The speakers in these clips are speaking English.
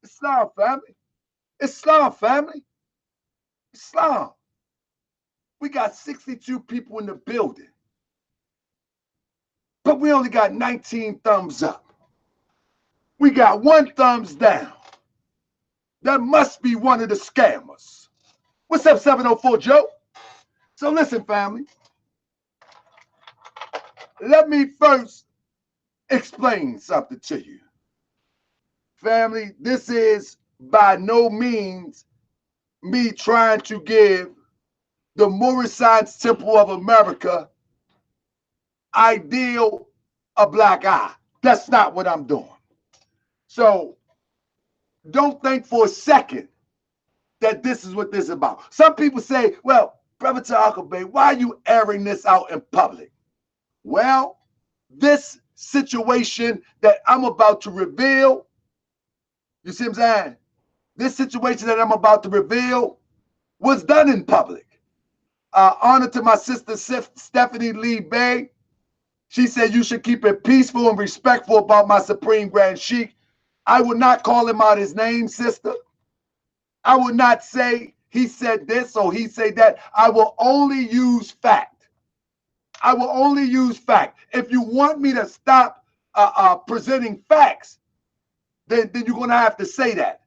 Islam, family. Islam, family. Islam. We got 62 people in the building, but we only got 19 thumbs up. We got 1 thumbs down. That must be one of the scammers. What's up, 704 Joe? So listen, family. Let me first explain something to you. Family, this is by no means me trying to give the Moorish Science Temple of America ideal a black eye. That's not what I'm doing. So don't think for a second that this is what this is about. Some people say, well, Brother Ta'akabay, why are you airing this out in public? Well, this situation that I'm about to reveal, you see what I'm saying? This situation that I'm about to reveal was done in public. Honor to my sister Stephanie Lee Bay. She said you should keep it peaceful and respectful about my Supreme Grand Sheikh. I would not call him out his name, sister. I would not say he said this or he said that. I will only use fact. I will only use fact. If you want me to stop presenting facts, then you're going to have to say that.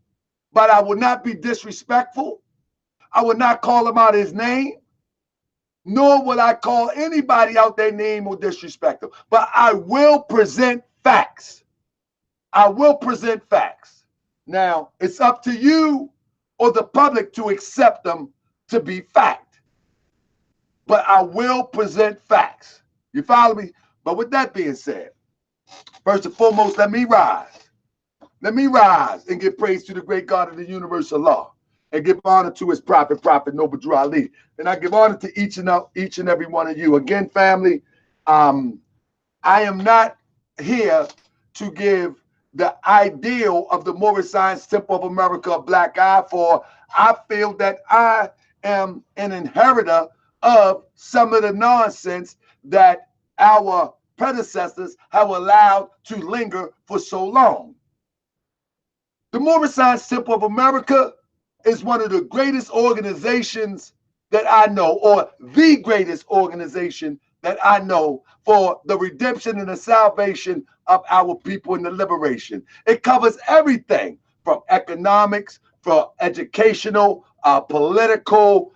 But I will not be disrespectful. I will not call him out his name, nor will I call anybody out their name or disrespect them. But I will present facts. I will present facts. Now, it's up to you or the public to accept them to be fact. But I will present facts. You follow me? But with that being said, first and foremost, let me rise. Let me rise and give praise to the great God of the universe, Allah, and give honor to his prophet, Noble Drew Ali. And I give honor to each and every one of you. Again, family, I am not here to give the ideal of the Moorish Science Temple of America a black eye, for I feel that I am an inheritor of some of the nonsense that our predecessors have allowed to linger for so long. The Moorish Science Temple of America is one of the greatest organizations that I know, or the greatest organization that I know for the redemption and the salvation of our people and the liberation. It covers everything from economics, from educational, political,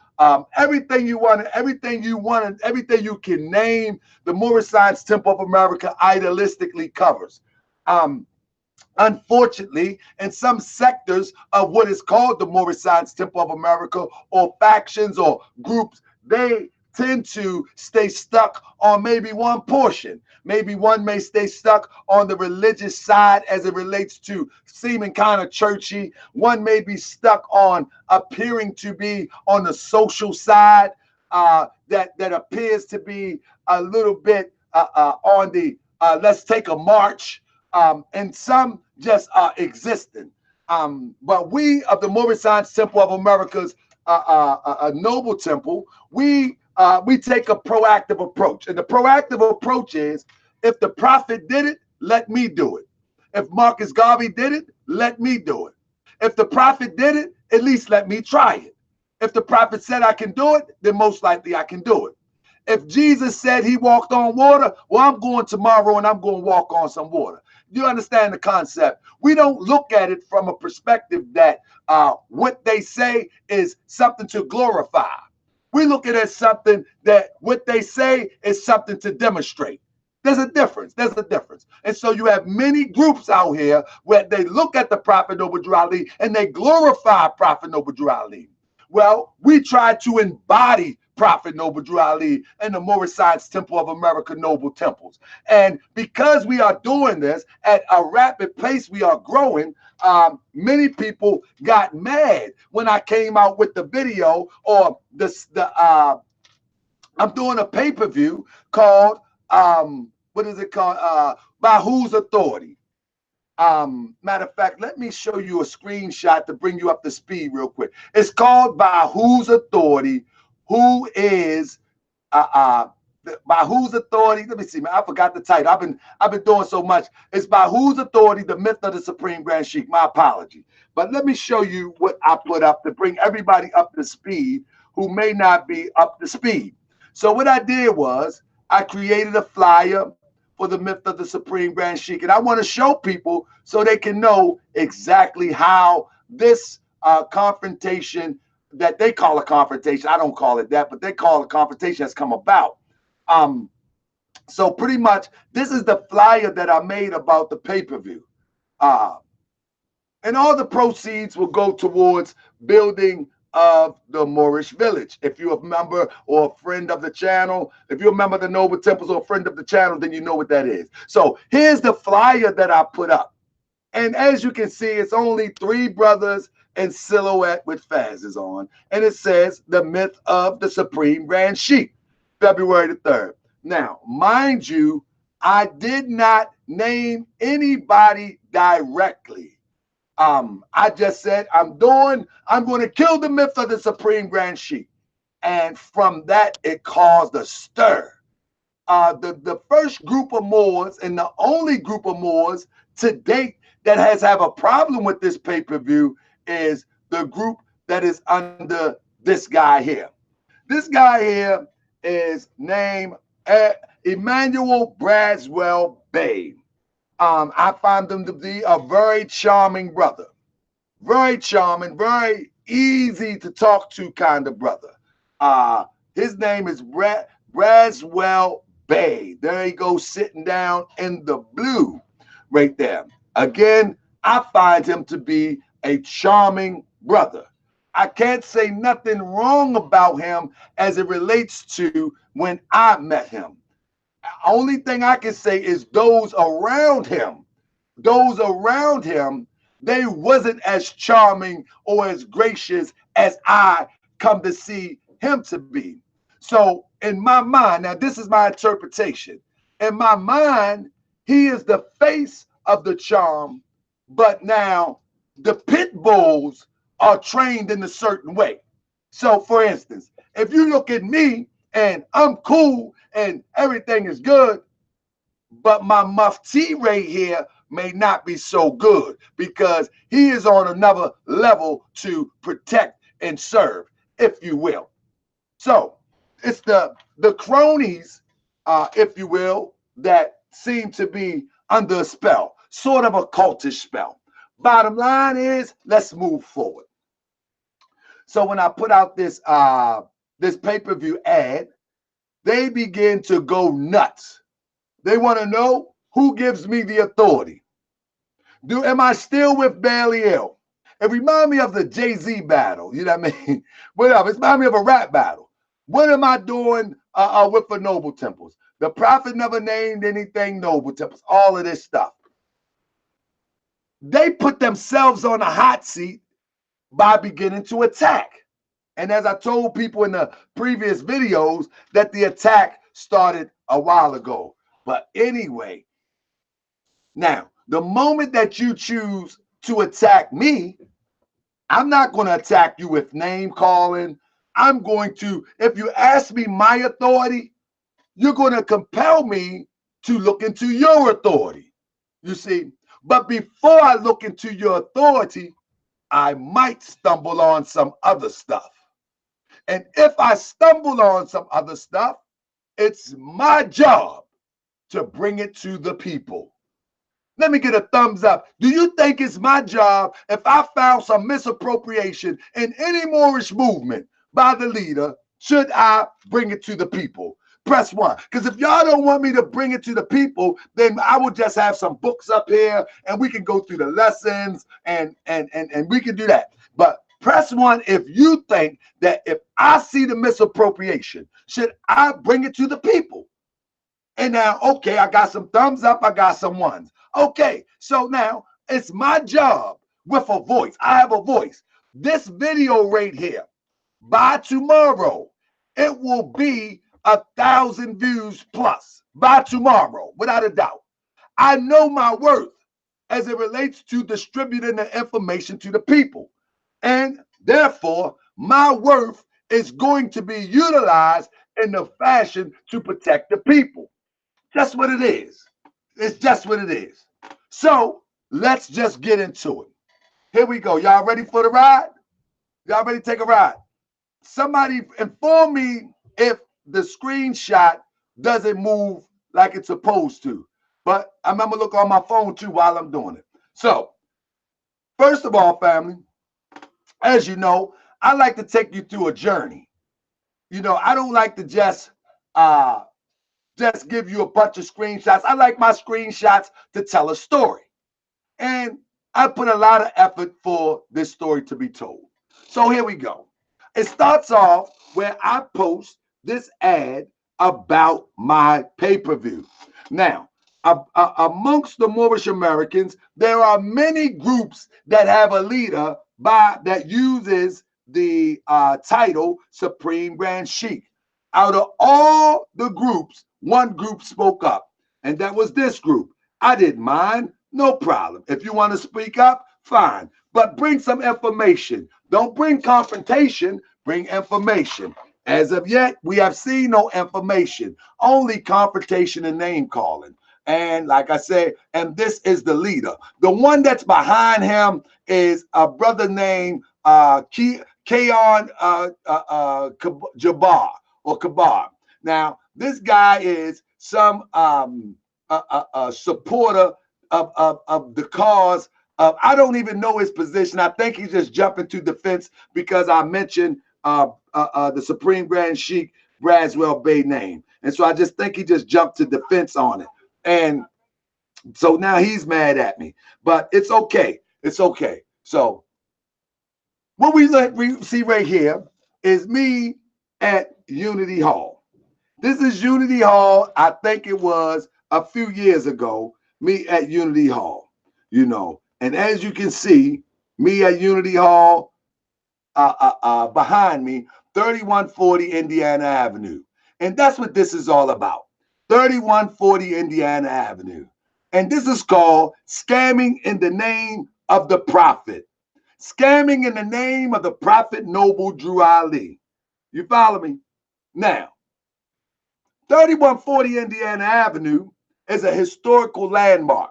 everything you want, everything you can name, the Moorish Science Temple of America idealistically covers. Unfortunately, in some sectors of what is called the Moorish Science Temple of America, or factions or groups, they tend to stay stuck on maybe one portion. Maybe one may stay stuck on the religious side as it relates to seeming kind of churchy. One may be stuck on appearing to be on the social side that appears to be a little bit on the let's take a march. And some just are existing. But we of the Moorish Science Temple of America's a noble temple, we take a proactive approach. And the proactive approach is, if the prophet did it, let me do it. If Marcus Garvey did it, let me do it. If the prophet did it, at least let me try it. If the prophet said I can do it, then most likely I can do it. If Jesus said he walked on water, well, I'm going tomorrow and I'm going to walk on some water. You understand the concept? We don't look at it from a perspective that what they say is something to glorify. We look at it as something that what they say is something to demonstrate. There's a difference. There's a difference. And so you have many groups out here where they look at the Prophet Noble Drew Ali and they glorify Prophet Noble Drew Ali. Well, we try to embody Prophet Noble Drew Ali and the Moorish Science Temple of America Noble Temples. And because we are doing this at a rapid pace, we are growing. Many people got mad when I came out with the video, or I'm doing a pay-per-view called what is it called? By Whose Authority? Matter of fact, let me show you a screenshot to bring you up to speed real quick. It's called By Whose Authority? Who is by whose authority? Let me see, man. I forgot the title. I've been doing so much. It's by whose authority? The myth of the Supreme Grand Sheik. My apology. But let me show you what I put up to bring everybody up to speed who may not be up to speed. So what I did was I created a flyer for the myth of the Supreme Grand Sheik, and I want to show people so they can know exactly how this confrontation that they call a confrontation. I don't call it that, but they call it a confrontation has come about. So pretty much, this is the flyer that I made about the pay-per-view. And all the proceeds will go towards building of the Moorish village. If you're a member or a friend of the channel, if you're a member of the Noble Temples or a friend of the channel, then you know what that is. So here's the flyer that I put up. And as you can see, it's only 3 brothers in silhouette with fazes on. And it says the myth of the Supreme Grand Sheik, February the 3rd. Now, mind you, I did not name anybody directly. I just said, I'm going to kill the myth of the Supreme Grand Sheik. And from that, it caused a stir. The first group of Moors and the only group of Moors to date that has have a problem with this pay-per-view is the group that is under this guy here. This guy here is named Emmanuel BRASWELL BEY. I find him to be a very charming brother. Very charming, very easy to talk to kind of brother. His name is BRASWELL BEY. There he goes sitting down in the blue right there. Again, I find him to be a charming brother. I can't say nothing wrong about him as it relates to when I met him. Only thing I can say is those around him, they wasn't as charming or as gracious as I come to see him to be. So in my mind, now this is my interpretation. In my mind, he is the face of the charm, but now the pit bulls are trained in a certain way. So for instance, if you look at me and I'm cool and everything is good, but my mufti right here may not be so good because he is on another level to protect and serve, if you will. So it's the cronies, if you will, that seem to be under a spell, sort of a cultish spell. Bottom line is, let's move forward. So when I put out this this pay-per-view ad, they begin to go nuts. They want to know who gives me the authority. Am I still with Belial? It reminds me of the Jay-Z battle. You know what I mean? Whatever. It reminds me of a rap battle. What am I doing with the Noble Temples? The prophet never named anything Noble Temples. All of this stuff. They put themselves on a hot seat by beginning to attack. And as I told people in the previous videos, that the attack started a while ago. But anyway, now, the moment that you choose to attack me, I'm not going to attack you with name calling. I'm going to, if you ask me my authority, you're going to compel me to look into your authority. You see, but before I look into your authority, I might stumble on some other stuff. And if I stumble on some other stuff, it's my job to bring it to the people. Let me get a thumbs up. Do you think it's my job if I found some misappropriation in any Moorish movement by the leader, should I bring it to the people? Press 1. Because if y'all don't want me to bring it to the people, then I will just have some books up here and we can go through the lessons and we can do that. But press 1 if you think that if I see the misappropriation, should I bring it to the people? And now, okay, I got some thumbs up, I got some ones. Okay, so now it's my job with a voice. I have a voice. This video right here, by tomorrow, it will be 1,000 views plus by tomorrow, without a doubt. I know my worth as it relates to distributing the information to the people. And therefore, my worth is going to be utilized in the fashion to protect the people. Just what it is. It's just what it is. So let's just get into it. Here we go. Y'all ready for the ride? Y'all ready to take a ride? Somebody inform me if the screenshot doesn't move like it's supposed to. But I'm gonna look on my phone too while I'm doing it. So, first of all, family, as you know, I like to take you through a journey. You know, I don't like to just give you a bunch of screenshots. I like my screenshots to tell a story. And I put a lot of effort for this story to be told. So here we go. It starts off where I post this ad about my pay-per-view. Now, amongst the Moorish Americans, there are many groups that have a leader that uses the title Supreme Grand Sheik. Out of all the groups, one group spoke up, and that was this group. I didn't mind, no problem. If you want to speak up, fine, but bring some information. Don't bring confrontation, bring information. As of yet, we have seen no information, only confrontation and name calling. And like I said, and this is the leader. The one that's behind him is a brother named Kayon Jabbar or Kabar. Now, this guy is some supporter of the cause. I don't even know his position. I think he's just jumping to defense because I mentioned the Supreme Grand Sheik BRASWELL BEY name. And so I just think he just jumped to defense on it. And so now he's mad at me. But it's okay. It's okay. So what we see right here is me at Unity Hall. This is Unity Hall. I think it was a few years ago, me at Unity Hall, you know. And as you can see, me at Unity Hall, behind me, 3140 Indiana Avenue. And that's what this is all about. 3140 Indiana Avenue. And this is called Scamming in the Name of the Prophet. Scamming in the name of the Prophet Noble Drew Ali. You follow me? Now, 3140 Indiana Avenue is a historical landmark.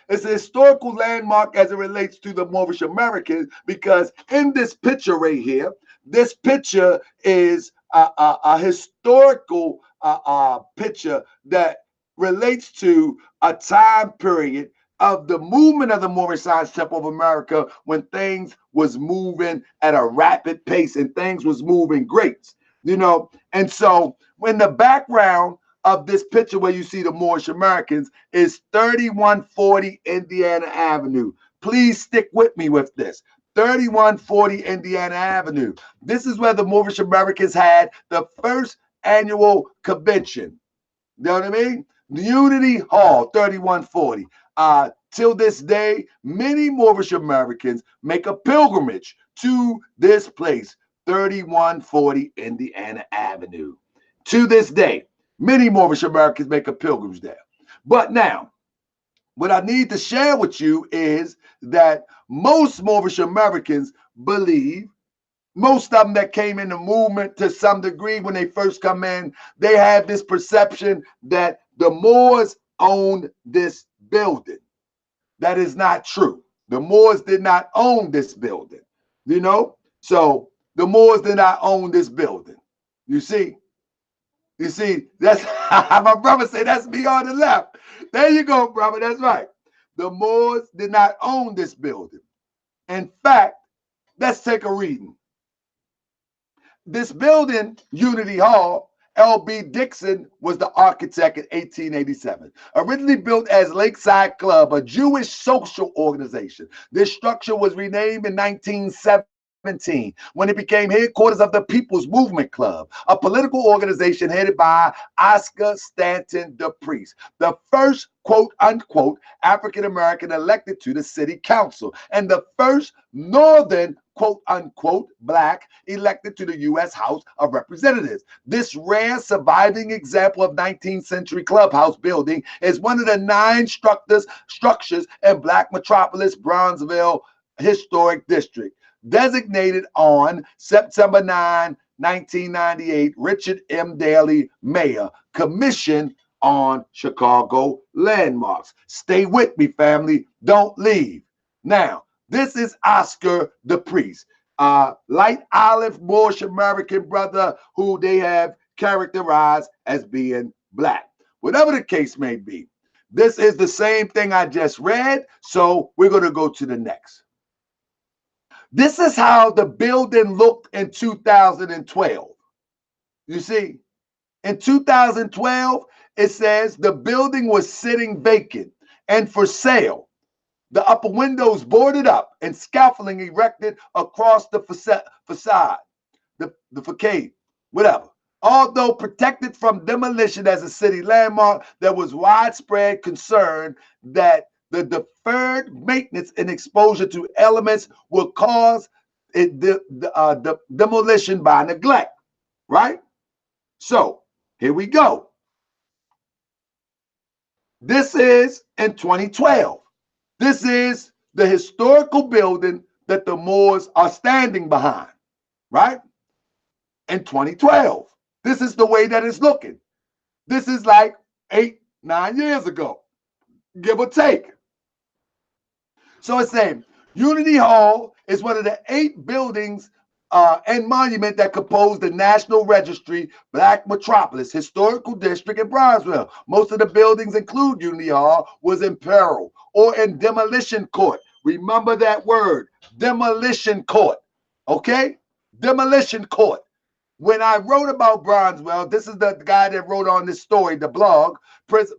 It's a historical landmark as it relates to the Moorish Americans because in this picture right here, this picture is a historical picture that relates to a time period of the movement of the Moorish Science Temple of America when things was moving at a rapid pace and things was moving great, you know. And so when the background of this picture where you see the Moorish Americans is 3140 Indiana Avenue. Please stick with me with this. 3140 Indiana Avenue. This is where the Moorish Americans had the first annual convention. You know what I mean? Unity Hall, 3140. Till this day, many Moorish Americans make a pilgrimage to this place, 3140 Indiana Avenue. To this day, many Moorish Americans make a pilgrimage there. But now, what I need to share with you is that most Moorish Americans believe, most of them that came in the movement to some degree when they first come in, they have this perception that the Moors owned this building. That is not true. The Moors did not own this building, you know? So the Moors did not own this building. You see? You see, that's my brother say that's me on the left. There you go, brother. That's right. The Moors did not own this building. In fact, let's take a reading. This building, Unity Hall, L.B. Dixon was the architect in 1887. Originally built as Lakeside Club, a Jewish social organization. This structure was renamed in 1917 when it became headquarters of the People's Movement Club, a political organization headed by Oscar Stanton DePriest, the first quote unquote African American elected to the city council, and the first Northern quote unquote Black elected to the U.S. House of Representatives. This rare surviving example of 19th century clubhouse building is one of the 9 structures in Black metropolis Bronzeville Historic District, designated on September 9, 1998, Richard M. Daley, Mayor, Commission on Chicago Landmarks. Stay with me, family. Don't leave. Now, this is Oscar the Priest, light olive Moorish American brother who they have characterized as being black. Whatever the case may be, this is the same thing I just read, so we're going to go to the next. This is how the building looked in 2012. You see, in 2012, it says the building was sitting vacant and for sale. The upper windows boarded up and scaffolding erected across the facade, the facade, whatever. Although protected from demolition as a city landmark, there was widespread concern that the deferred maintenance and exposure to elements will cause demolition by neglect, right? So here we go. This is in 2012. This is the historical building that the Moors are standing behind, right? In 2012. This is the way that it's looking. This is like 8-9 years ago, give or take. So it's saying Unity Hall is one of the 8 buildings and monument that compose the National Registry Black Metropolis Historical District in BRASWELL. Most of the buildings include Unity Hall was in peril or in demolition court. Remember that word, demolition court, okay? Demolition court. When I wrote about BRASWELL, this is the guy that wrote on this story, the blog,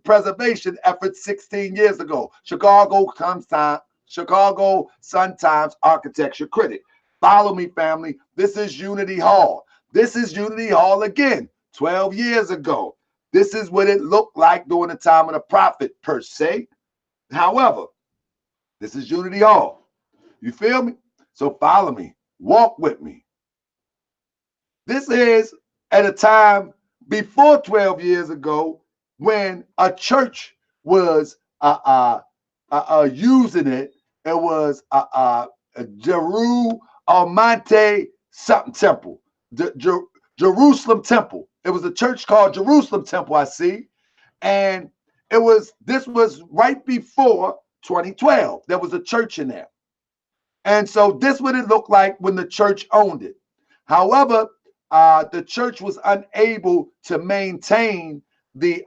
Preservation Efforts 16 years ago. Chicago Sun-Times Architecture Critic. Follow me, family. This is Unity Hall. This is Unity Hall again, 12 years ago. This is what it looked like during the time of the prophet, per se. However, this is Unity Hall. You feel me? So follow me. Walk with me. This is at a time before 12 years ago when a church was using it. It was Almonte something temple, Jerusalem temple. It was a church called Jerusalem Temple, I see. And this was right before 2012. There was a church in there. And so this is what it looked like when the church owned it. However, the church was unable to maintain the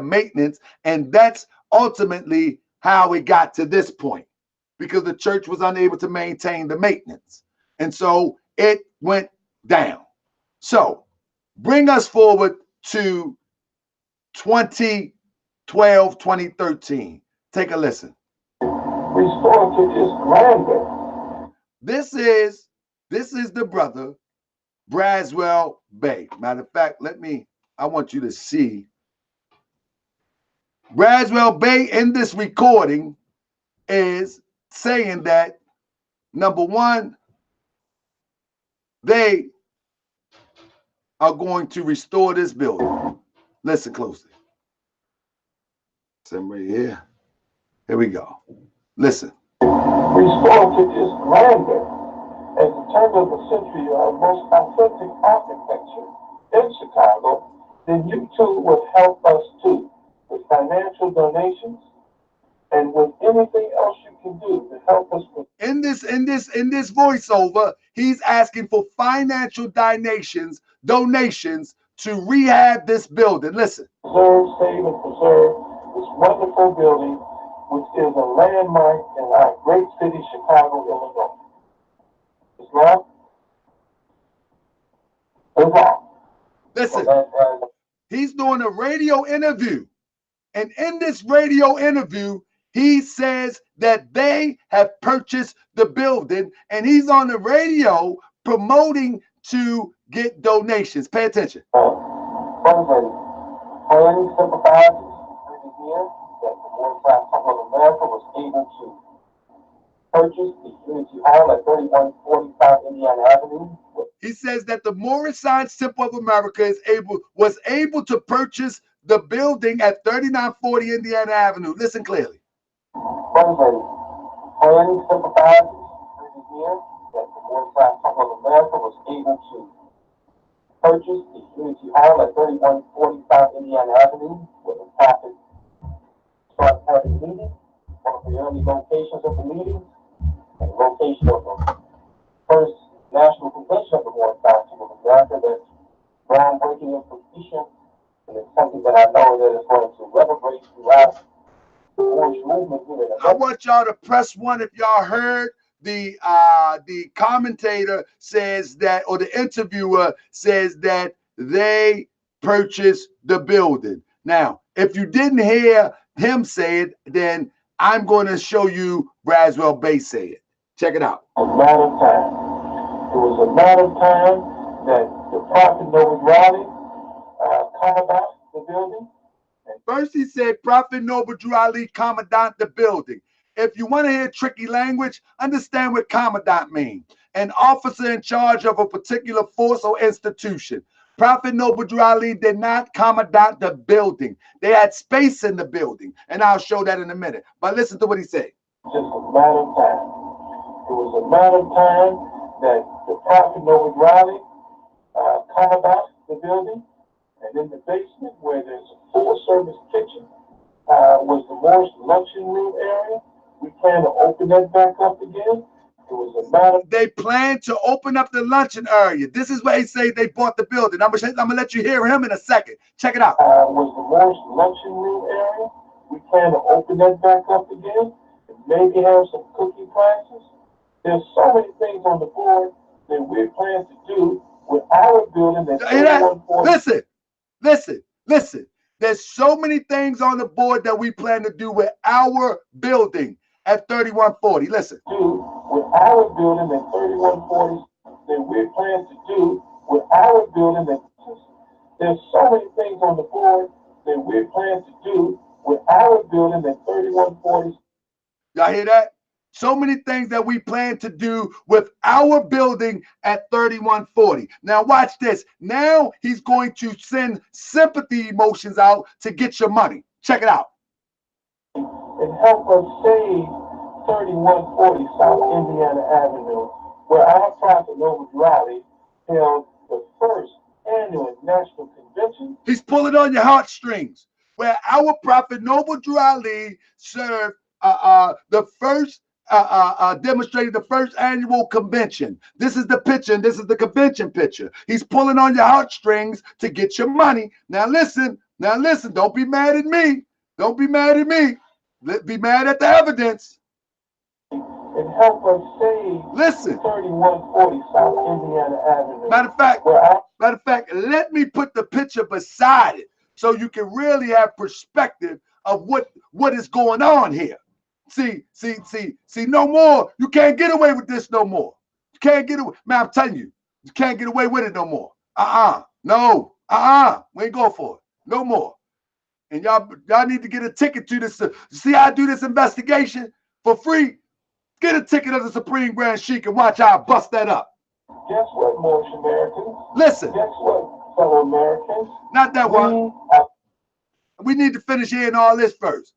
maintenance, and that's ultimately how it got to this point, because the church was unable to maintain the maintenance, and so it went down. So bring us forward to 2012, 2013. Take a listen. Restorative is Slander. This is the brother BRASWELL BEY. Matter of fact, I want you to see BRASWELL BEY in this recording is saying that, number one, they are going to restore this building. Listen closely. Same right here. Here we go. Listen. Restorative is Slander. As the turn of the century most authentic architecture in Chicago, then you too would help us too with financial donations and with anything else you can do to help us with. In this voiceover, he's asking for financial donations to rehab this building. Listen. Preserve, save, and preserve this wonderful building, which is a landmark in our great city, Chicago, Illinois. Islam? Listen, he's doing a radio interview. And in this radio interview, he says that they have purchased the building, and he's on the radio promoting to get donations. Pay attention. Fundraising. For any sympathizers in here that the Moorish America was able to purchase the Unity Hall at 3145 Indiana Avenue. He says that the Moorish Temple of America was able to purchase the building at 3940 Indiana Avenue. Listen clearly. Fundraising. For any sympathizers in here that the Moorish Temple of America was able to purchase the Unity Hall at 3145 Indiana Avenue, where the prophet started having meetings. One of the early locations of the meetings, and location of the first national convention of the Moorish Temple of America. That's groundbreaking information, and it's something that I know that is going to reverberate throughout the Moorish movement here. I want y'all to press 1 if y'all heard the commentator says that, or the interviewer says that they purchased the building. Now, if you didn't hear him say it, then I'm going to show you BRASWELL BEY say it. Check it out. A matter of time. It was a matter of time that the prophet Noble Raleigh commandant the building. First, he said, Prophet Noble Raleigh commandant the building. If you want to hear tricky language, understand what commandant means. An officer in charge of a particular force or institution. Prophet Noble Raleigh did not commandant the building. They had space in the building, and I'll show that in a minute. But listen to what he said. Just a matter of time. It was a matter of time that the prophet Noble Raleigh commandant the building, and in the basement where there's a full-service kitchen was the Moorish luncheon room area. We plan to open that back up again. It was a matter. They plan to open up the luncheon area. This is where he say they bought the building. I'm gonna let you hear him in a second. Check it out. Was the Moorish luncheon room area. We plan to open that back up again and maybe have some cooking classes. There's so many things on the board that we plan to do with our building. Listen. There's so many things on the board that we plan to do with our building at 3140. Listen. Do with our building at 3140 that we plan to do with our building. There's so many things on the board that we plan to do with our building at 3140. Y'all hear that? So many things that we plan to do with our building at 3140. Now watch this. Now he's going to send sympathy emotions out to get your money. Check it out. And help us save 3140 South Indiana Avenue, where our prophet Noble Raleigh held the first annual national convention. He's pulling on your heartstrings. Where our prophet Noble Raleigh served the first demonstrated the first annual convention. This is the picture, and this is the convention picture. He's pulling on your heartstrings to get your money. Now listen, don't be mad at me. Don't be mad at me. Be mad at the evidence. And help us save 3140 South Indiana Avenue. Matter of fact, let me put the picture beside it so you can really have perspective of what is going on here. See, no more. You can't get away with this no more. You can't get away. Man, I'm telling you, you can't get away with it no more. No. We ain't going for it. No more. And y'all need to get a ticket to this. See how I do this investigation for free? Get a ticket of the Supreme Grand Sheik and watch how I bust that up. Guess what, Moorish Americans? Listen. Guess what, fellow Americans? Not that one. We need to finish hearing all this first.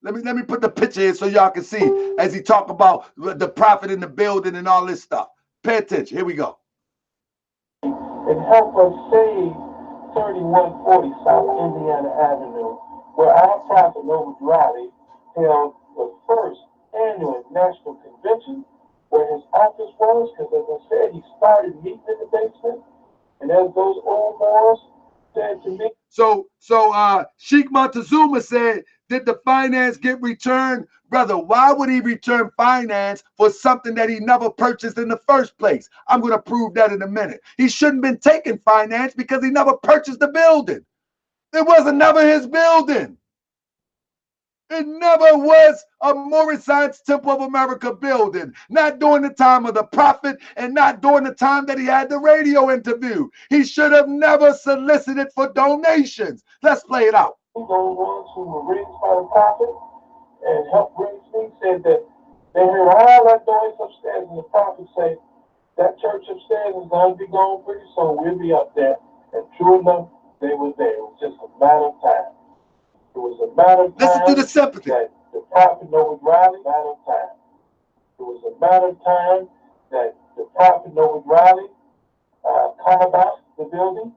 Let me put the picture in so y'all can see as he talk about the prophet in the building and all this stuff. Pay attention. Here we go. And help us save 3140 South Indiana Avenue, where our prophet Noble Raleigh held the first annual national convention, where his office was, because as I said, he started meeting in the basement. And as those old Moors said to me. So Sheikh Montezuma said, did the finance get returned? Brother, why would he return finance for something that he never purchased in the first place? I'm going to prove that in a minute. He shouldn't have been taking finance because he never purchased the building. It wasn't never his building. It never was a Moorish Temple of America building. Not during the time of the prophet and not during the time that he had the radio interview. He should have never solicited for donations. Let's play it out. Those ones who were raised by the prophet and helped raise me said that they heard all that noise upstairs, and the prophet said, that church upstairs is going to be gone pretty soon. We'll be up there. And true enough, they were there. It was just a matter of time. It was a matter of time. Listen to the sympathy. That the prophet Noble Raleigh, matter of time. It was a matter of time that the prophet Noah Riley come about the building,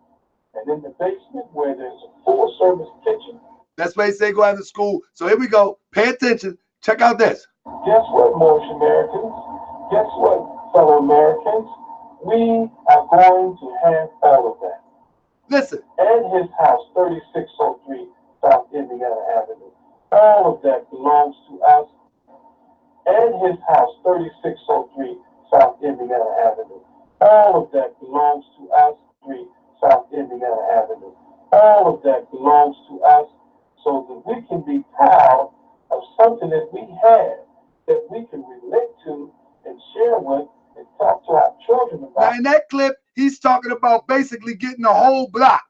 and in the basement where there's a full-service kitchen. That's why they say go out to school. So here we go. Pay attention. Check out this. Guess what, Moorish Americans? Guess what, fellow Americans? We are going to have all of that. Listen. And his house, 3603 South Indiana Avenue. All of that belongs to us. And his house, 3603 South Indiana Avenue. All of that belongs to us. 3 South Indiana Avenue. All of that belongs to us, so that we can be proud of something that we have, that we can relate to and share with and talk to our children about. Now in that clip, he's talking about basically getting the whole block.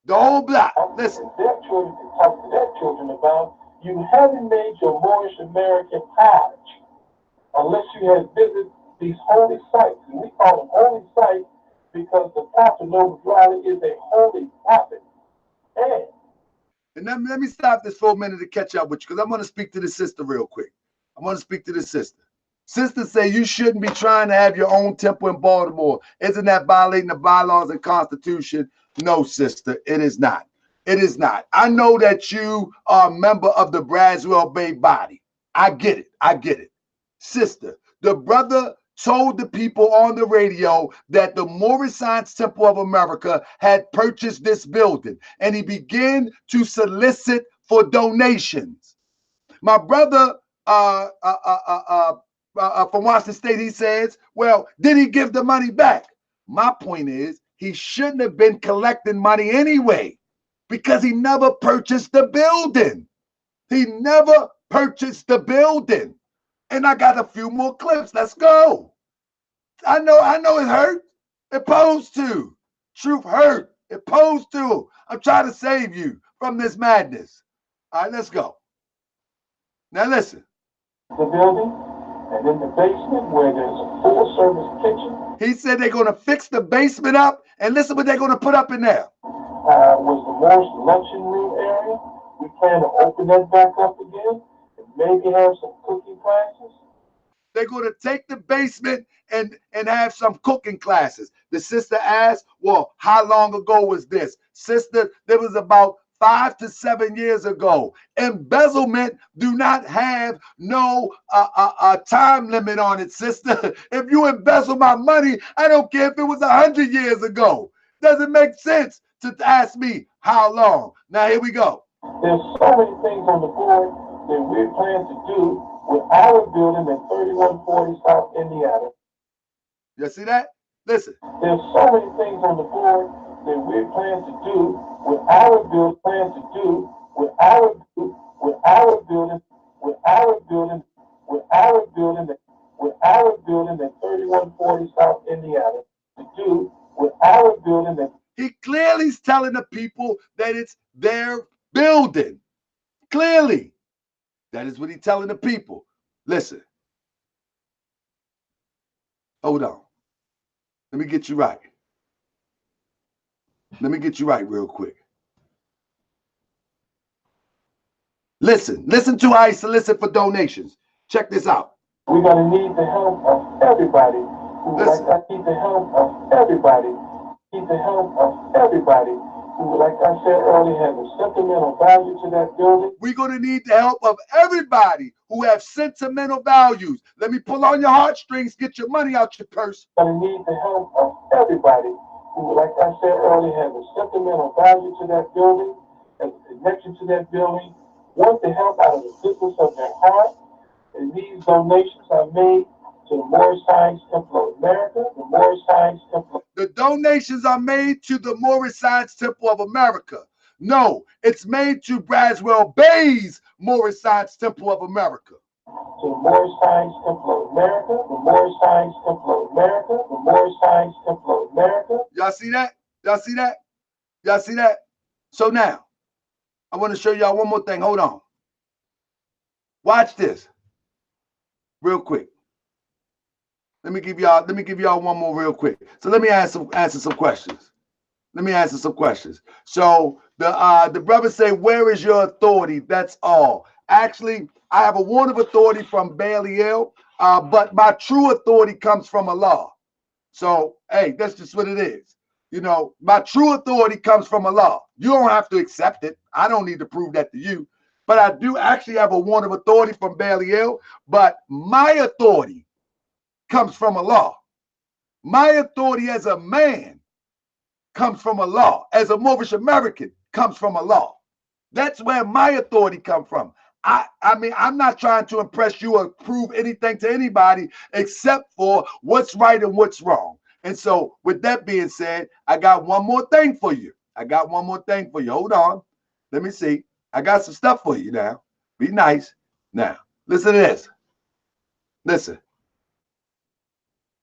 The whole block. Listen. Their children can talk to their children about. You haven't made your Moorish American Hajj unless you have visited these holy sites. And we call them holy sites because the prophet Noah Riley is a holy prophet. And let me stop this for a minute to catch up with you, because I want to speak to the sister real quick. I want to speak to the sister. Sister say you shouldn't be trying to have your own temple in Baltimore. Isn't that violating the bylaws and Constitution? No, sister, it is not. It is not. I know that you are a member of the BRASWELL BEY body. I get it. I get it. Sister, the brother told the people on the radio that the Moorish Science Temple of America had purchased this building, and he began to solicit for donations. My brother from Washington State, he says, well, did he give the money back? My point is, he shouldn't have been collecting money anyway, because he never purchased the building. He never purchased the building. And I got a few more clips. Let's go. I know it hurt. It supposed to. Truth hurt. It supposed to. I'm trying to save you from this madness. All right, let's go. Now listen. The building, and in the basement where there's a full-service kitchen. He said they're going to fix the basement up, and listen what they're going to put up in there. Was the Moorish luncheon room area. We plan to open that back up again and maybe have some cooking classes. They're going to take the basement and have some cooking classes. The sister asked, well, how long ago was this? Sister, there was about 5 to 7 years ago. Embezzlement do not have no time limit on it, sister. If you embezzle my money, I don't care if it was 100 years ago. Doesn't make sense to ask me how long. Now here we go. There's so many things on the board that we plan to do with our building at 3140 South Indiana. You see that? Listen. There's so many things on the board that we plan to do with our building, with our building at 3140 South Indiana. To do with our building that. He clearly is telling the people that it's their building. Clearly. That is what he's telling the people. Listen. Hold on. Let me get you right. Let me get you right real quick. Listen to how he solicit for donations. Check this out. We're going to need the help of everybody. Need the help of everybody. Need the help of everybody who, like I said earlier, has a sentimental value to that building. We're going to need the help of everybody who have sentimental values. Let me pull on your heartstrings, get your money out your purse. We're going to need the help of everybody who, like I said earlier, has a sentimental value to that building, has a connection to that building, want the help out of the goodness of their heart. And these donations are made to the Moorish Science Temple of America, the Moorish Science Temple. The donations are made to the Moorish Science Temple of America. No, it's made to BRASWELL BEY's Moorish Science Temple of America. To the Moorish Science Temple of America, the Moorish Science Temple of America, the Moorish Science Temple of America. Y'all see that? Y'all see that? Y'all see that? So now, I want to show y'all one more thing. Hold on. Watch this. Real quick. Let me give y'all one more real quick. So let me answer some questions. Let me answer some questions. So the brother say, where is your authority? That's all. Actually, I have a warrant of authority from BRASWELL, but my true authority comes from Allah. So, hey, that's just what it is. You know, my true authority comes from Allah. You don't have to accept it. I don't need to prove that to you. But I do actually have a warrant of authority from BRASWELL, but my authority comes from Allah. My authority as a man comes from Allah. As a Moorish American comes from Allah. That's where my authority comes from. I mean, I'm not trying to impress you or prove anything to anybody except for what's right and what's wrong. And so with that being said, I got one more thing for you. Hold on. Let me see. I got some stuff for you now. Be nice. Now, listen to this. Listen.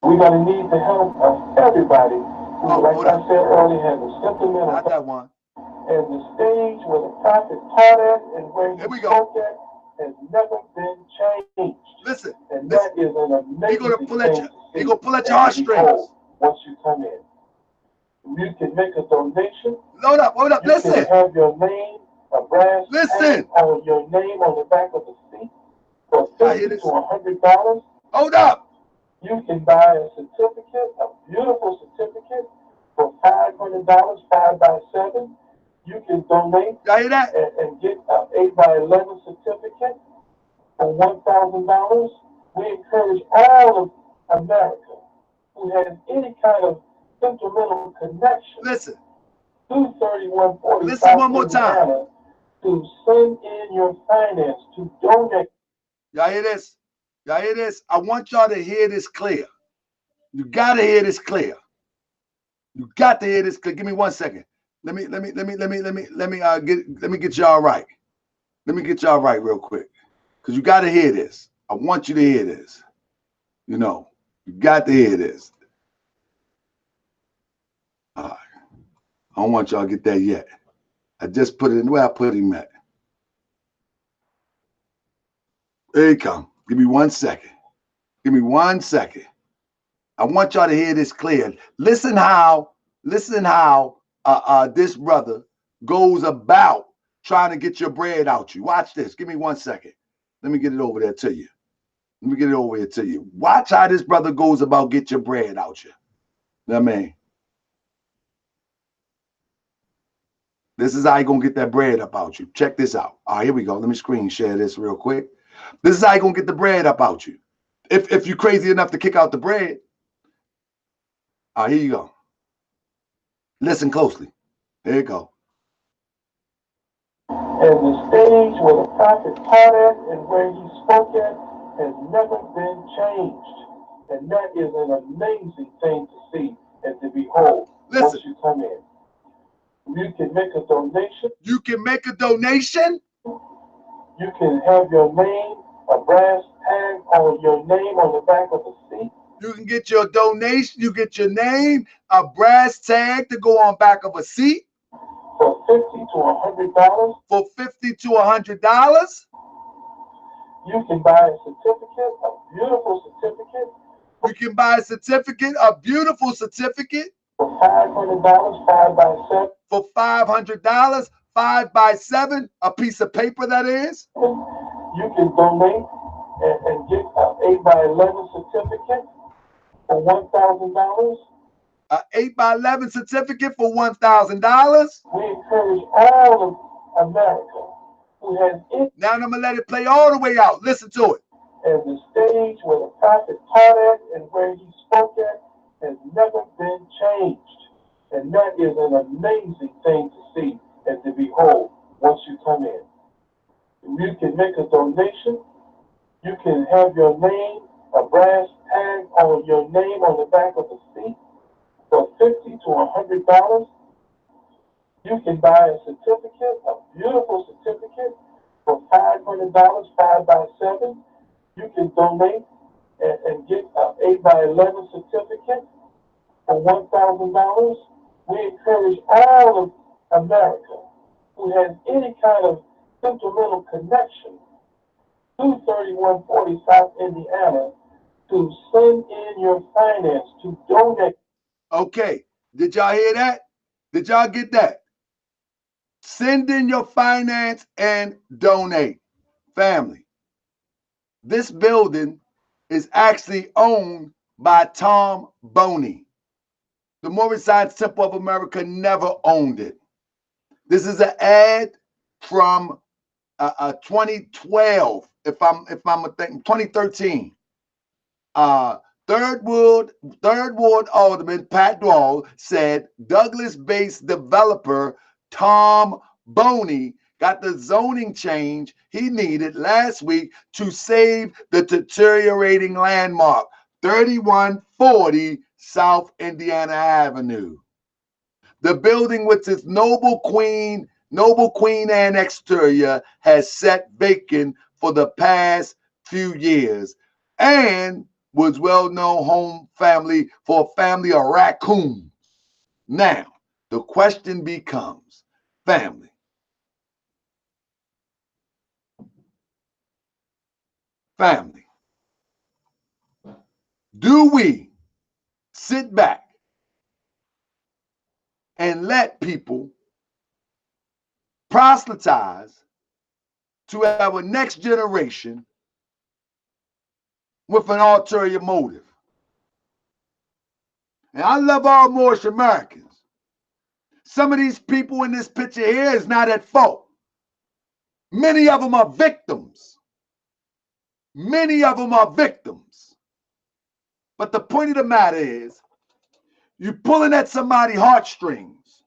We're going to need the help of everybody who, like I said earlier, has a sentimental. Not that one. And the stage where the prophet taught at and where he spoke at has never been changed. Listen. And that is an amazing thing to see. He's going to pull at your heartstrings. Once you come in. You can make a donation. Hold up. Listen. You can have your name, a brass tag on your name on the back of the seat for $50 to $100. Hold up. You can buy a certificate, a beautiful certificate for $500, 5x7. You can donate and get an 8x11 certificate for $1,000. We encourage all of America who has any kind of sentimental connection. Listen. 23140. Listen one more time. To send in your finance to donate. Y'all hear this? Y'all hear this? I want y'all to hear this clear. You gotta hear this clear. You got to hear this clear. Give me 1 second. Let me get y'all right. Let me get y'all right real quick. Because you gotta hear this. I want you to hear this. You know, you got to hear this. All right. I don't want y'all to get that yet. I just put it in where I put him at. There you come. Give me 1 second. Give me 1 second. I want y'all to hear this clear. Listen how this brother goes about trying to get your bread out you. Watch this. Give me 1 second. Let me get it over there to you. Watch how this brother goes about get your bread out you. You know what I mean? This is how you gonna get that bread up out you. Check this out. All right, here we go. Let me screen share this real quick. This is how you gonna get the bread up out you. If you're crazy enough to kick out the bread. All right, here you go. Listen closely. There you go. And the stage where the prophet taught at and where he spoke at has never been changed. And that is an amazing thing to see and to behold. Listen. Once you come in. You can make a donation. You can make a donation. You can have your name, a brass tag on your name on the back of the seat. You can get your donation. You get your name, a brass tag to go on back of a seat. For $50 to $100. For $50 to $100. You can buy a certificate, a beautiful certificate. You can buy a certificate, a beautiful certificate. For $500, 5x7. For $500, 5x7, a piece of paper that is. You can donate and get an 8x11 certificate for $1,000. An 8x11 certificate for $1,000. We encourage all of America who has it. Now I'm gonna let it play all the way out. Listen to it. And the stage where the prophet taught at and where he spoke at has never been changed. And that is an amazing thing to see and to behold once you come in. You can make a donation. You can have your name, a brass tag on your name on the back of the seat for $50 to $100. You can buy a certificate, a beautiful certificate for $500, 5x7. You can donate and get an 8x11 certificate for $1,000. We encourage all of America who has any kind of sentimental connection, 23140 South Indiana, to send in your finance, to donate. Okay, did y'all hear that? Did y'all get that? Send in your finance and donate. Family, This building is actually owned by Tom Boney. The Moorish Temple of America never owned it. This is an ad from 2012, if I'm thinking 2013. Third Ward Alderman Pat Dwell said Douglas-based developer Tom Boney got the zoning change he needed last week to save the deteriorating landmark, 3140 South Indiana Avenue. The building with its Noble Queen Anne exterior has sat vacant for the past few years and was well-known home family for a family of raccoons. Now, the question becomes, family, do we sit back and let people proselytize to our next generation with an ulterior motive? And I love all Moorish Americans. Some of these people in this picture here is not at fault. Many of them are victims. Many of them are victims. But the point of the matter is, you're pulling at somebody's heartstrings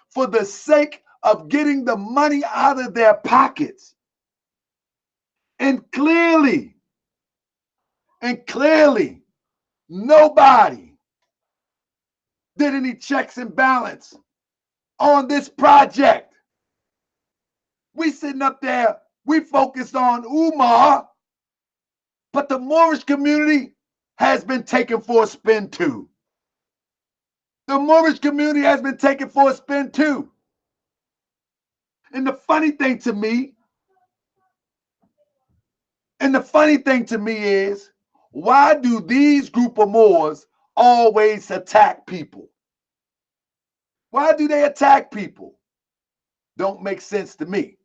for the sake of getting the money out of their pockets. And clearly, nobody did any checks and balance on this project. We sitting up there, we focused on Umar, but the Moorish community has been taken for a spin too. The Moorish community has been taken for a spin too. And the funny thing to me is, why do these group of Moors always attack people? Why do they attack people? Don't make sense to me.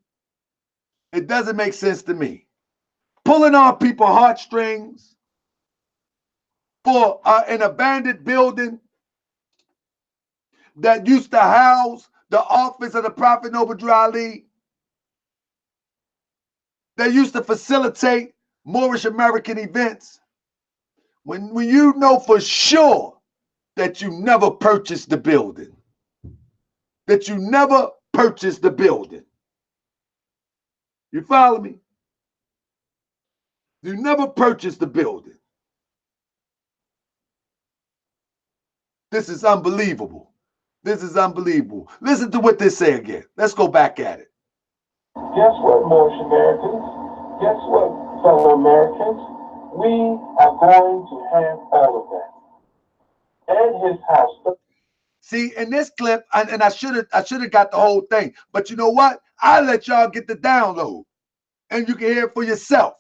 It doesn't make sense to me. Pulling on people's heartstrings for an abandoned building that used to house the office of the Prophet Noble Ali, that used to facilitate Moorish American events, when you know for sure that you never purchased the building, You follow me? You never purchased the building. This is unbelievable. Listen to what they say again. Let's go back at it. Guess what, Moorish Americans? Guess what, fellow Americans? We are going to have all of that. And his house. See, in this clip, and I should have got the whole thing, but you know what? I'll let y'all get the download, and you can hear it for yourself.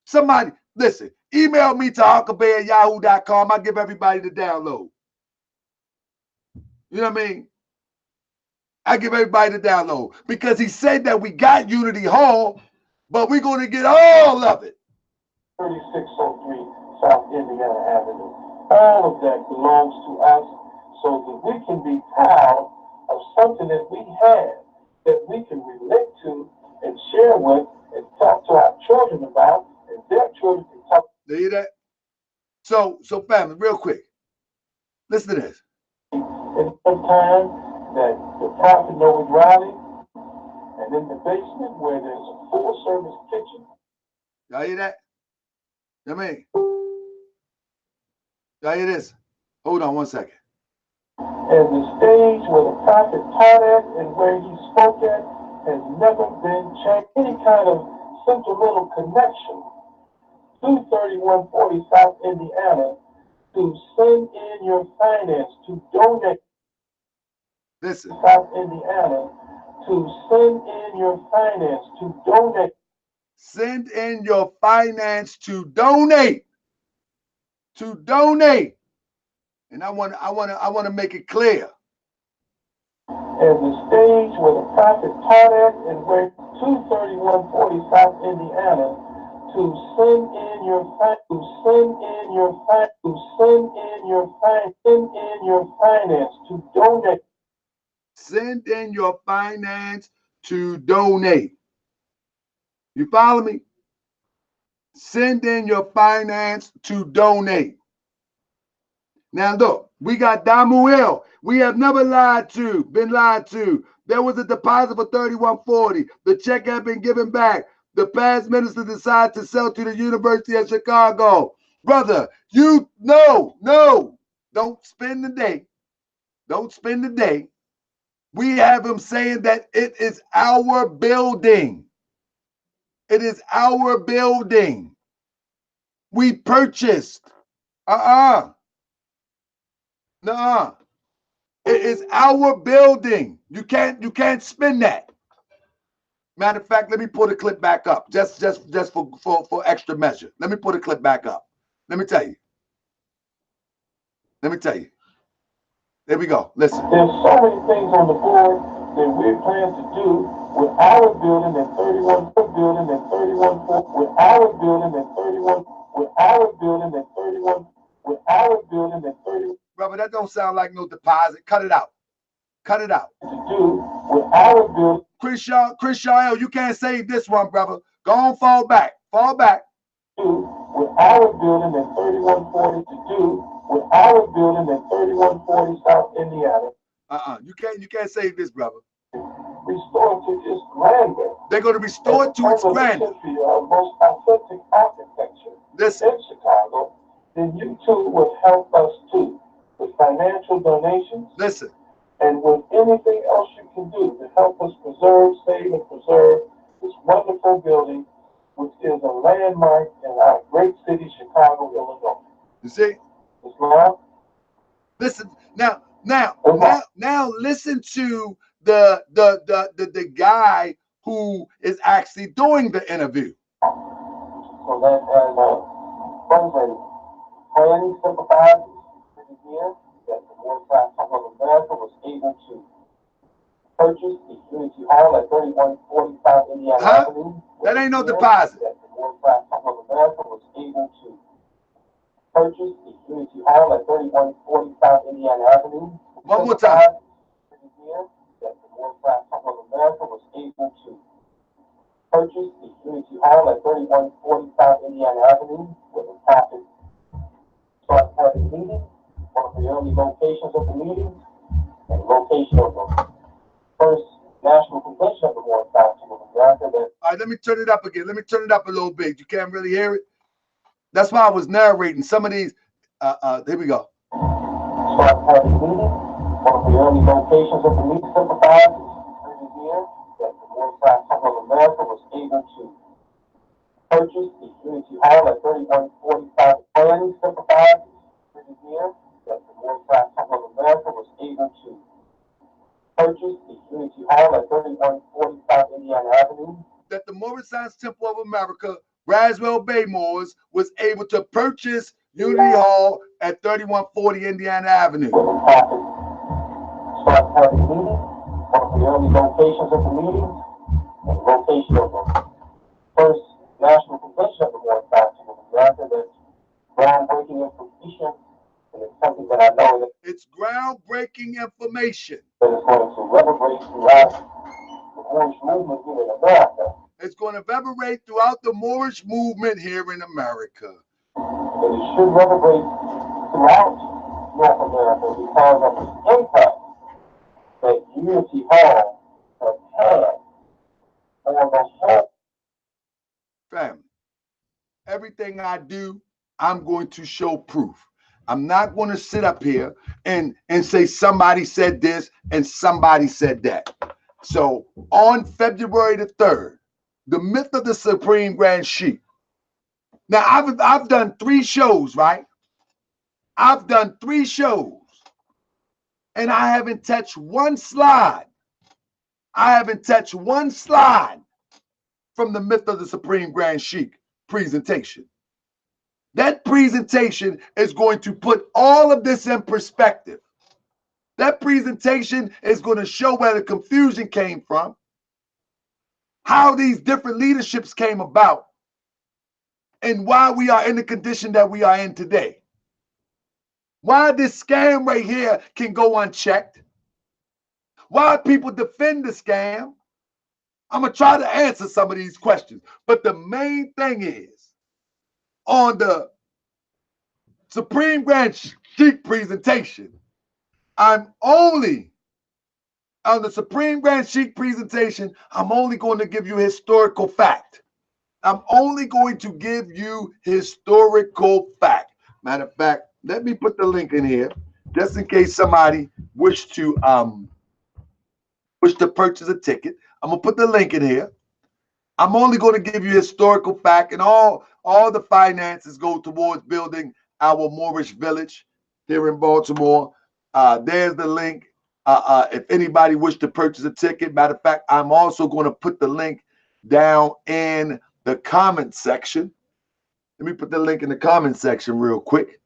Somebody, listen, email me to huckabay@yahoo.com. I'll give everybody the download. You know what I mean? I give everybody the download because he said that we got Unity Hall, but we're going to get all of it. 3603 South Indiana Avenue. All of that belongs to us so that we can be proud of something that we have, that we can relate to and share with and talk to our children about, and their children can talk. Do you hear that? So family, real quick, listen to this. In some time that the Prophet Noble Raleigh, and in the basement where there's a full-service kitchen. Y'all hear that? I mean, y'all hear this? Hold on one second. And the stage where the Prophet taught at and where he spoke at has never been changed. Any kind of sentimental connection to 3140 South Indiana to send in your finance, to donate. Listen. South Indiana to send in your finance, to donate. Send in your finance to donate. To donate. And I want to make it clear. And the stage where the Prophet taught at and where 23140 South Indiana to send in your finance to donate. Send in your finance to donate. You follow me? Send in your finance to donate. Now look, we got Damuel. We have never been lied to. There was a deposit for $31.40. The check had been given back. The past minister decided to sell to the University of Chicago. Brother, no, don't spend the day. Don't spend the day. We have him saying that it is our building. It is our building. We purchased. Nuh-uh. It is our building. You can't spend that. Matter of fact, let me pull the clip back up. Just for extra measure. Let me pull the clip back up. Let me tell you. There we go. Listen. There's so many things on the board that we plan to do with our building at 31, with our building at 31. Brother, that don't sound like no deposit. Cut it out. To do with our building. Chris Shaw, you can't save this one, brother. Go on, fall back. Do with our building at 3140 to do with our building at 3140 South Indiana. You can't save this, brother. Restore to its grandeur. They're going to restore it to its grandeur. Most authentic architecture in Chicago. Then you too will help us too with financial donations. Listen. And with anything else you can do to help us save and preserve this wonderful building, which is a landmark in our great city, Chicago, Illinois. You see? Islam? Listen now listen to the guy who is actually doing the interview. So that fundraising. Planning sympathizers here that the Moorish American You was able to purchase the Unity Hall at 3145 Indiana Avenue. That ain't no deposit. That the Moorish American was able to purchase the Unity Hall at 3145 Indiana Avenue. One more time. Here that the Moorish American was able to purchase the Unity Hall at 3145 Indiana Avenue with a profit. Start having meetings, one of the early locations of the meetings, and location of the first national convention of the Moorish American. All right, let me turn it up again. Let me turn it up a little bit. You can't really hear it. That's why I was narrating some of these. Here we go. Start having meetings, one of the early locations of the meeting sympathizers here that the Moorish American was able to purchase the Unity Hall at 3145 planning sympathizers here that the Moorish American was able to purchase the Unity Hall at 3145 Indiana Avenue. That the Moorish Temple of America, BRASWELL Bay Moors, was able to purchase Unity Hall at 3140 Indiana Avenue. Start having meetings, one of the early locations of the meetings, and location of the first national convention of the Moorish American. That's groundbreaking information, and it's something that I know that it's groundbreaking information. That is going to reverberate throughout the Moorish movement here in America. It's going to reverberate throughout the Moorish movement here in America. And it should reverberate throughout North America because of the impact that Unity Hall has had on the whole. Family, everything I do, I'm going to show proof. I'm not going to sit up here and say somebody said this and somebody said that. So on February the 3rd, the myth of the Supreme Grand Sheik. Now I've done 3 shows, right? I've done 3 shows, and I haven't touched one slide. I haven't touched one slide from the myth of the Supreme Grand Sheik presentation. That presentation is going to put all of this in perspective. That presentation is going to show where the confusion came from, how these different leaderships came about, and why we are in the condition that we are in today. Why this scam right here can go unchecked. Why people defend the scam. I'm going to try to answer some of these questions. But the main thing is, on the Supreme Grand Sheik presentation, I'm only on the Supreme Grand Sheik presentation, I'm only going to give you historical fact. I'm only going to give you historical fact. Matter of fact, let me put the link in here just in case somebody wish to purchase a ticket. I'm gonna put the link in here. I'm only going to give you historical fact, and all the finances go towards building our Moorish village here in Baltimore. There's the link. If anybody wish to purchase a ticket, matter of fact, I'm also going to put the link down in the comment section. Let me put the link in the comment section real quick.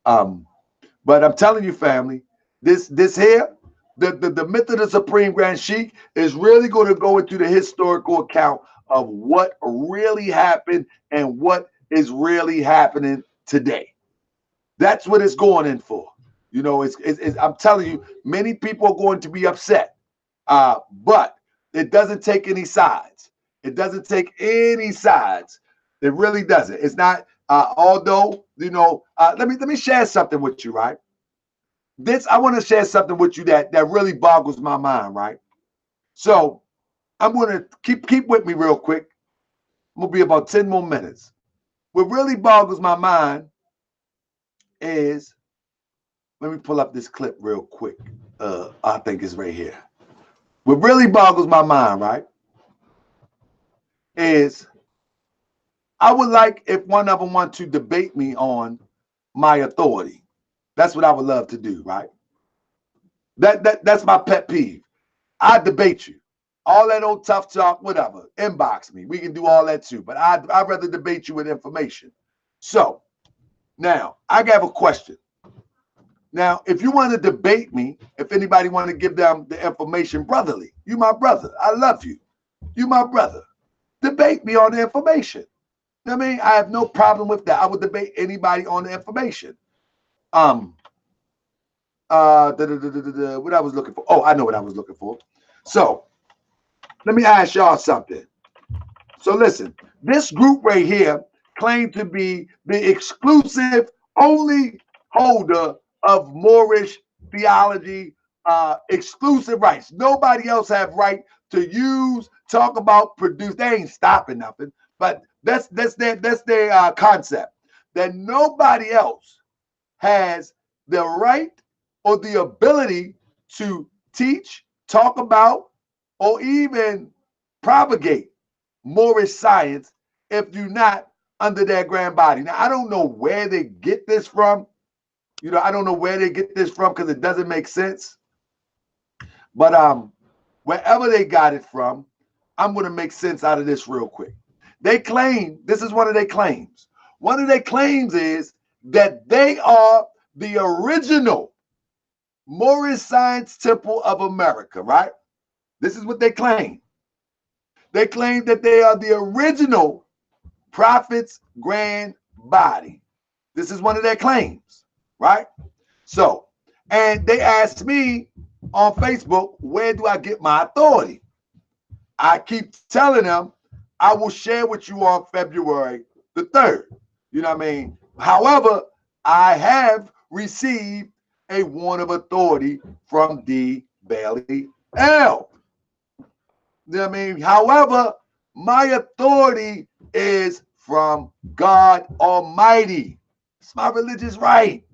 But I'm telling you, family, this here, the myth of the Supreme Grand Sheik is really going to go into the historical account of what really happened and what is really happening today. That's what it's going in for. You know, I'm telling you, many people are going to be upset, but it doesn't take any sides. It doesn't take any sides. It really doesn't. It's not. Although, you know, let me share something with you, right? I want to share something with you that really boggles my mind, right? So I'm going to keep with me real quick. I'm going to be about 10 more minutes. What really boggles my mind is, let me pull up this clip real quick. I think it's right here. What really boggles my mind, right, is I would like if one of them want to debate me on my authority. That's what I would love to do, right? That's my pet peeve. I debate you. All that old tough talk, whatever. Inbox me. We can do all that too. But I'd rather debate you with information. So now I have a question. Now, if you want to debate me, if anybody want to give them the information brotherly, you my brother. I love you. You my brother. Debate me on the information. I mean, I have no problem with that. I would debate anybody on the information. What I was looking for. Oh, I know what I was looking for. So let me ask y'all something. So listen, this group right here claimed to be the exclusive only holder of Moorish theology, exclusive rights. Nobody else have right to use, talk about, produce. They ain't stopping nothing, but that's their concept, that nobody else has the right or the ability to teach, talk about, or even propagate Moorish science if you're not under their grand body. Now, I don't know where they get this from. You know, I don't know where they get this from because it doesn't make sense. But wherever they got it from, I'm going to make sense out of this real quick. They claim, this is one of their claims. One of their claims is that they are the original Moorish Science Temple of America, right? This is what they claim. They claim that they are the original Prophet's grand body. This is one of their claims, right? So, and they asked me on Facebook, where do I get my authority? I keep telling them I will share with you on February the 3rd. You know what I mean? However, I have received a warrant of authority from D. Bailey L. You know what I mean? However, my authority is from God Almighty. It's my religious right.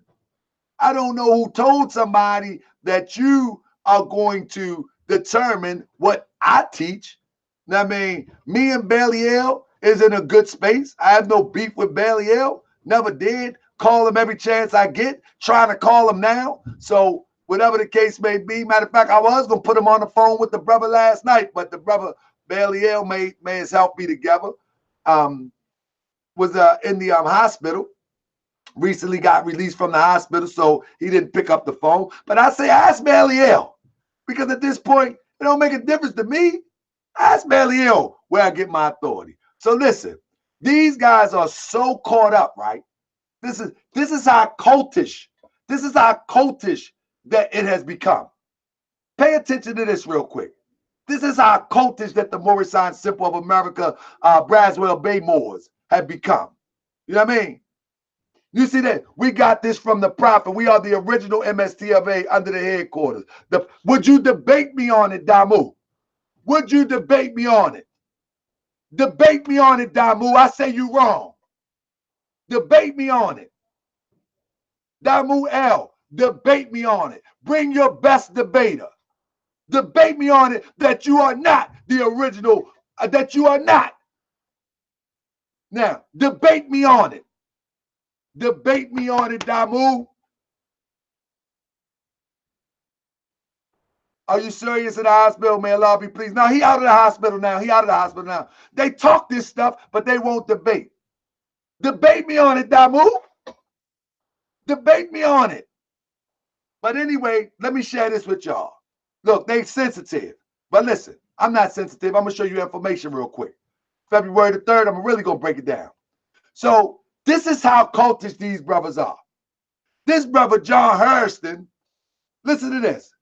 I don't know who told somebody that you are going to determine what I teach. You know what I mean? Me and Belial is in a good space. I have no beef with Belial. Never did. Call him every chance I get. Trying to call him now. So whatever the case may be. Matter of fact, I was going to put him on the phone with the brother last night, but the brother Belial may has helped me together. Was in the hospital. Recently got released from the hospital, so he didn't pick up the phone. But I say, ask Belial, because at this point, it don't make a difference to me. Ask Belial where I get my authority. So listen, These guys are so caught up, right? This is how cultish. This is how cultish that it has become. Pay attention to this real quick. This is how cultish that the Moorish Temple of America, BRASWELL BEY MOORS have become. You know what I mean? You see that? We got this from the prophet. We are the original MSTFA under the headquarters. Would you debate me on it, Damu? Would you debate me on it? Debate me on it, Damu. I say you wrong. Debate me on it. Damu L, debate me on it. Bring your best debater. Debate me on it that you are not the original, that you are not. Now, debate me on it. Debate me on it, Damu. Are you serious in the hospital, man? Lord be pleased. No, he out of the hospital now. He out of the hospital now. They talk this stuff, but they won't debate. Debate me on it, Damu. Debate me on it. But anyway, let me share this with y'all. Look, they sensitive. But listen, I'm not sensitive. I'm going to show you information real quick. February the 3rd, I'm really going to break it down. So this is how cultish these brothers are. This brother, John Hurston, listen to this.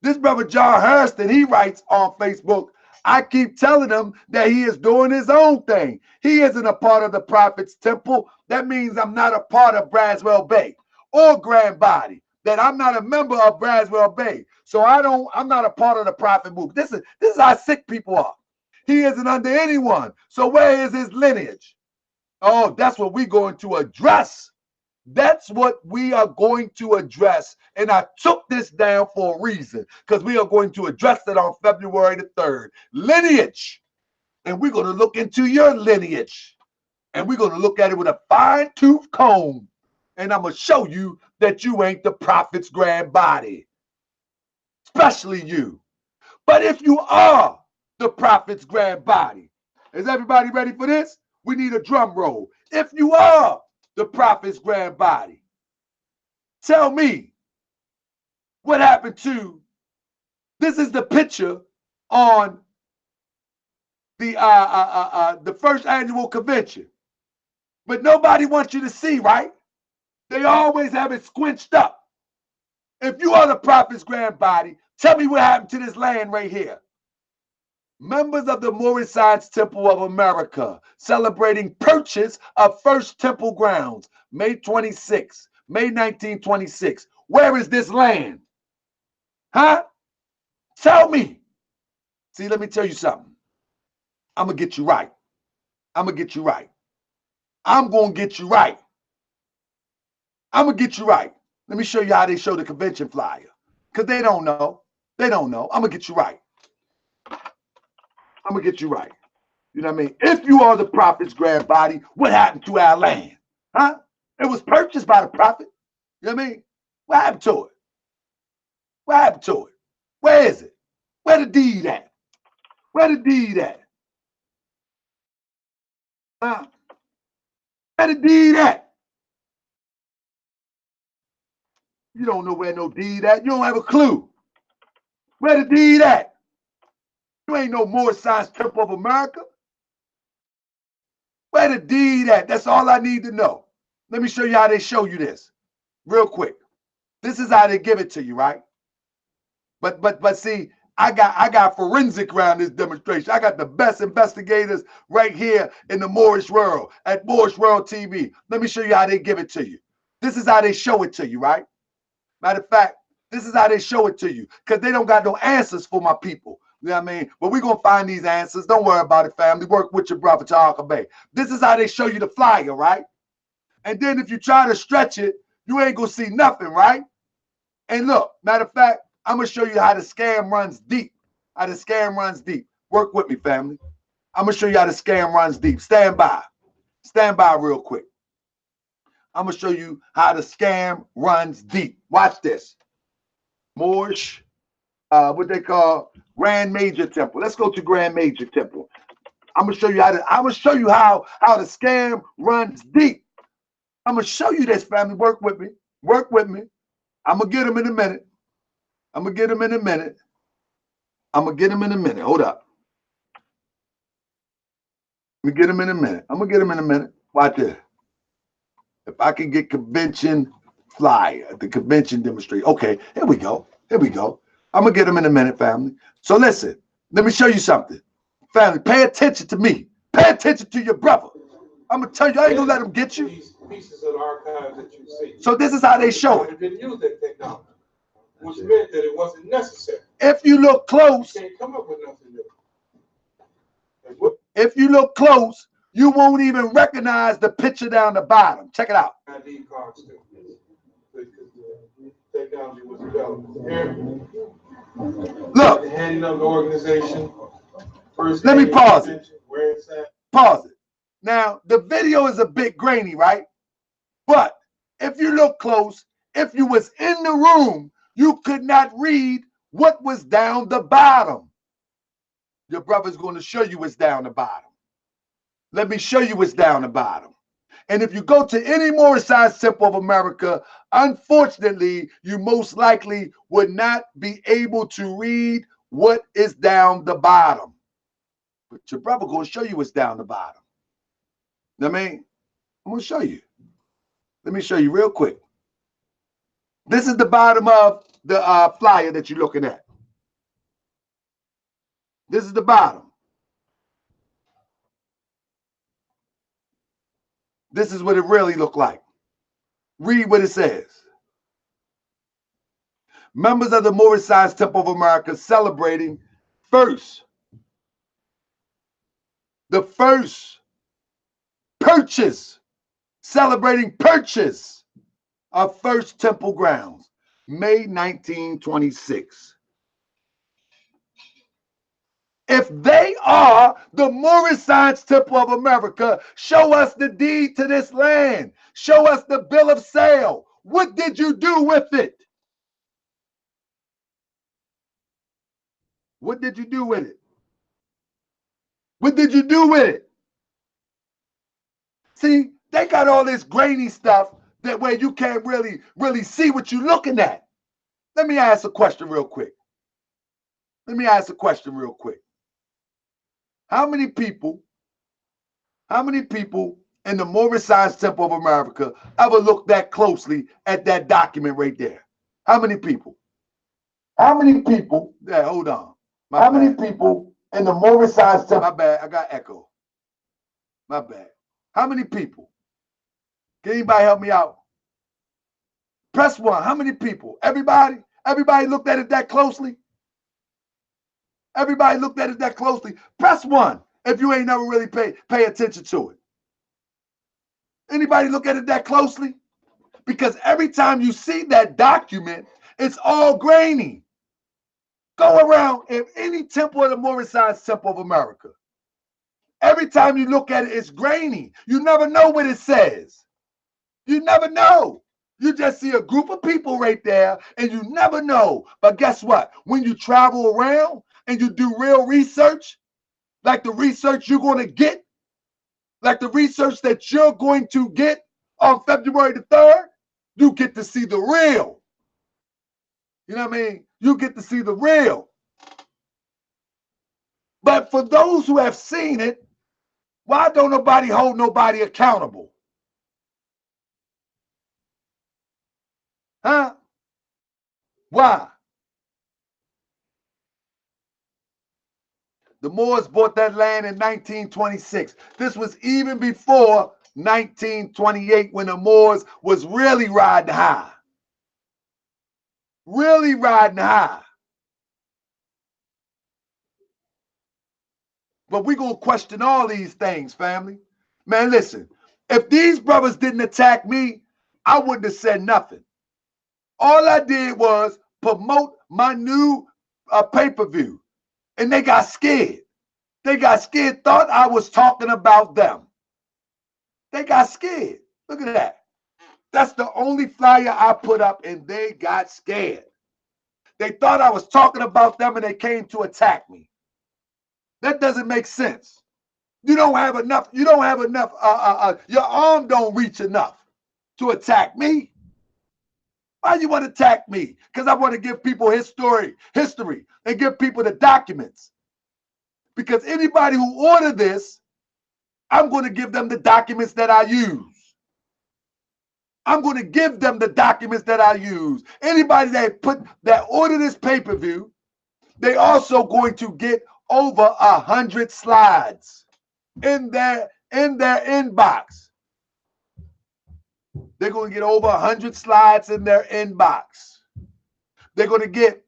This brother, John Hurston, he writes on Facebook, I keep telling him that he is doing his own thing. He isn't a part of the Prophet's Temple. That means I'm not a part of BRASWELL BEY or Grand Body. That I'm not a member of BRASWELL BEY. So I'm not a part of the Prophet movement. This is how sick people are. He isn't under anyone. So where is his lineage? Oh, that's what we're going to address. That's what we are going to address. And I took this down for a reason, because we are going to address it on February the 3rd. Lineage. And we're going to look into your lineage. And we're going to look at it with a fine-tooth comb. And I'm going to show you that you ain't the Prophet's grand body. Especially you. But if you are the Prophet's grand body, is everybody ready for this? We need a drum roll. If you are the Prophet's grand body, tell me what happened to, this is the picture on the first annual convention. But nobody wants you to see, right? They always have it squinched up. If you are the Prophet's grand body, tell me what happened to this land right here. Members of the Moorish Temple of America celebrating purchase of First Temple grounds, May 26, May 1926. Where is this land? Huh? Tell me. See, let me tell you something. I'm going to get you right. I'm going to get you right. I'm going to get you right. I'm going to get you right. Let me show you how they show the convention flyer. Because they don't know. They don't know. I'm going to get you right. I'm going to get you right. You know what I mean? If you are the Prophet's grand body, what happened to our land? Huh? It was purchased by the Prophet. You know what I mean? What happened to it? What happened to it? Where is it? Where the deed at? Where the deed at? Huh? Where the deed at? You don't know where no deed at. You don't have a clue. Where the deed at? You ain't no Moorish Temple of America. Where the deed at? That's all I need to know. Let me show you how they show you this real quick. This is how they give it to you, right? But see, I got forensic around this demonstration. I got the best investigators right here in the Moorish world at Moorish World TV. Let me show you how they give it to you. This is how they show it to you, right? Matter of fact, this is how they show it to you, because they don't got no answers for my people. You know what I mean? But we're going to find these answers. Don't worry about it, family. Work with your brother, Charles Bay. This is how they show you the flyer, right? And then if you try to stretch it, you ain't going to see nothing, right? And look, matter of fact, I'm going to show you how the scam runs deep. How the scam runs deep. Work with me, family. I'm going to show you how the scam runs deep. Stand by. Stand by real quick. I'm going to show you how the scam runs deep. Watch this. Moorish, what they call Grand Major Temple. Let's go to Grand Major Temple. I'm going to show you how the scam runs deep. I'm going to show you this, family. Work with me. Work with me. I'm going to get them in a minute. I'm going to get them in a minute. I'm going to get them in a minute. Hold up. We get him in a minute. I'm gonna get him in a minute. Watch this. If I can get convention flyer, the convention demonstration. Okay, here we go. Here we go. I'm gonna get him in a minute, family. So listen, let me show you something. Family, pay attention to me. Pay attention to your brother. I'm gonna tell you, I ain't gonna let him get you. These pieces of the archives that you see. So this is how they show it. Didn't use that technology, which meant that it wasn't necessary. If you look close, you can't come up with nothing new. If you look close, you won't even recognize the picture down the bottom. Check it out. ID cards too. Technology was developed. Here, look, the heading of the organization. First, let me pause it. Where it's at. Pause it. Now, the video is a bit grainy, right? But if you look close, if you was in the room, you could not read what was down the bottom. Your brother's going to show you what's down the bottom. Let me show you what's down the bottom. And if you go to any Moorish Temple of America, unfortunately, you most likely would not be able to read what is down the bottom. But your brother going to show you what's down the bottom. I mean, I'm going to show you. Let me show you real quick. This is the bottom of the flyer that you're looking at. This is the bottom. This is what it really looked like. Read what it says. Members of the Moorish Temple of America celebrating the first purchase, celebrating purchase of First Temple grounds, May 1926. If they are the Moorish Temple of America, show us the deed to this land. Show us the bill of sale. What did you do with it? What did you do with it? What did you do with it? See, they got all this grainy stuff that way you can't really see what you're looking at. Let me ask a question real quick. How many people in the Moorish Temple of America ever looked that closely at that document right there? How many people? Yeah, hold on. How many people in the Moorish Temple? My bad, I got echo. My bad. How many people? Can anybody help me out? Press 1. How many people? Everybody? Everybody looked at it that closely? Everybody looked at it that closely. Press 1 if you ain't never really pay attention to it. Anybody look at it that closely? Because every time you see that document, it's all grainy. Go around in any temple of the Moorish Temple of America. Every time you look at it, it's grainy. You never know what it says. You never know. You just see a group of people right there, and you never know. But guess what? When you travel around and you do real research, like the research you're going to get, like the research that you're going to get on February the 3rd, you get to see the real. You know what I mean? You get to see the real. But for those who have seen it, why don't nobody hold nobody accountable? Huh? Why? The Moors bought that land in 1926. This was even before 1928 when the Moors was really riding high. Really riding high. But we're going to question all these things, family. Man, listen, if these brothers didn't attack me, I wouldn't have said nothing. All I did was promote my new pay-per-view, and they got scared. They got scared, thought I was talking about them. They got scared. Look at that. That's the only flyer I put up, and they got scared. They thought I was talking about them, and they came to attack me. That doesn't make sense. You don't have enough. You don't have enough. Your arm don't reach enough to attack me. Why you want to attack me? Because I want to give people history, and give people the documents. Because anybody who ordered this I'm going to give them the documents that I use. I'm going to give them the documents that I use. Anybody that order this pay-per-view, they also going to get over 100 slides in their inbox. They're going to get over 100 slides in their inbox. They're going to get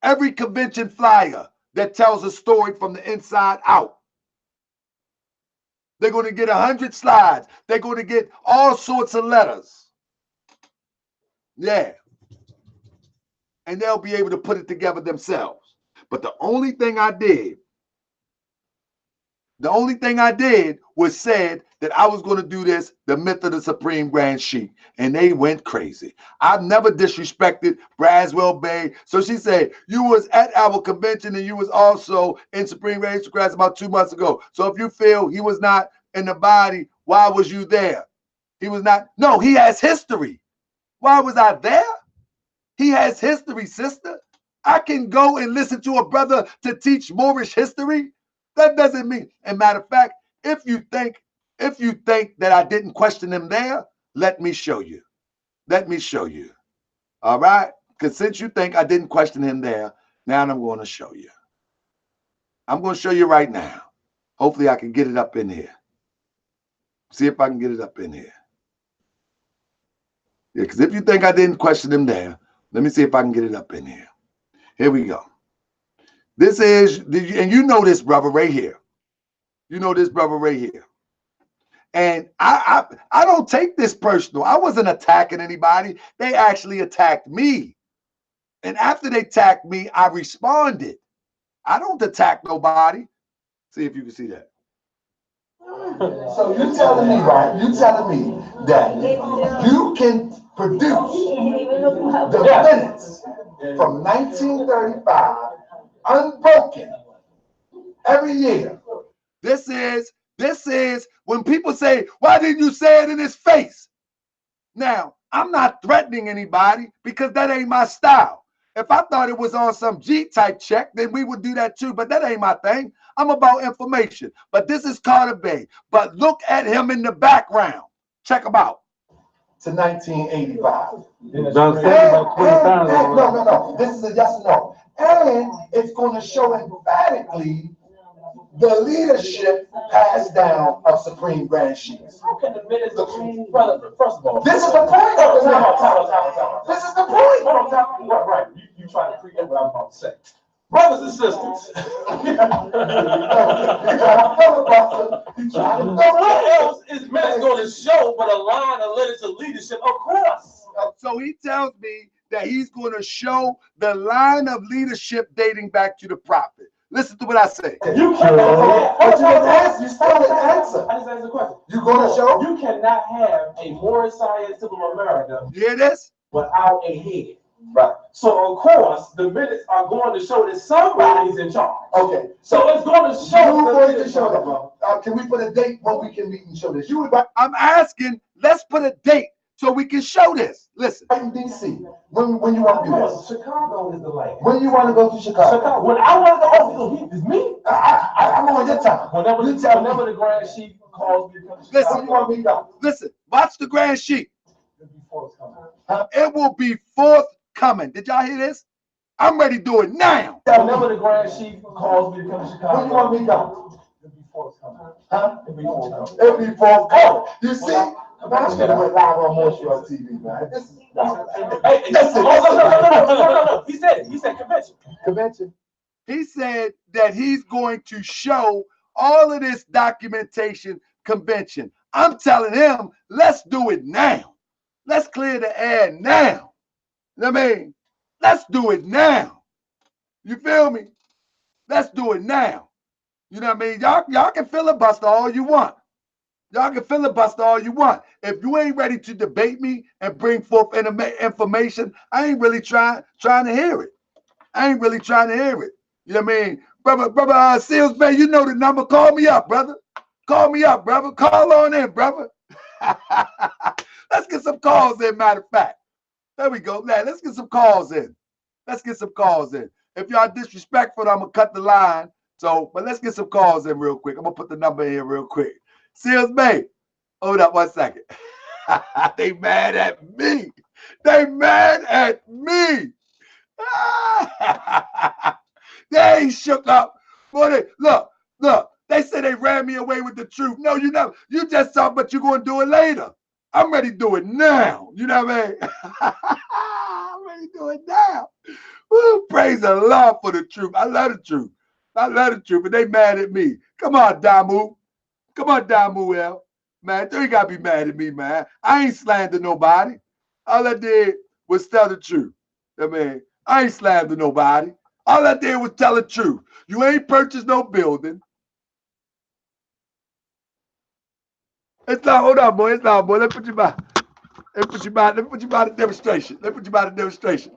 every convention flyer that tells a story from the inside out. They're going to get 100 slides. They're going to get all sorts of letters. Yeah. And they'll be able to put it together themselves. But the only thing I did was said that I was going to do this, the myth of the Supreme Grand Sheik. And they went crazy. I've never disrespected BRASWELL BEY. So she said, you was at our convention and you was also in Supreme Grand Sheik class about 2 months ago. So if you feel he was not in the body, why was you there? He was not. No, he has history. Why was I there? He has history, sister. I can go and listen to a brother to teach Moorish history. That doesn't mean, and matter of fact, if you think that I didn't question him there, let me show you. Let me show you. All right? Because since you think I didn't question him there, now I'm going to show you. I'm going to show you right now. Hopefully I can get it up in here. See if I can get it up in here. Yeah, because if you think I didn't question him there, let me see if I can get it up in here. Here we go. This is, and you know this brother right here. You know this brother right here. And I don't take this personal. I wasn't attacking anybody. They actually attacked me. And after they attacked me, I responded. I don't attack nobody. See if you can see that. So you're telling me, right? You're telling me that you can produce the minutes from 1935 unbroken every year. This is when people say, why didn't you say it in his face? Now, I'm not threatening anybody because that ain't my style. If I thought it was on some G-type check, then we would do that too, but that ain't my thing. I'm about information. But this is Carter Bey. But look at him in the background. Check him out. To 1985. No. This is a yes or no. And it's going to show emphatically the leadership passed down of Supreme Grand Sheiks. How can the minutes of brother? First of all, this is the point of the minutes. This is the point. Right. You try to preempt what I'm about to say. Brothers and sisters. What else is minutes going to show but a line of letters of leadership? Of course. So he tells me that he's going to show the line of leadership dating back to the prophet. Listen to what I say. You cannot but you didn't answer. You still didn't answer. I just asked the question. You going to show? You cannot have a Moorish scientific America you hear this? without a head. Right. So of course the minutes are going to show that somebody's in charge. Okay. So it's going to show. You're going to show that. Can we put a date when we can meet and show this? I'm asking. Let's put a date so we can show this. Listen. In DC. When you want to do this? Chicago is the land. When you want to go to Chicago? When I want to go, it's me. I'm on your time. Whenever the Grand Sheik calls me to come to Chicago. Listen, you want me to go? Listen. Watch the Grand Sheik. It will be forthcoming. Did y'all hear this? I'm ready to do it now. Whenever the Grand Sheik calls me to come to Chicago. When you want me to go? It'll be forthcoming. Huh? It'll be forthcoming. It'll be forthcoming. You see? I'm going to went live on Moorish on TV, man. This is no. He said it. He said convention. Convention. He said that he's going to show all of this documentation convention. I'm telling him, let's do it now. Let's clear the air now. I mean, let's do it now. You feel me? Let's do it now. You know what I mean? Y'all can filibuster all you want. Y'all can filibuster all you want. If you ain't ready to debate me and bring forth information, I ain't really trying to hear it. I ain't really trying to hear it. You know what I mean? Brother Seals Bay, you know the number. Call me up, brother. Call me up, brother. Call on in, brother. Let's get some calls in, matter of fact. There we go. Let's get some calls in. Let's get some calls in. If y'all disrespectful, I'm going to cut the line So, but let's get some calls in real quick. I'm gonna put the number in here real quick. Seals Bay, hold up 1 second. They mad at me. They mad at me. They ain't shook up. Boy, look. They say they ran me away with the truth. No, you never. You just talk, but you're gonna do it later. I'm ready to do it now. You know what I mean? I'm ready to do it now. Woo, praise the Lord for the truth. I love the truth. I love the truth, but they mad at me. Come on, Damu. Come on, Damu. Man, you ain't got to be mad at me, man. I ain't slandered nobody. All I did was tell the truth. I mean, I ain't slandered nobody. All I did was tell the truth. You ain't purchased no building. It's not, hold on, boy. It's not, boy. Let's put you by. Let's put you by the demonstration. Let's put you by the demonstration.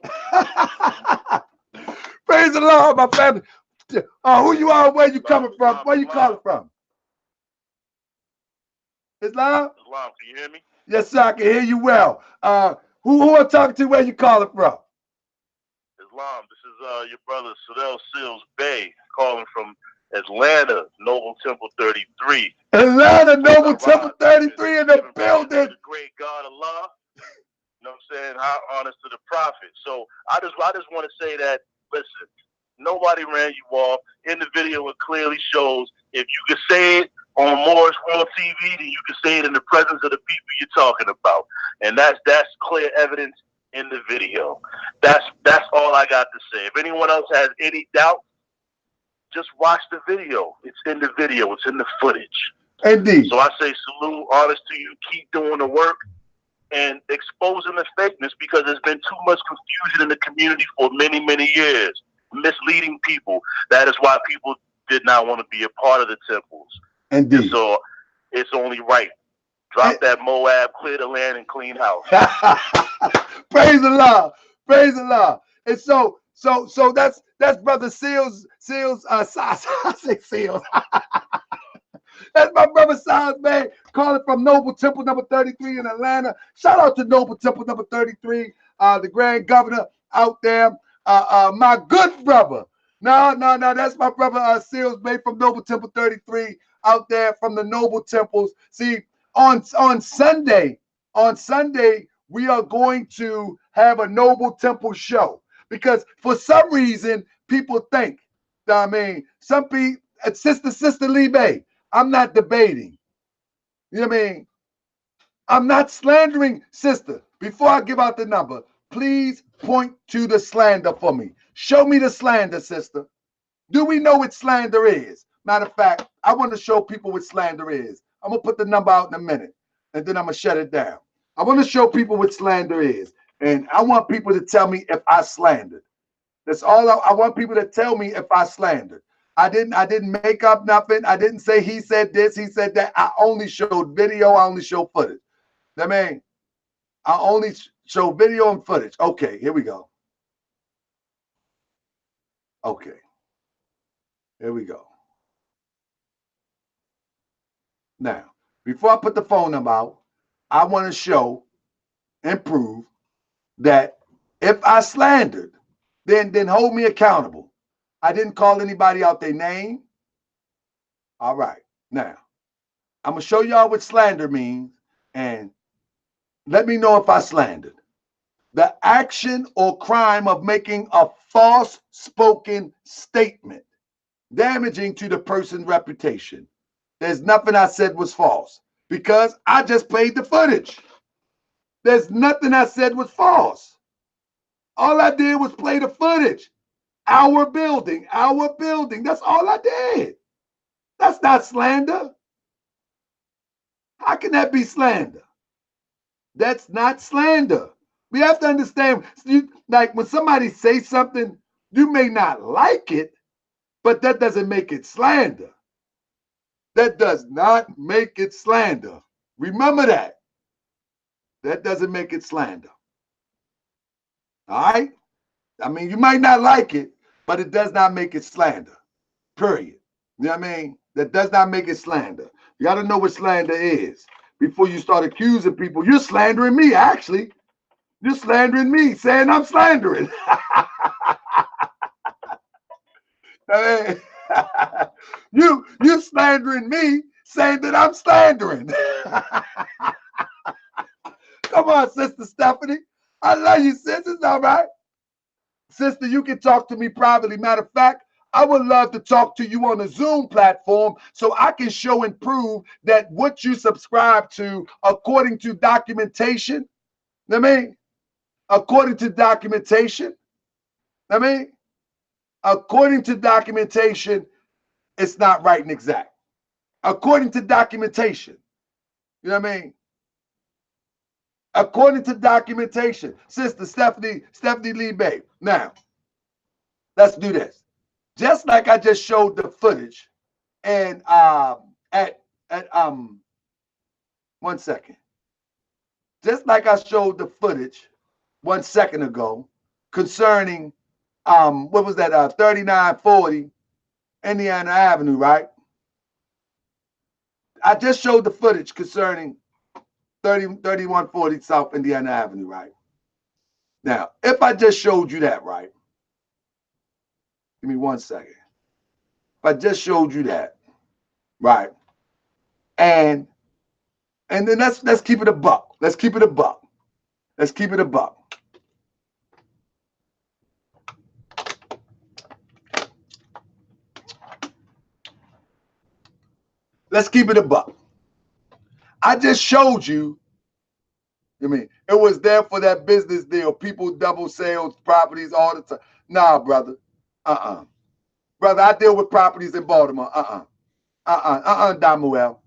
Praise the Lord, my family. Who you are, where you coming from? Where you calling from? Islam? Islam, can you hear me? Yes, sir, I can hear you well. Who I'm talking to, where you calling from? Islam, this is your brother Seals Bay calling from Atlanta, Noble Temple 33. Atlanta, Noble Temple 33 in the building. The great God Allah. You know what I'm saying? How honest to the prophet. So I just want to say that, listen, nobody ran you off. In the video, it clearly shows if you can say it on Moorish World TV, then you can say it in the presence of the people you're talking about. And that's clear evidence in the video. That's all I got to say. If anyone else has any doubt, just watch the video. It's in the video. It's in the footage. Indeed. So I say salute, honest to you. Keep doing the work and exposing the fakeness, because there's been too much confusion in the community for many, many years, misleading people. That is why people did not want to be a part of the temples. Indeed. And so it's only right. Drop that Moab, clear the land, and clean house. Praise the Lord. Praise the Lord. And so that's brother Seals. I say Seals. That's my brother Siles, man, calling from Noble Temple number 33 in Atlanta. Shout out to Noble Temple number 33, the grand governor out there. My good brother. No, that's my brother Seals, man, from Noble Temple 33 out there from the Noble Temples. See, on Sunday, we are going to have a Noble Temple show, because for some reason people think, I mean, some people, Sister Lee Bay, I'm not debating. You know what I mean? I'm not slandering, sister. Before I give out the number, please point to the slander for me. Show me the slander, sister. Do we know what slander is? Matter of fact, I want to show people what slander is. I'm going to put the number out in a minute, and then I'm going to shut it down. I want to show people what slander is, and I want people to tell me if I slandered. That's all I want people to tell me if I slandered. I didn't make up nothing. I didn't say he said this, he said that. I only showed video. I only showed footage. I mean, I only show video and footage. Okay, here we go. Okay. Here we go. Now, before I put the phone number out, I want to show and prove that if I slandered, then hold me accountable. I didn't call anybody out their name. All right. Now, I'm going to show y'all what slander means, and let me know if I slandered. The action or crime of making a false spoken statement damaging to the person's reputation. There's nothing I said was false, because I just played the footage. There's nothing I said was false. All I did was play the footage. Our building. That's all I did. That's not slander. How can that be slander? That's not slander. We have to understand, like when somebody says something, you may not like it, but that doesn't make it slander. That does not make it slander. Remember that. That doesn't make it slander. All right? I mean, you might not like it, but it does not make it slander. Period. You know what I mean? That does not make it slander. You got to know what slander is before you start accusing people. You're slandering me, actually. You're slandering me, saying I'm slandering. I mean, You slandering me, saying that I'm slandering. Come on, Sister Stephanie. I love you, sis. It's all right. Sister, you can talk to me privately. Matter of fact, I would love to talk to you on the Zoom platform so I can show and prove that what you subscribe to according to documentation, I mean, according to documentation, I mean, according to documentation, it's not right and exact. According to documentation, you know what I mean? According to documentation, Sister Stephanie Lee Bay. Now, let's do this. Just like I just showed the footage, and at 1 second. Just like I showed the footage 1 second ago concerning what was that 3940 Indiana Avenue, right? I just showed the footage concerning 3140 South Indiana Avenue, right? Now, if I just showed you that, right? Give me 1 second. If I just showed you that, right? And then let's keep it a buck. Let's keep it a buck. Let's keep it a buck. Let's keep it a buck. I just showed you, I mean, it was there for that business deal. People double sales properties all the time. Nah, brother. Brother, I deal with properties in Baltimore. Damuel.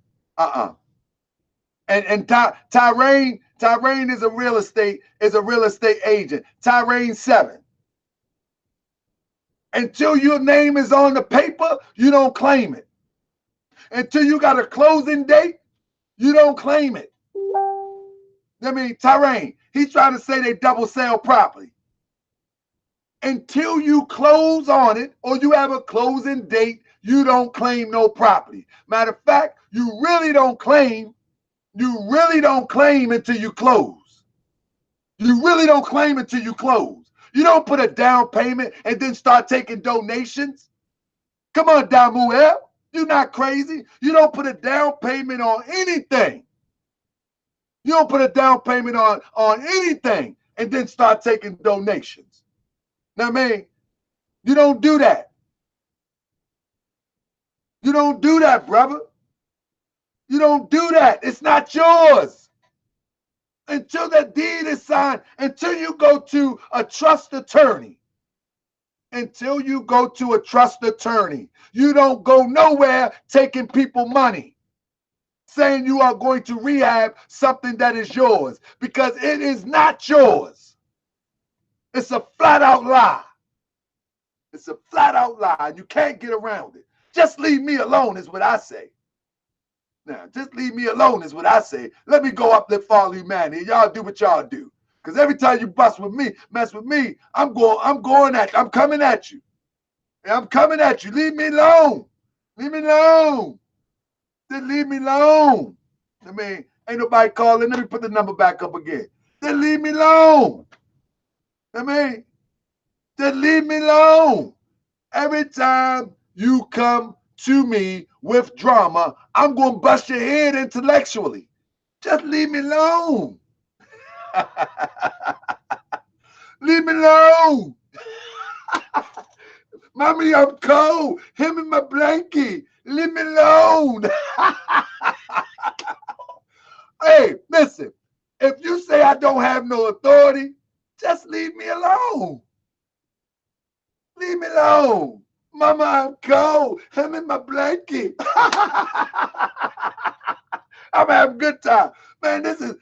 And Tyrone is a real estate agent. Tyrone 7. Until your name is on the paper, you don't claim it. Until you got a closing date, you don't claim it. I mean, Tyrone, he's trying to say they double sell property. Until you close on it or you have a closing date, you don't claim no property. Matter of fact, you really don't claim until you close. You really don't claim until you close. You don't put a down payment and then start taking donations. Come on, Damuel. You're not crazy. You don't put a down payment on anything. You don't put a down payment on anything and then start taking donations. Now, man, you don't do that. You don't do that, brother. You don't do that. It's not yours. Until that deed is signed, until you go to a trust attorney. Until you go to a trust attorney, you don't go nowhere taking people money, saying you are going to rehab something that is yours, because it is not yours. It's a flat out lie. It's a flat out lie. You can't get around it. Just leave me alone is what I say. Now, just leave me alone is what I say. Let me go uplift all humanity. Y'all do what y'all do. Because every time you mess with me, I'm coming at you. I'm coming at you. Leave me alone. Leave me alone. Just leave me alone. I mean, ain't nobody calling. Let me put the number back up again. Just leave me alone. I mean, just leave me alone. Every time you come to me with drama, I'm going to bust your head intellectually. Just leave me alone. Leave me alone. Mommy, I'm cold. Him in my blanket. Leave me alone. Hey, listen. If you say I don't have no authority, just leave me alone. Leave me alone. Mama, I'm cold. Him in my blanket. I'm having a good time. Man, listen,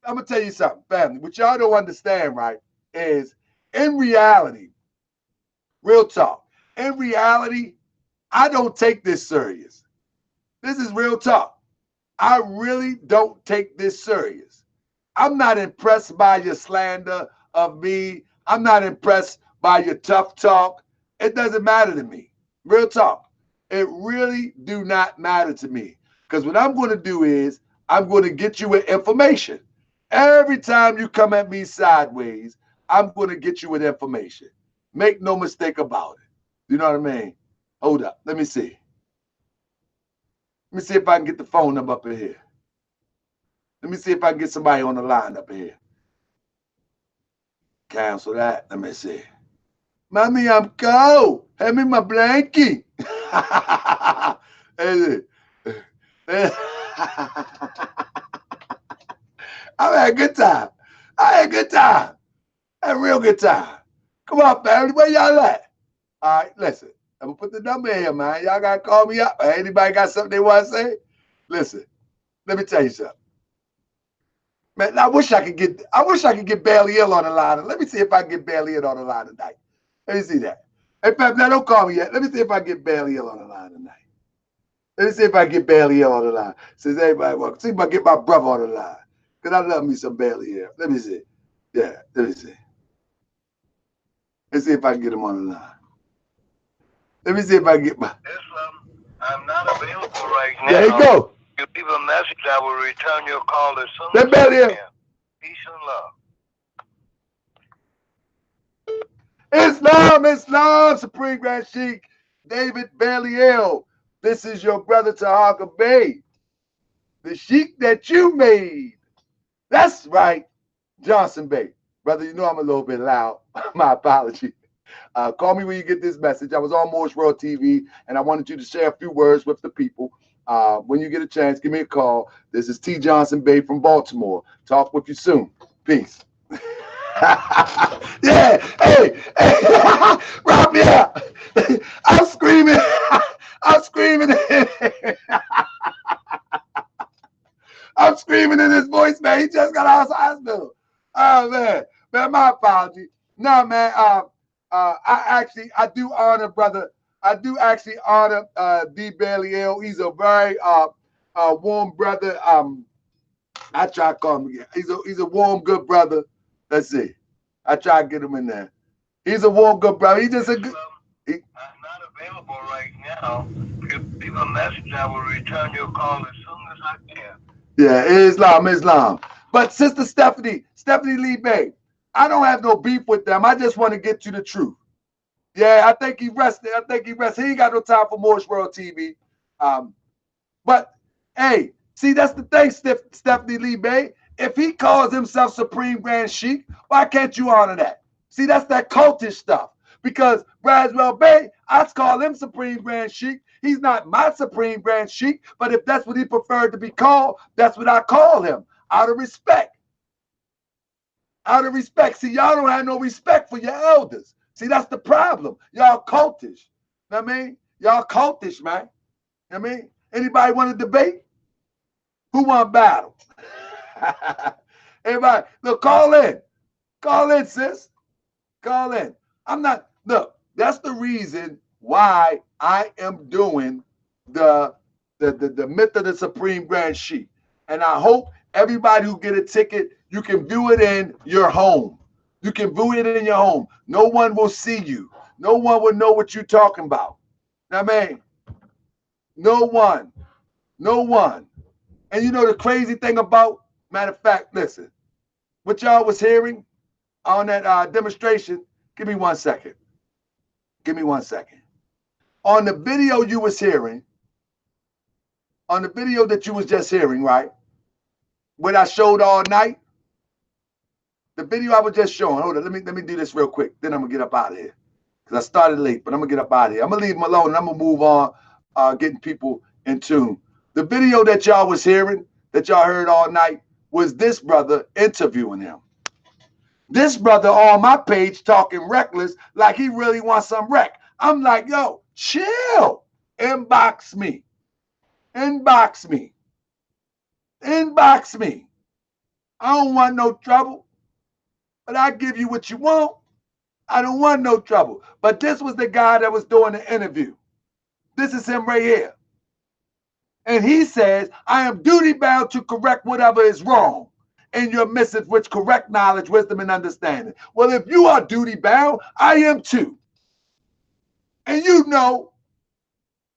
I'm going to tell you something, family. What y'all don't understand, right, is in reality, real talk, in reality, I don't take this serious. This is real talk. I really don't take this serious. I'm not impressed by your slander of me. I'm not impressed by your tough talk. It doesn't matter to me. Real talk. It really do not matter to me. Because what I'm going to do is I'm going to get you with information. Every time you come at me sideways, I'm going to get you with information. Make no mistake about it. You know what I mean? Hold up. Let me see. Let me see if I can get the phone number up in here. Let me see if I can get somebody on the line up in here. Cancel that. Let me see. Mommy, I'm cold. Hand me my blankie. I had a good time. I had a good time. I had a real good time. Come on, family. Where y'all at? All right, listen. I'm gonna put the number in here, man. Y'all gotta call me up. Anybody got something they want to say? Listen, let me tell you something. Man, I wish I could get Bailey Ill on the line. Let me see if I can get Bailey Ill on the line tonight. Let me see that. In fact, now don't call me yet. Let me see if I can get Bailey Ill on the line tonight. Let me see if I can get Bailey Ill on the line. Says everybody, well, see if I can get my brother on the line. Because I love me some Bailey Ill. Let me see. Yeah, let me see. Let's see if I can get him on the line. Let me see if I can get my... I'm not available right now. There you go. You leave a message, I will return your call as soon as I can. Peace and love. Islam, Supreme Grand Sheikh David Bailey. This is your brother Tahaka Bey, the Sheikh that you made. That's right, Johnson Bey. Brother, you know I'm a little bit loud. My apology. Call me when you get this message. I was on Moorish World TV, and I wanted you to share a few words with the people. When you get a chance, give me a call. This is T. Johnson Bey from Baltimore. Talk with you soon. Peace. Yeah, hey, Rob me up. I'm screaming. I'm screaming. I'm screaming in his voice, man. He just got out of the hospital. Oh, man, my apology. No, man, I do honor brother. I do actually honor D. Bailey. He's a very warm brother. I try to call him again. He's a warm, good brother. Let's see. I try to get him in there. He's a warm, good brother. He's just a good. I'm not available right now. If you leave a message, I will return your call as soon as I can. Yeah, Islam. But Sister Stephanie Lee Bay, I don't have no beef with them. I just want to get you the truth. Yeah, I think he rested. He ain't got no time for Moorish World TV. But hey, see, that's the thing, Stephanie Lee Bay. If he calls himself Supreme Grand Sheikh, why can't you honor that? See, that's that cultish stuff. Because BRASWELL Bey, I call him Supreme Grand Sheikh. He's not my Supreme Grand Sheikh, but if that's what he preferred to be called, that's what I call him, out of respect. Out of respect. See, y'all don't have no respect for your elders. See, that's the problem. Y'all cultish. You know what I mean? Y'all cultish, man. You know what I mean? Anybody want to debate? Who want battle? Everybody, look, call in. Call in, sis. Call in. I'm not, look, that's the reason why I am doing the myth of the Supreme Grand Sheikh. And I hope everybody who get a ticket, you can view it in your home. You can view it in your home. No one will see you. No one will know what you're talking about. Now, man, no one. No one. And you know the crazy thing about, matter of fact, listen, what y'all was hearing on that demonstration, give me 1 second. Give me 1 second. On the video you was hearing, on the video that you was just hearing, right? What I showed all night, the video I was just showing. Hold on, let me do this real quick. Then I'm gonna get up out of here. Because I started late, but I'm gonna get up out of here. I'm gonna leave them alone and I'm gonna move on, getting people in tune. The video that y'all was hearing, that y'all heard all night, was this brother interviewing him. This brother on my page talking reckless like he really wants some wreck. I'm like, yo, chill. Inbox me. Inbox me. Inbox me. I don't want no trouble, but I give you what you want. I don't want no trouble. But this was the guy that was doing the interview. This is him right here. And he says, I am duty bound to correct whatever is wrong in your message, which correct knowledge, wisdom, and understanding. Well, if you are duty bound, I am too. And you know,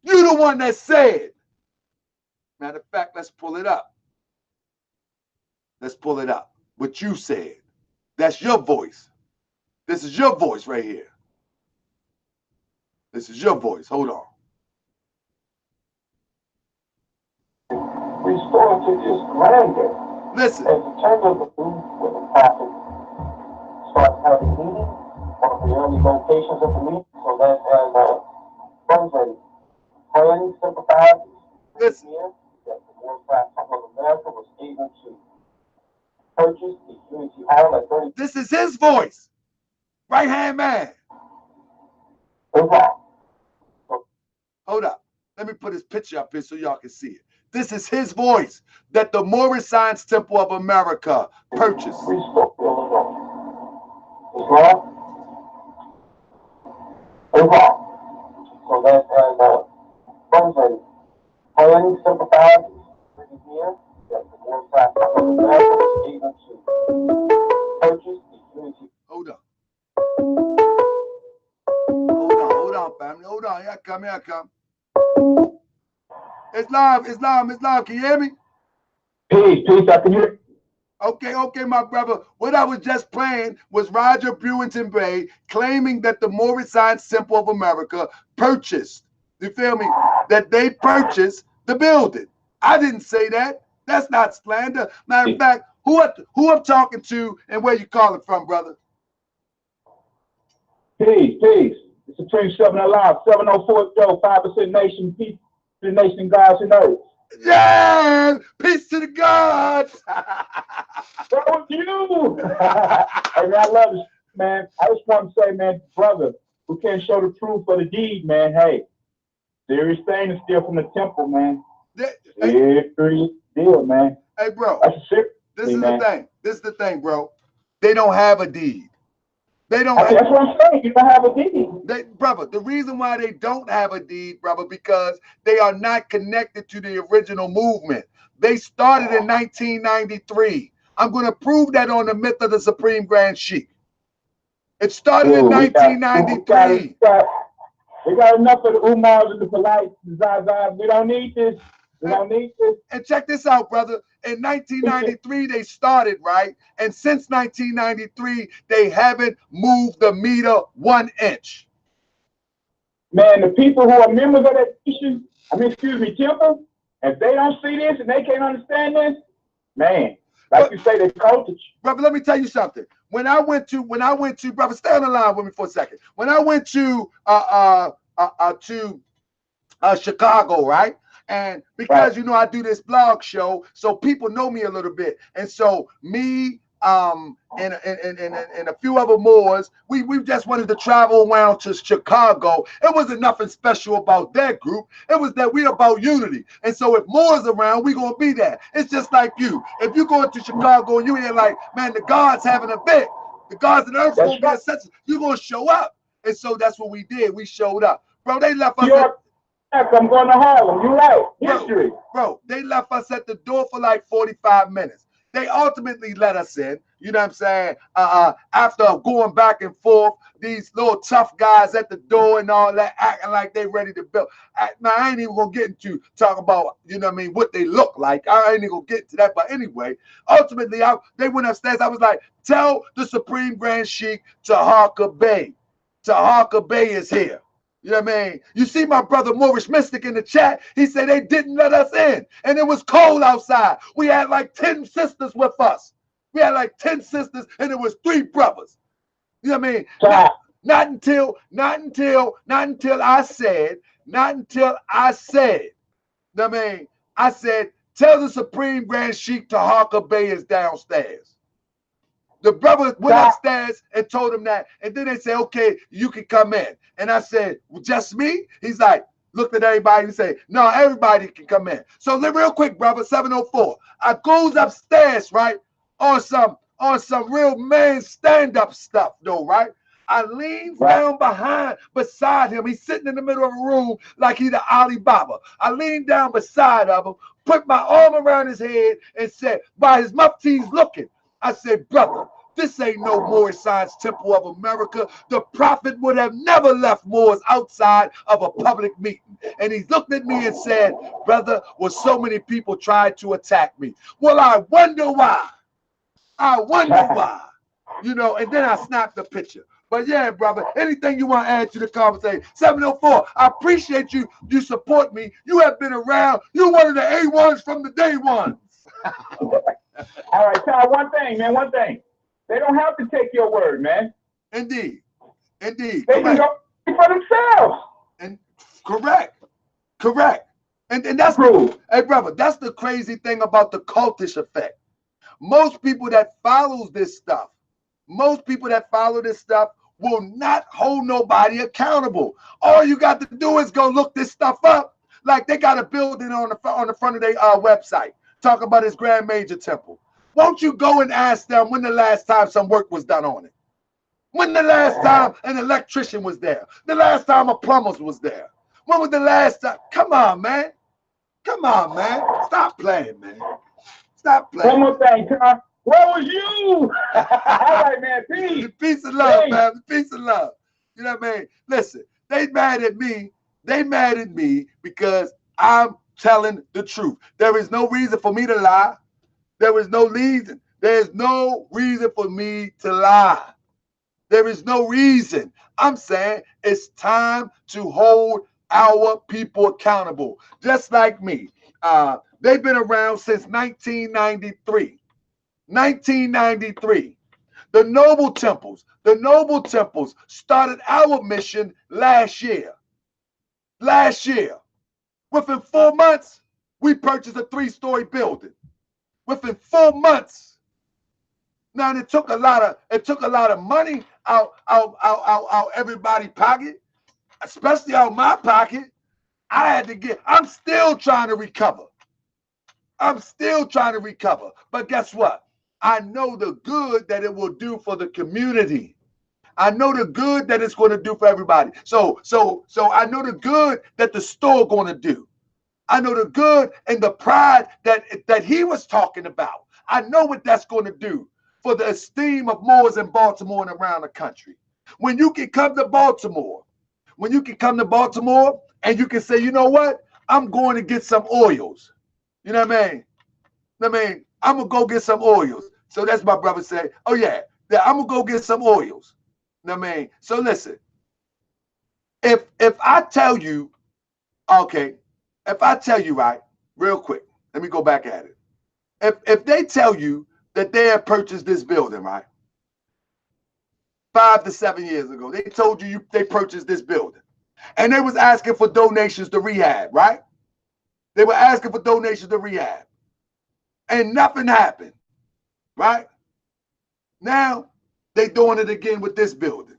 you're the one that said. Matter of fact, let's pull it up. Let's pull it up. What you said. That's your voice. This is your voice right here. This is your voice. Hold on. story is grander. Listen. As the term of the booth when the prophet starts having meetings, one of the early locations of the meeting, so that as fundraising, praying sympathizers, listen, here, that the Moorish Temple of America was able to purchase the Unity Hall at 30. This is his voice. Right hand man. Hold up. Let me put his picture up here so y'all can see it. This is his voice that the Moorish Science Temple of America purchased. So that as fundraising, praying sympathizers, here, that the Moorish Temple of America was able to purchase the Unity. Hold on. Hold on, family. Hold on. Here I come. It's live. Can you hear me? Peace, I can hear. Okay, my brother. What I was just playing was Roger Brewington Bray claiming that the Moorish Science Temple of America purchased, you feel me, that they purchased the building. I didn't say that. That's not slander. Matter of fact, who I'm talking to and where you calling from, brother? Peace. It's Supreme 7 Alive, 704 Joe, 5% Nation, peace to the nation, gods and earth. Yeah, peace to the gods. That was you. Hey, man, I love this, man. I just want to say, man, brother, who can't show the proof of the deed, man. Hey, serious thing is still from the temple, man. Serious deal, man. Hey, bro. That's a serious this is the thing. This is the thing, bro. They don't have a deed. They don't. That's what I'm saying. You don't have a deed. Brother, the reason why they don't have a deed, brother, because they are not connected to the original movement. They started in 1993. I'm going to prove that on the myth of the Supreme Grand Sheik. It started in 1993. We got enough of the Umars and the polite Zazas. We don't need this. We don't need this. And check this out, brother. In 1993, they started, right? And since 1993, they haven't moved the meter 1 inch. Man, the people who are members of that nation, temple, if they don't see this and they can't understand this, man, you say, they culture. Brother, let me tell you something. When I went to, brother, stay on the line with me for a second. When I went to Chicago, right? And because, you know, I do this blog show, so people know me a little bit. And so me and a few other Moors, we just wanted to travel around to Chicago. It wasn't nothing special about that group. It was that we about unity. And so if Moors around, we gonna be there. It's just like you. If you go to Chicago and you hear like, man, the God's having an event, the Gods of the earth gonna be a such, you gonna show up. And so that's what we did. We showed up. Bro, they left us. I'm going to Harlem. You're right. History. Bro, they left us at the door for like 45 minutes. They ultimately let us in, you know what I'm saying? After going back and forth, these little tough guys at the door and all that, acting like they ready to build. Now, I ain't even gonna get into talk about, you know what I mean, what they look like. I ain't even gonna get to that. But anyway, ultimately, they went upstairs. I was like, tell the Supreme Grand Sheik Tahaka Bey. Tahaka Bey is here. You know what I mean? You see my brother Moorish Mystic in the chat. He said they didn't let us in. And it was cold outside. We had like 10 sisters with us. We had like 10 sisters and it was 3 brothers. You know what I mean? Not until I said, you know what I mean? I said, tell the Supreme Grand Sheik Tahaka Bey is downstairs. The brother went upstairs and told him that. And then they said, okay, you can come in. And I said, well, just me? He's like, looked at everybody and said, no, everybody can come in. So real quick, brother, 704. I goes upstairs, right? On some real man stand-up stuff, though, right? I lean down beside him. He's sitting in the middle of a room like he's the Alibaba. I leaned down beside of him, put my arm around his head and said, while his mufti's looking, I said, brother, this ain't no Moorish Science Temple of America. The prophet would have never left Moors outside of a public meeting. And he looked at me and said, brother, well, so many people tried to attack me. Well, I wonder why. You know, and then I snapped the picture. But yeah, brother, anything you want to add to the conversation? 704. I appreciate you. You support me. You have been around. You're one of the A1s from the day ones. All right, Ty, one thing, man, one thing. They don't have to take your word, man. Indeed. Indeed. They can go for themselves. And correct. And that's the, hey brother, that's the crazy thing about the cultish effect. Most people that follow this stuff will not hold nobody accountable. All you got to do is go look this stuff up. Like they got a building on the front of their website, talk about his Grand Major Temple. Won't you go and ask them when the last time some work was done on it? When the last time an electrician was there? The last time a plumber was there? When was the last time? Come on, man. Stop playing, man. Stop playing. One more thing, Ty. Where was you? All right, man. Peace. Peace and love, man. Peace and love. You know what I mean? Listen, they mad at me. They mad at me because I'm telling the truth. There is no reason for me to lie. There is no reason. There's no reason for me to lie. There is no reason. I'm saying it's time to hold our people accountable. Just like me. They've been around since 1993. 1993. The Noble Temples started our mission last year. Within 4 months, we purchased a 3-story building. Within 4 months. Now it took a lot of money out everybody's pocket, especially out my pocket. I'm still trying to recover. But guess what? I know the good that it will do for the community. I know the good that it's going to do for everybody. So I know the good that the store going to do. I know the good and the pride that he was talking about. I know what that's going to do for the esteem of Moors in Baltimore and around the country. When you can come to Baltimore, and you can say, you know what? I'm going to get some oils. You know what I mean? I'm going to go get some oils. So that's my brother say, oh yeah, I'm going to go get some oils. You know what I mean? So listen, if I tell you, okay, right, real quick, let me go back at it. If they tell you that they have purchased this building, right, 5 to 7 years ago, they told you they purchased this building, and they was asking for donations to rehab, right? They were asking for donations to rehab, and nothing happened, right? Now they doing it again with this building.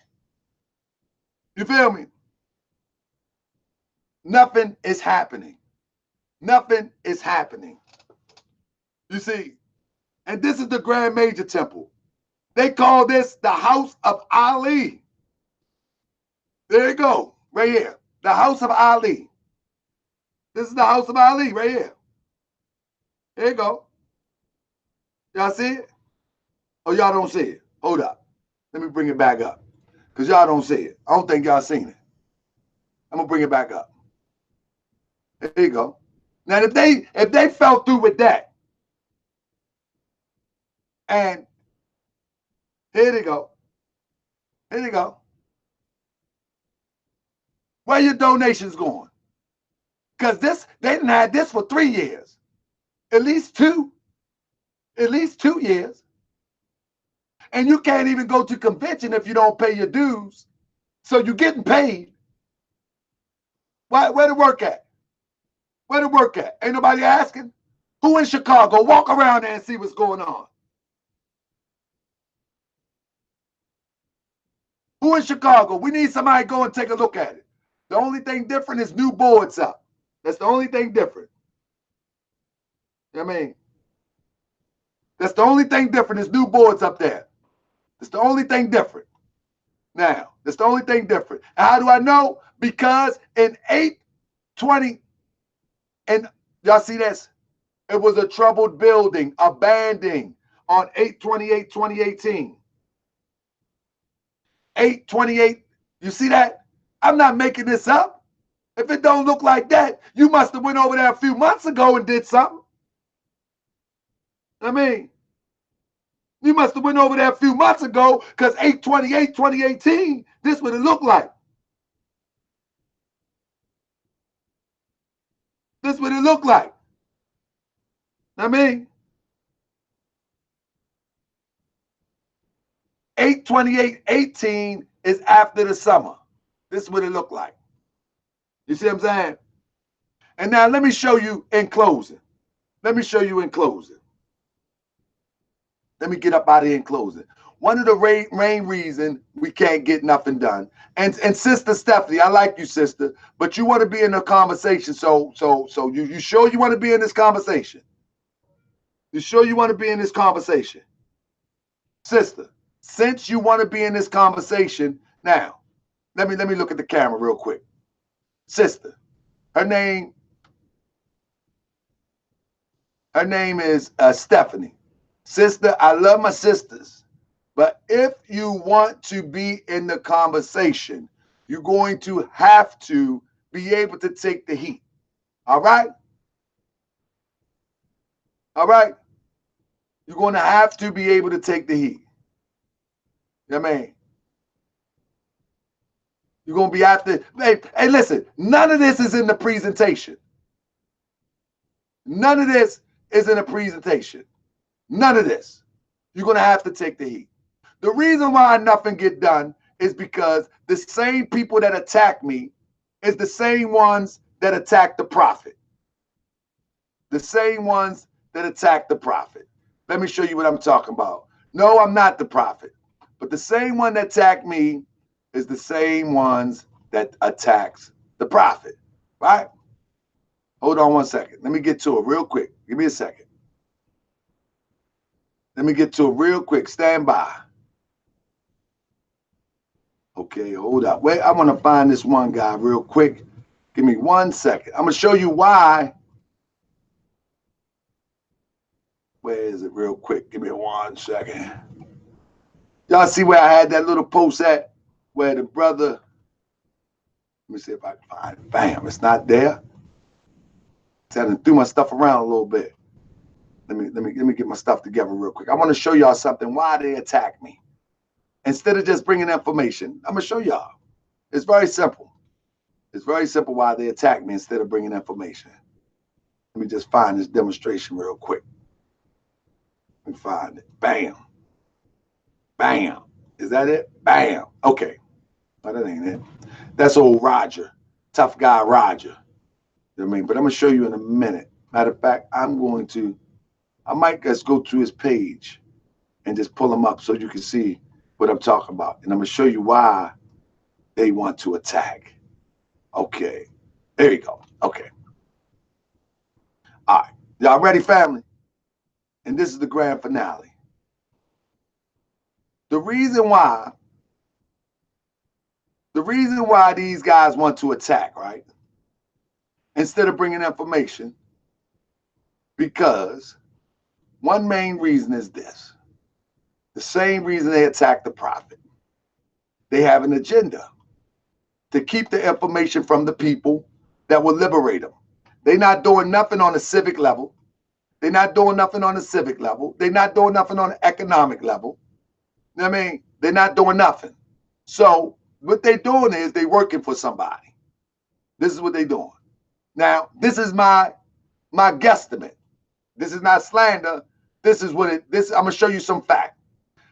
You feel me? Nothing is happening. You see, and this is the Grand Major Temple. They call this the House of Ali. There you go, right here. The House of Ali. This is the House of Ali right here. There you go. Y'all see it? Oh, y'all don't see it. Hold up. Let me bring it back up. Because y'all don't see it. I don't think y'all seen it. I'm going to bring it back up. There you go. Now, if they fell through with that, and here they go. Where your donations going? Because they didn't have this for 3 years. At least two years. And you can't even go to convention if you don't pay your dues. So you're getting paid. Where to work at? Ain't nobody asking? Who in Chicago? Walk around there and see what's going on. Who in Chicago? We need somebody to go and take a look at it. The only thing different is new boards up. That's the only thing different. You know what I mean? That's the only thing different is new boards up there. That's the only thing different. Now, that's the only thing different. And how do I know? Because in 8/20, and y'all see this? It was a troubled building, abandoned on 8/28/2018. 8/28, you see that? I'm not making this up. If it don't look like that, you must have went over there a few months ago and did something. I mean, you You must have went over there a few months ago, because 8/28/2018, this what it looked like. This what it looked like. I mean, 8/28/18 is after the summer. This is what it looked like. You see what I'm saying? And now let me show you in closing. Let me show you in closing. Let me get up out of here in closing. One of the main reason we can't get nothing done. And Sister Stephanie, I like you, sister, but you want to be in a conversation. So you sure you want to be in this conversation? You sure you want to be in this conversation? Sister, since you want to be in this conversation, now, let me look at the camera real quick. Sister, her name is Stephanie. Sister, I love my sisters, but if you want to be in the conversation, you're going to have to be able to take the heat. All right? All right? You're going to have to be able to take the heat. You know what I mean? You're going to be after. Hey, listen, none of this is in the presentation. None of this is in a presentation. None of this. You're going to have to take the heat. The reason why nothing get done is because the same people that attack me is the same ones that attack the prophet. The same ones that attack the prophet. Let me show you what I'm talking about. No, I'm not the prophet. But the same one that attacked me is the same ones that attacks the prophet. Right? Hold on one second. Let me get to it real quick. Give me a second. Let me get to it real quick. Stand by. Okay, hold up. Wait, I want to find this one guy real quick. Give me 1 second. I'm going to show you why. Where is it real quick? Give me 1 second. Y'all see where I had that little post at? Where the brother, let me see if I can find it. Bam, it's not there. I threw my stuff around a little bit. Let me get my stuff together real quick. I want to show y'all something, why they attack me. Instead of just bringing information, I'm going to show y'all. It's very simple. It's very simple why they attack me instead of bringing information. Let me just find this demonstration real quick. Let me find it. Bam. Bam. Is that it? Bam. Okay. No, that ain't it. That's old Roger. Tough guy Roger. You know what I mean? But I'm going to show you in a minute. Matter of fact, I might just go to his page and just pull him up so you can see what I'm talking about. And I'm going to show you why they want to attack. Okay. There you go. Okay. All right. Y'all ready, family? And this is the grand finale. The reason why these guys want to attack, right? Instead of bringing information, because one main reason is this. The same reason they attack the prophet. They have an agenda to keep the information from the people that will liberate them. They're not doing nothing on a civic level. They're not doing nothing on the civic level. They're not doing nothing on the economic level. You know what I mean? They're not doing nothing. So what they're doing is they're working for somebody. This is what they're doing. Now, this is my guesstimate. This is not slander. This is what I'm going to show you some fact.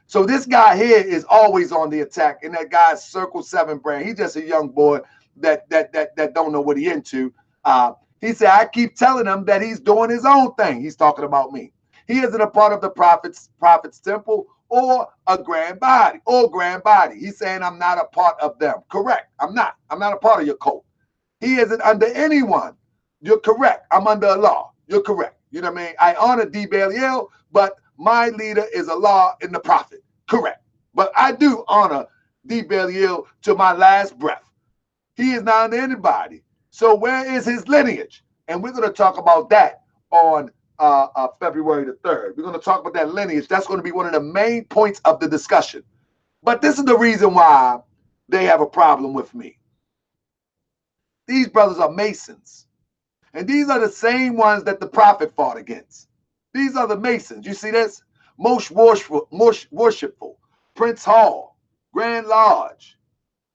So this guy here is always on the attack, and that guy's Circle 7 brand. He's just a young boy that don't know what he into. He said, I keep telling him that he's doing his own thing. He's talking about me. He isn't a part of the prophet's temple or a grand body. He's saying I'm not a part of them. Correct. I'm not a part of your cult. He isn't under anyone. You're correct. I'm under a law. You're correct. You know what I mean? I honor BRASWELL, but my leader is Allah and the prophet. Correct. But I do honor BRASWELL to my last breath. He is not under anybody. So where is his lineage? And we're going to talk about that on February the 3rd. We're going to talk about that lineage. That's going to be one of the main points of the discussion. But this is the reason why they have a problem with me. These brothers are Masons. And these are the same ones that the prophet fought against. These are the Masons. You see this? most worshipful, Prince Hall, Grand Lodge,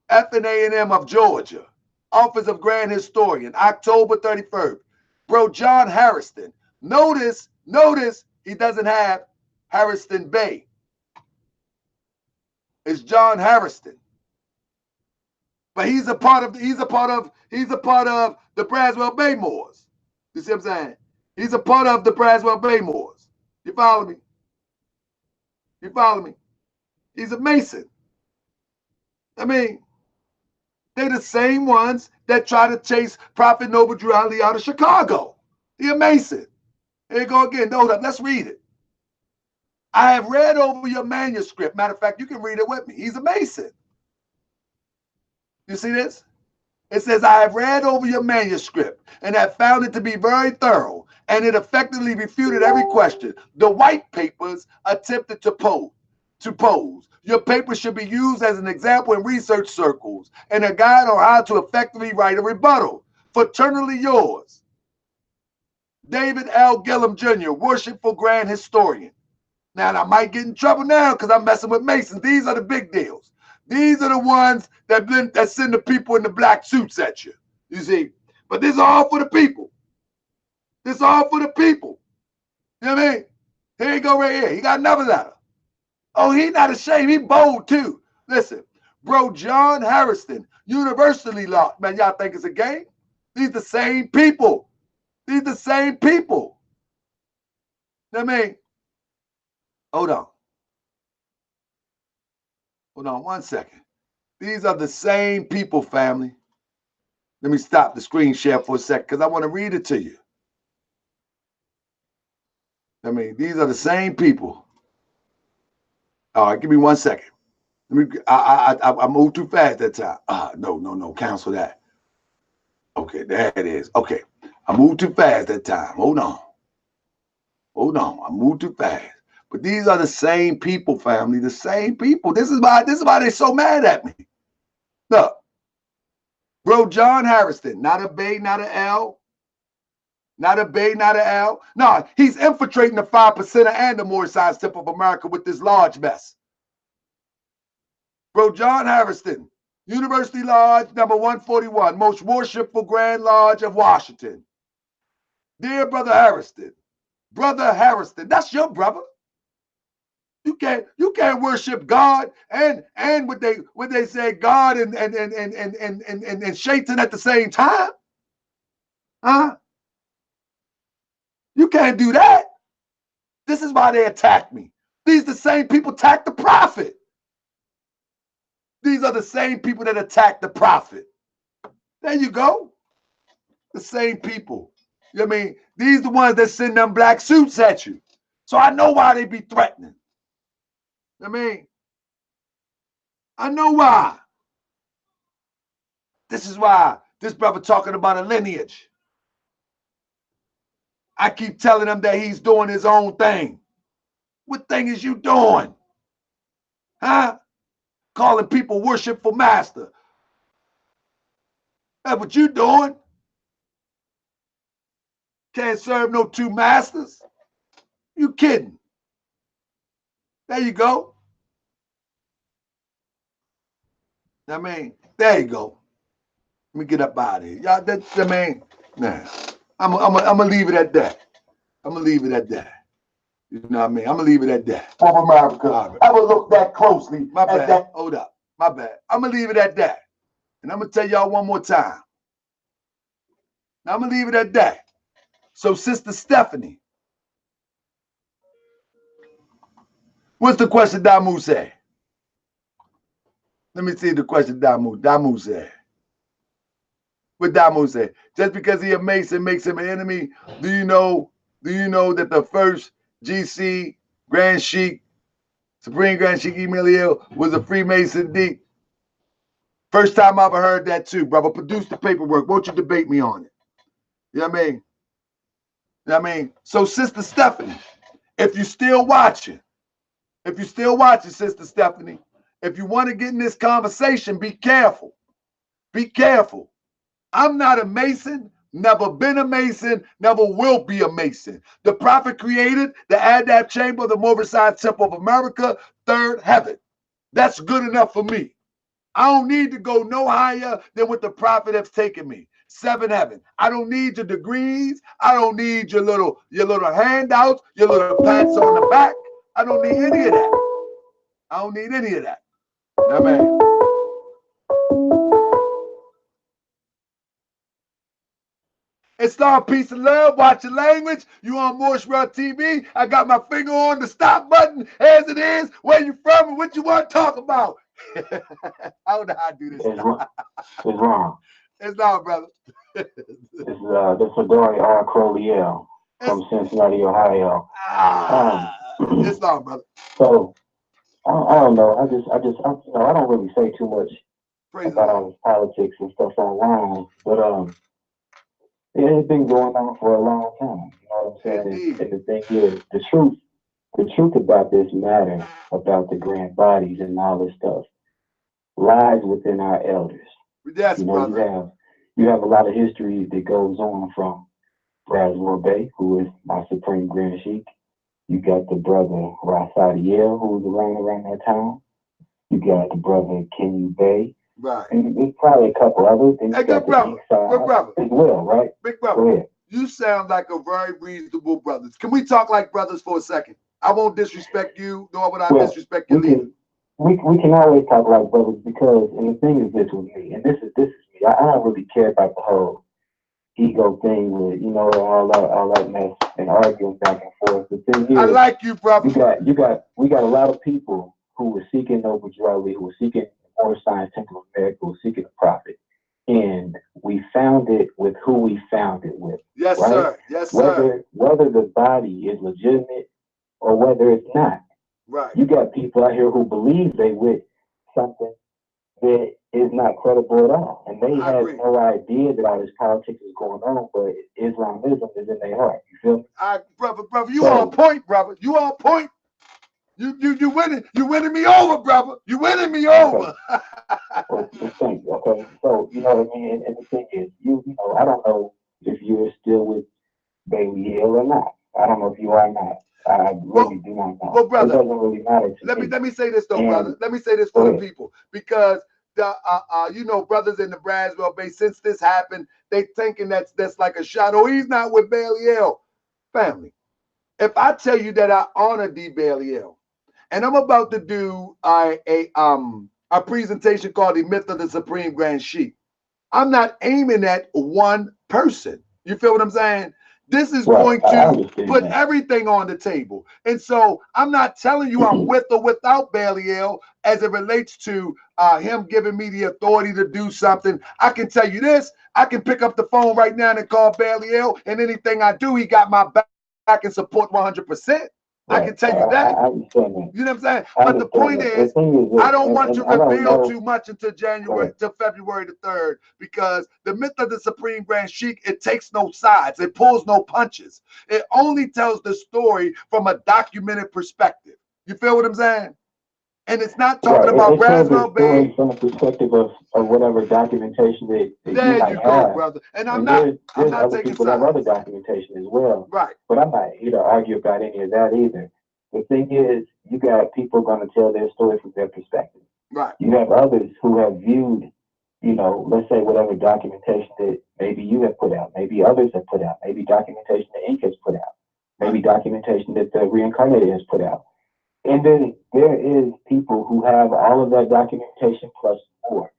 F&A&M of Georgia, Office of Grand Historian, October 31st. Bro, John Harrison. Notice he doesn't have Harrison Bay. It's John Harrison. But he's a part of the BRASWELL Bay Moors. You see what I'm saying? He's a part of the BRASWELL Bay Moors. You follow me? You follow me? He's a Mason. I mean, they're the same ones that try to chase Prophet Noble Drew Ali out of Chicago. He's a Mason. Here you go again. Hold up. Let's read it. I have read over your manuscript. Matter of fact, you can read it with me. He's a Mason. You see this? It says, I have read over your manuscript and have found it to be very thorough, and it effectively refuted every question the white papers attempted to pose. Your paper should be used as an example in research circles and a guide on how to effectively write a rebuttal. Fraternally yours, David L. Gillum Jr., Worshipful Grand Historian. Now, I might get in trouble now because I'm messing with Masons. These are the big deals. These are the ones that send the people in the black suits at you. You see? But this is all for the people. This is all for the people. You know what I mean? Here you go right here. He got another letter. Oh, he not ashamed. He bold too. Listen, bro, John Harrison, University Law. Man, y'all think it's a game? These the same people. These the same people. You know what I mean? Hold on. Hold on 1 second. These are the same people, family. Let me stop the screen share for a second because I want to read it to you. I mean, these are the same people. All right, give me 1 second. I moved too fast that time. No, cancel that. Okay, there it is. Okay, I moved too fast that time. Hold on, I moved too fast. But these are the same people, family. The same people. This is why they're so mad at me. Look, bro, John Harrison, not a Bay, not an L. Not a Bay, not an L. No, he's infiltrating the 5% and the Moorish side tip of America with this large mess. Bro, John Harrison, University Lodge, number 141, most worshipful Grand Lodge of Washington. Dear Brother Harrison, that's your brother. You can't worship God and what they say God and Shaitan at the same time. Huh? You can't do that. This is why they attack me. These are the same people attack the prophet. These are the same people that attack the prophet. There you go. The same people. You know what I mean? These are the ones that send them black suits at you. So I know why they be threatening. You know what I mean? I know why. This is why this brother talking about a lineage. I keep telling him that he's doing his own thing. What thing is you doing? Huh? Calling people worshipful master. That's what you doing. Can't serve no two masters. You kidding. There you go. I mean, there you go. Let me get up out of here. Y'all, nah. I'm gonna leave it at that. I'm gonna leave it at that. You know what I mean? I'm gonna leave it at that. Of America. I will look that closely. My bad. Hold up. My bad. I'm gonna leave it at that. And I'm gonna tell y'all one more time. Now I'm gonna leave it at that. So, Sister Stephanie, what's the question Damu said? Let me see the question Damu said. What Damu said? Just because he a Mason makes him an enemy. Do you know that the first GC Grand Sheik, Supreme Grand Sheik Emilio was a Freemason D? First time I ever heard that too, brother. Produce the paperwork. Won't you debate me on it? You know what I mean? You know what I mean? So, Sister Stephanie, if you're still watching, Sister Stephanie, if you want to get in this conversation, be careful. Be careful. I'm not a Mason, never been a Mason, never will be a Mason. The prophet created the Adab chamber of the Moorish Temple of America, third heaven. That's good enough for me. I don't need to go no higher than what the prophet has taken me. Seven heaven. I don't need your degrees. I don't need your little handouts, your little pats on the back. I don't need any of that. I don't need any of that. No, man. It's all peace and love. Watch your language. You on Moorish American TV. I got my finger on the stop button as it is. Where you from and what you want to talk about. I don't know how to do this. It's wrong. It's not, brother. This is the Fedori R. Crowley from Cincinnati, Ohio. It's not, brother. So I don't know. I don't really say too much about all this politics and stuff online, but it's been going on for a long time. You know what I'm saying? And the thing is, the truth about this matter, about the grand bodies and all this stuff, lies within our elders. Yes, brother. You have a lot of history that goes on from BRASWELL Bey, who is my Supreme Grand Sheik. You got the brother Rasadiel, who was around that time. You got the brother Kenyu Bey. Right. And there's probably a couple others. Hey, good brother. Good brother. As well, right? Big brother. You sound like a very reasonable brother. Can we talk like brothers for a second? I won't disrespect you, nor would I disrespect your leader. We can always talk like brothers because, and the thing is this with me, and this is me. I don't really care about the whole ego thing with, all that mess and arguing back and forth. The thing is, I like you, brother. We got a lot of people who were seeking Noble Jewelry, who were seeking Moorish Temple of America, who were seeking the prophet. And we found it with who we found it with. Yes, right? Sir. Yes, sir. Whether the body is legitimate or whether it's not. Right. You got people out here who believe they with something that is not credible at all. And they have no idea that all this politics is going on, but Islamism is in their heart. You feel me? Brother, you on point, brother. You on point. You winning me over, brother. You winning me over. Well, thank you. Okay. So, you know what I mean? And the thing is, I don't know if you're still with BEY or not. I don't know if you are or not. I really do not know. Well, brother, it doesn't really matter to me. Let me say this though, brother. Let me say this for the people, because the brothers in the BRASWELL base, since this happened, they thinking that's like a shot. Oh, he's not with BEY. Family. If I tell you that I honor BEY, and I'm about to do a presentation called The Myth of the Supreme Grand Sheik, I'm not aiming at one person. You feel what I'm saying? This is going to put everything on the table. And so I'm not telling you I'm with or without BEY as it relates to him giving me the authority to do something. I can tell you this. I can pick up the phone right now and call BEY, and anything I do, he got my back and support 100%. I can tell you that. I understand that. You know what I'm saying? But the point is, I don't want to reveal too much until February the 3rd, because the myth of the Supreme Grand Sheik, it takes no sides. It pulls no punches. It only tells the story from a documented perspective. You feel what I'm saying? And it's not talking about BRASWELL Bey from the perspective of whatever documentation that there you go, brother. And I'm not taking sides. Have other documentation as well. Right. But I'm not here to argue about any of that either. The thing is, you got people going to tell their story from their perspective. Right. You have others who have viewed, let's say whatever documentation that maybe you have put out, maybe others have put out, maybe documentation that Inc has put out, maybe documentation that the Reincarnated has put out. And then there is people who have all of that documentation plus more.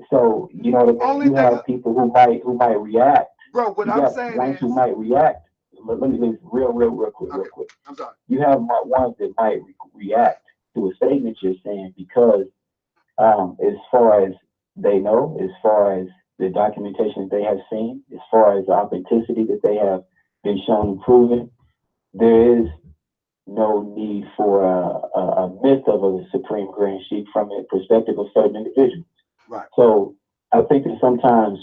So, you know what I mean? You have people who might react. Bro, what I'm saying is, who might react. Let me real quick. I'm sorry. You have ones that might react to a statement you're saying because as far as they know, as far as the documentation they have seen, as far as the authenticity that they have been shown and proven, there is no need for a myth of a Supreme Grand Sheik from the perspective of certain individuals. Right. So I think that sometimes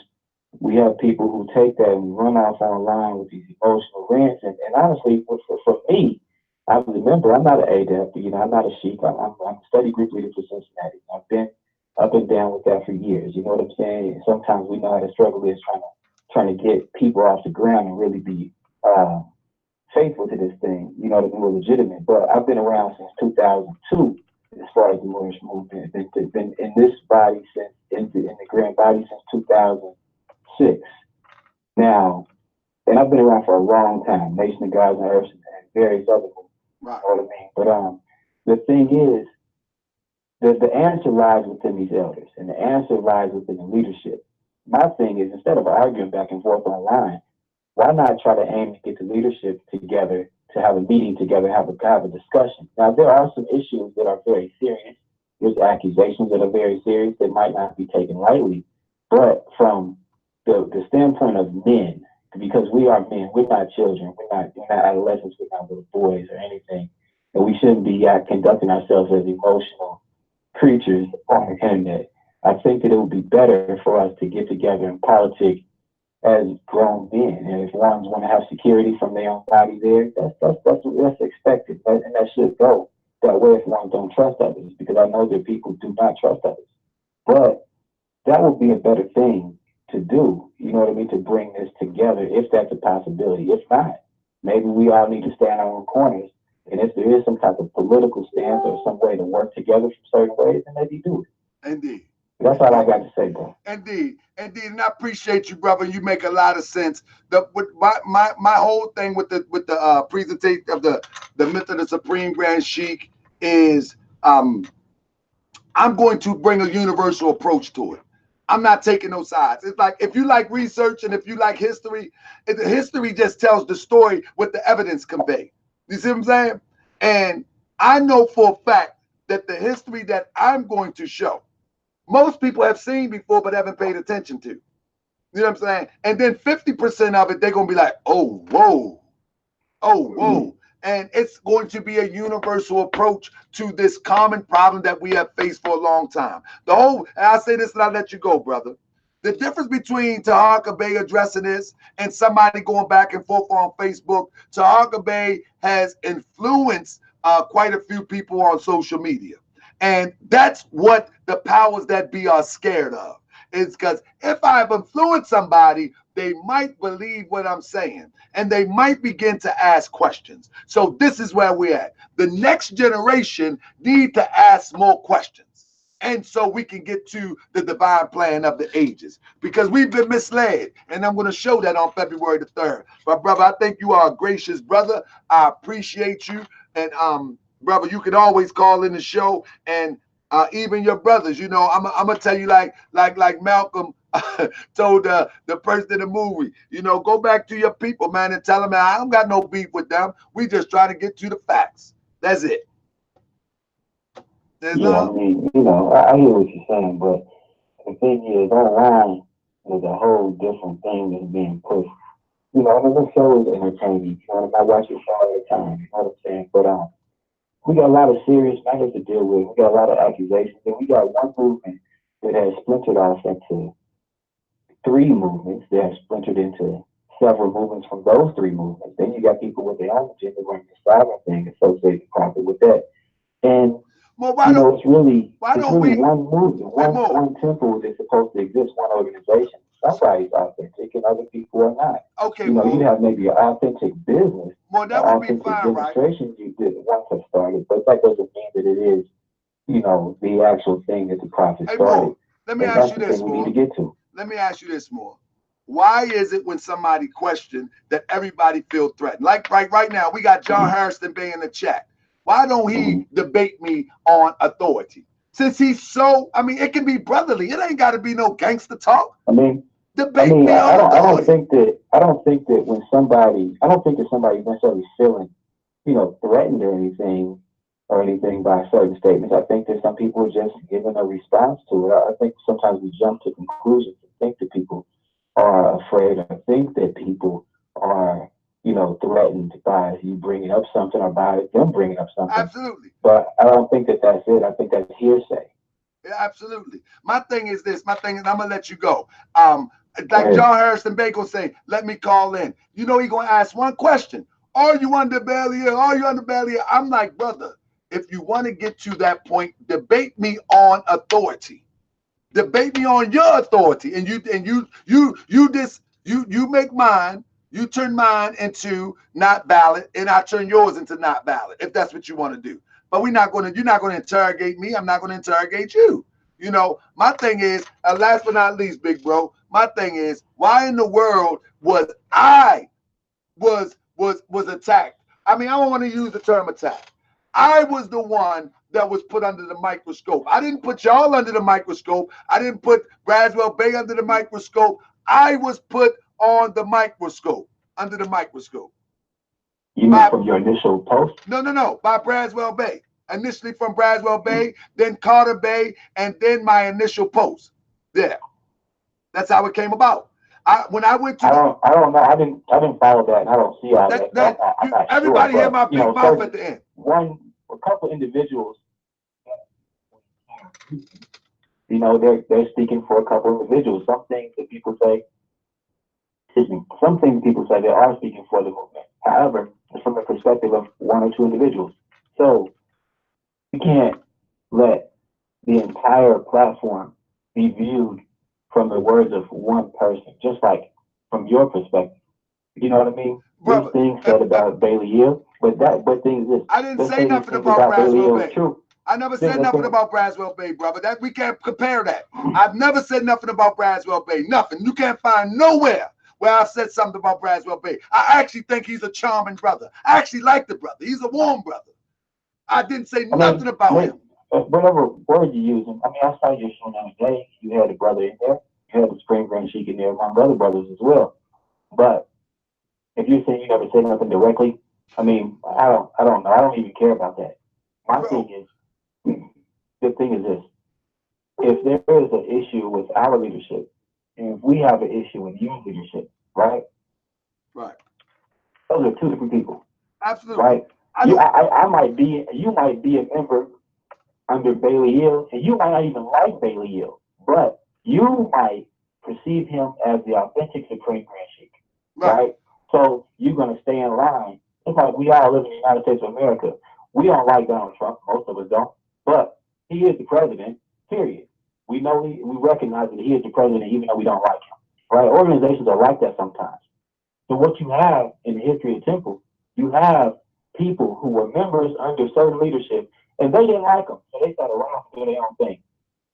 we have people who take that and run off online with these emotional rants. And honestly, for me, I remember I'm not an adept, I'm not a sheik. I'm a study group leader for Cincinnati. I've been up and down with that for years. You know what I'm saying? And sometimes we know how the struggle is trying to get people off the ground and really be faithful to this thing, you know, to be legitimate. But I've been around since 2002 as far as the Moorish movement. Been in this body since, in the grand body since 2006. Now, and I've been around for a long time, Nation of Gods and Earth and various other movements, right. You know what I mean? But the thing is, the answer lies within these elders, and the answer lies within the leadership. My thing is, instead of arguing back and forth online, why not try to aim to get the leadership together, to have a meeting together, have a discussion? Now, there are some issues that are very serious. There's accusations that are very serious that might not be taken lightly. But from the standpoint of men, because we are men, we're not children, we're not adolescents, we're not little boys or anything, and we shouldn't be conducting ourselves as emotional creatures on the internet. I think that it would be better for us to get together and politic as grown men. And if ones want to have security from their own body there, that's expected. And that should go that way if ones don't trust others, because I know that people do not trust others. But that would be a better thing to do, you know what I mean, to bring this together, if that's a possibility. If not, maybe we all need to stand on our own corners. And if there is some type of political stance or some way to work together from certain ways, then maybe do it. Indeed. That's all I got to say, bro. Indeed. And I appreciate you, brother. You make a lot of sense. My whole thing with the presentation of the myth of the Supreme Grand Sheik is I'm going to bring a universal approach to it. I'm not taking no sides. It's like, if you like research and if you like history, history just tells the story with the evidence conveyed. You see what I'm saying? And I know for a fact that the history that I'm going to show, most people have seen before but haven't paid attention to. You know what I'm saying? And then 50% of it, they're going to be like, oh, whoa. Oh, whoa. And it's going to be a universal approach to this common problem that we have faced for a long time. And I'll say this and I'll let you go, brother. The difference between Taharka Bey addressing this and somebody going back and forth on Facebook, Taharka Bey has influenced quite a few people on social media. And that's what the powers that be are scared of. It's because if I've influenced somebody, they might believe what I'm saying, and they might begin to ask questions. So this is where we're at. The next generation need to ask more questions. And so we can get to the divine plan of the ages, because we've been misled. And I'm going to show that on February the 3rd. But brother, I think you are a gracious brother. I appreciate you. And brother, you can always call in the show, and even your brothers, you know, I'm gonna tell you like Malcolm told the person in the movie, you know, go back to your people, man, and tell them, man, I don't got no beef with them. We just try to get to the facts. That's it. I mean, you know, I hear what you're saying, but the thing is, online is a whole different thing that's being pushed. You know, I mean, the show is entertaining. You know, I watch it all the time. You know what I'm saying? But we got a lot of serious matters to deal with. We got a lot of accusations, and we got one movement that has splintered off into 3 movements. They have splintered into several movements from those 3 movements. Then you got people with their own agenda running the sovereign thing, associated profit with that. And it's really one movement, one temple that's supposed to exist, one organization. Somebody's authentic and other people are not. Okay, you know, you have maybe an authentic business, well, that would be fine, demonstration you did once have started, but that doesn't mean that it is, you know, the actual thing that the prophet started. Let me ask you this, more. Let me ask you this, more. Why is it when somebody questions that everybody feels threatened? Like right now, we got John Harrison Bey in the chat. Why don't he debate me on authority? Since he's so, I mean, it can be brotherly. It ain't got to be no gangster talk. I mean, debate me on authority. I don't think that when somebody, I don't think that somebody's necessarily feeling, you know, threatened or anything by certain statements. I think that some people are just giving a response to it. I think sometimes we jump to conclusions and think that people are afraid, or think that people are, you know, threatened by you bringing up something or by them bringing up something. Absolutely. But I don't think that that's it. I think that's hearsay. Yeah, absolutely. My thing is this. I'm going to let you go. Like John Harrison Bacon say, let me call in. You know, he's going to ask one question. Are you under Belia? Are you under Belia? I'm like, brother, if you want to get to that point, debate me on authority. Debate me on your authority. And you You make mine, you turn mine into not valid, and I turn yours into not valid, if that's what you want to do. But you're not going to interrogate me. I'm not going to interrogate you. You know, my thing is, last but not least, big bro, my thing is, why in the world was attacked? I mean, I don't want to use the term attack. I was the one that was put under the microscope. I didn't put y'all under the microscope. I didn't put Braswell Bay under the microscope. I was put on the microscope, under the microscope. You mean from your initial post? No, by Braswell Bay. Initially from Braswell Bay, then Carter Bay, and then my initial post. Yeah, that's how it came about. When I went to, I don't know. I didn't follow that, and I don't see all that. Everybody hear my big mouth at the end. A couple individuals, you know, they're speaking for a couple individuals. Some things that people say, some things people say they are speaking for the movement. However, it's from the perspective of one or two individuals. So you can't let the entire platform be viewed from the words of one person, just like from your perspective. You know what I mean? Brother, these things said about Bailey Hill, but things is, I didn't say nothing about Braswell Bay. True. I never said nothing about Braswell Bay, brother. That we can't compare that. I've never said nothing about Braswell Bay. Nothing. You can't find nowhere where I've said something about Braswell Bay. I actually think he's a charming brother. I actually like the brother. He's a warm brother. I didn't say nothing about him. Whatever word you're using, I mean, I saw your show the other day. You had a brother in there. You had the Spring Grand Sheik in there among other brothers as well. But if you're saying you never said nothing directly, I mean, I don't know. I don't even care about that. My thing is, the thing is this: if there is an issue with our leadership, and if we have an issue with your leadership, right? Right. Those are two different people. Absolutely. Right. You might be a member under Bailey Hill, and you might not even like Bailey Hill, but you might perceive him as the authentic Supreme Grand Sheik, right? So you're going to stay in line. It's like we all live in the United States of America. We don't like Donald Trump. Most of us don't. But he is the president, period. We know we recognize that he is the president even though we don't like him, right? Organizations are like that sometimes. So what you have in the history of Temple, you have people who were members under certain leadership, and they didn't like them, so they started around to do their own thing.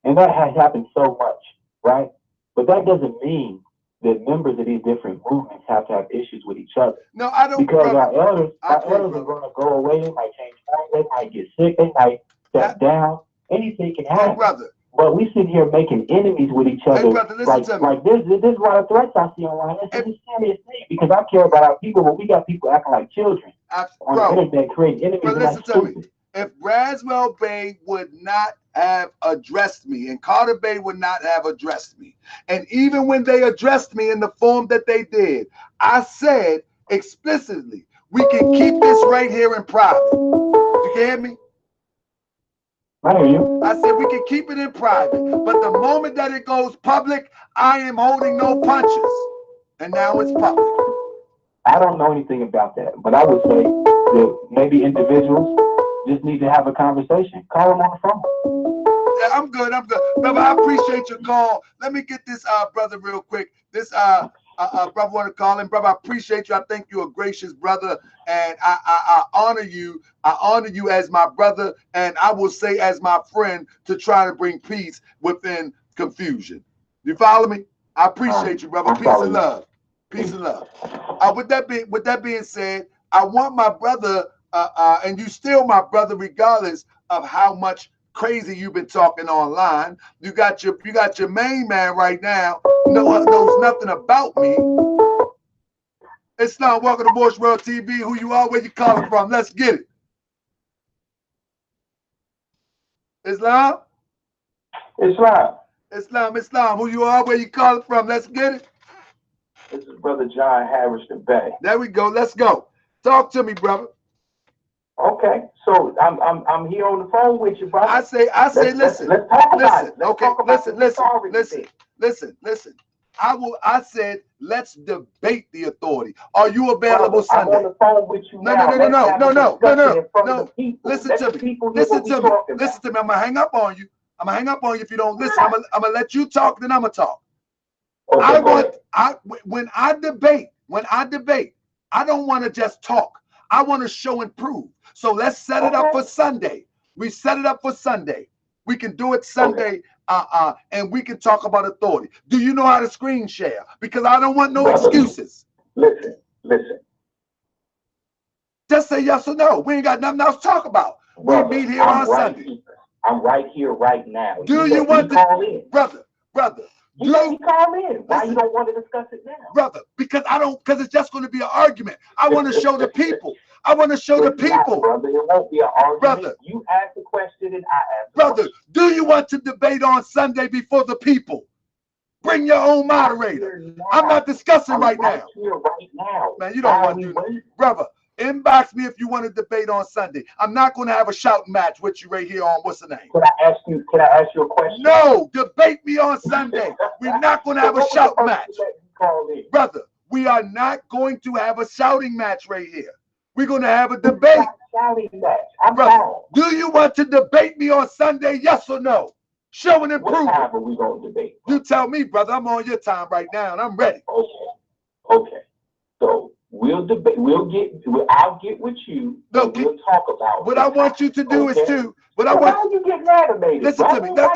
And that has happened so much, right? But that doesn't mean that members of these different movements have to have issues with each other. No, I don't. Because our elders are going to go away. They might change minds. They might get sick. They might step down. Anything can happen. Brother. But we sit here making enemies with each other. Hey, brother, listen to me. Like this is a lot of threats I see online. It's a serious thing because I care about our people, but we got people acting like children on the internet, creating enemies. But listen to me. If Braswell Bay would not have addressed me, and Carter Bay would not have addressed me, and even when they addressed me in the form that they did, I said explicitly, we can keep this right here in private. You can hear me? I hear you. I said we can keep it in private, but the moment that it goes public, I am holding no punches. And now it's public. I don't know anything about that, but I would say that maybe individuals just need to have a conversation. Call them on the phone. Yeah, I'm good. Brother, I appreciate your call. Let me get this brother real quick. This brother want to call him. Brother, I appreciate you. I think you're a gracious brother, and I honor you. I honor you as my brother, and I will say as my friend to try to bring peace within confusion. You follow me? I appreciate you, brother. Peace and love. Peace and love. With that being said, I want my brother, and you still my brother, regardless of how much crazy you've been talking online. You got your main man right now knows nothing about me. Islam, welcome to Moorish World TV. Who you are? Where you calling from? Let's get it. Islam. Who you are? Where you calling from? Let's get it. This is Brother John Harris the Bay. There we go. Let's go. Talk to me, brother. Okay, so I'm here on the phone with you, brother. I say, listen. Let's talk about it. Listen. I said, let's debate the authority. Are you available Sunday? I'm on the phone with you now. No. Listen to me. I'm gonna hang up on you. If you don't listen. I'm gonna let you talk, then I'm gonna talk. When I debate, I don't want to just talk. I want to show and prove. So let's set it up for Sunday. We set it up for Sunday. We can do it Sunday, and we can talk about authority. Do you know how to screen share? Because I don't want no excuses. Listen. Just say yes or no. We ain't got nothing else to talk about. Brother, we meet here on Sunday. I'm right here right now. Do you want to call in? Brother. You let me call in. Why you don't want to discuss it now? Brother, because it's just going to be an argument. I want to show the people. Brother, it won't be an argument. Brother, you ask the question and I ask the question. Do you want to debate on Sunday before the people? Bring your own moderator. I'm not discussing right now. Man, you don't want to do that. Brother, inbox me if you want to debate on Sunday. I'm not going to have a shouting match with you right here on what's the name? Can I ask you a question? No, debate me on Sunday. We're not going to have a shout match. Brother, we are not going to have a shouting match right here. We're going to have a debate. Brother, do you want to debate me on Sunday? Yes or no? Show and improve. What time are we going to debate? You tell me, brother. I'm on your time right now, and I'm ready. Okay. So we'll debate. I'll get with you. We'll talk about what I want you to do is to. How you getting animated? Listen to me. No.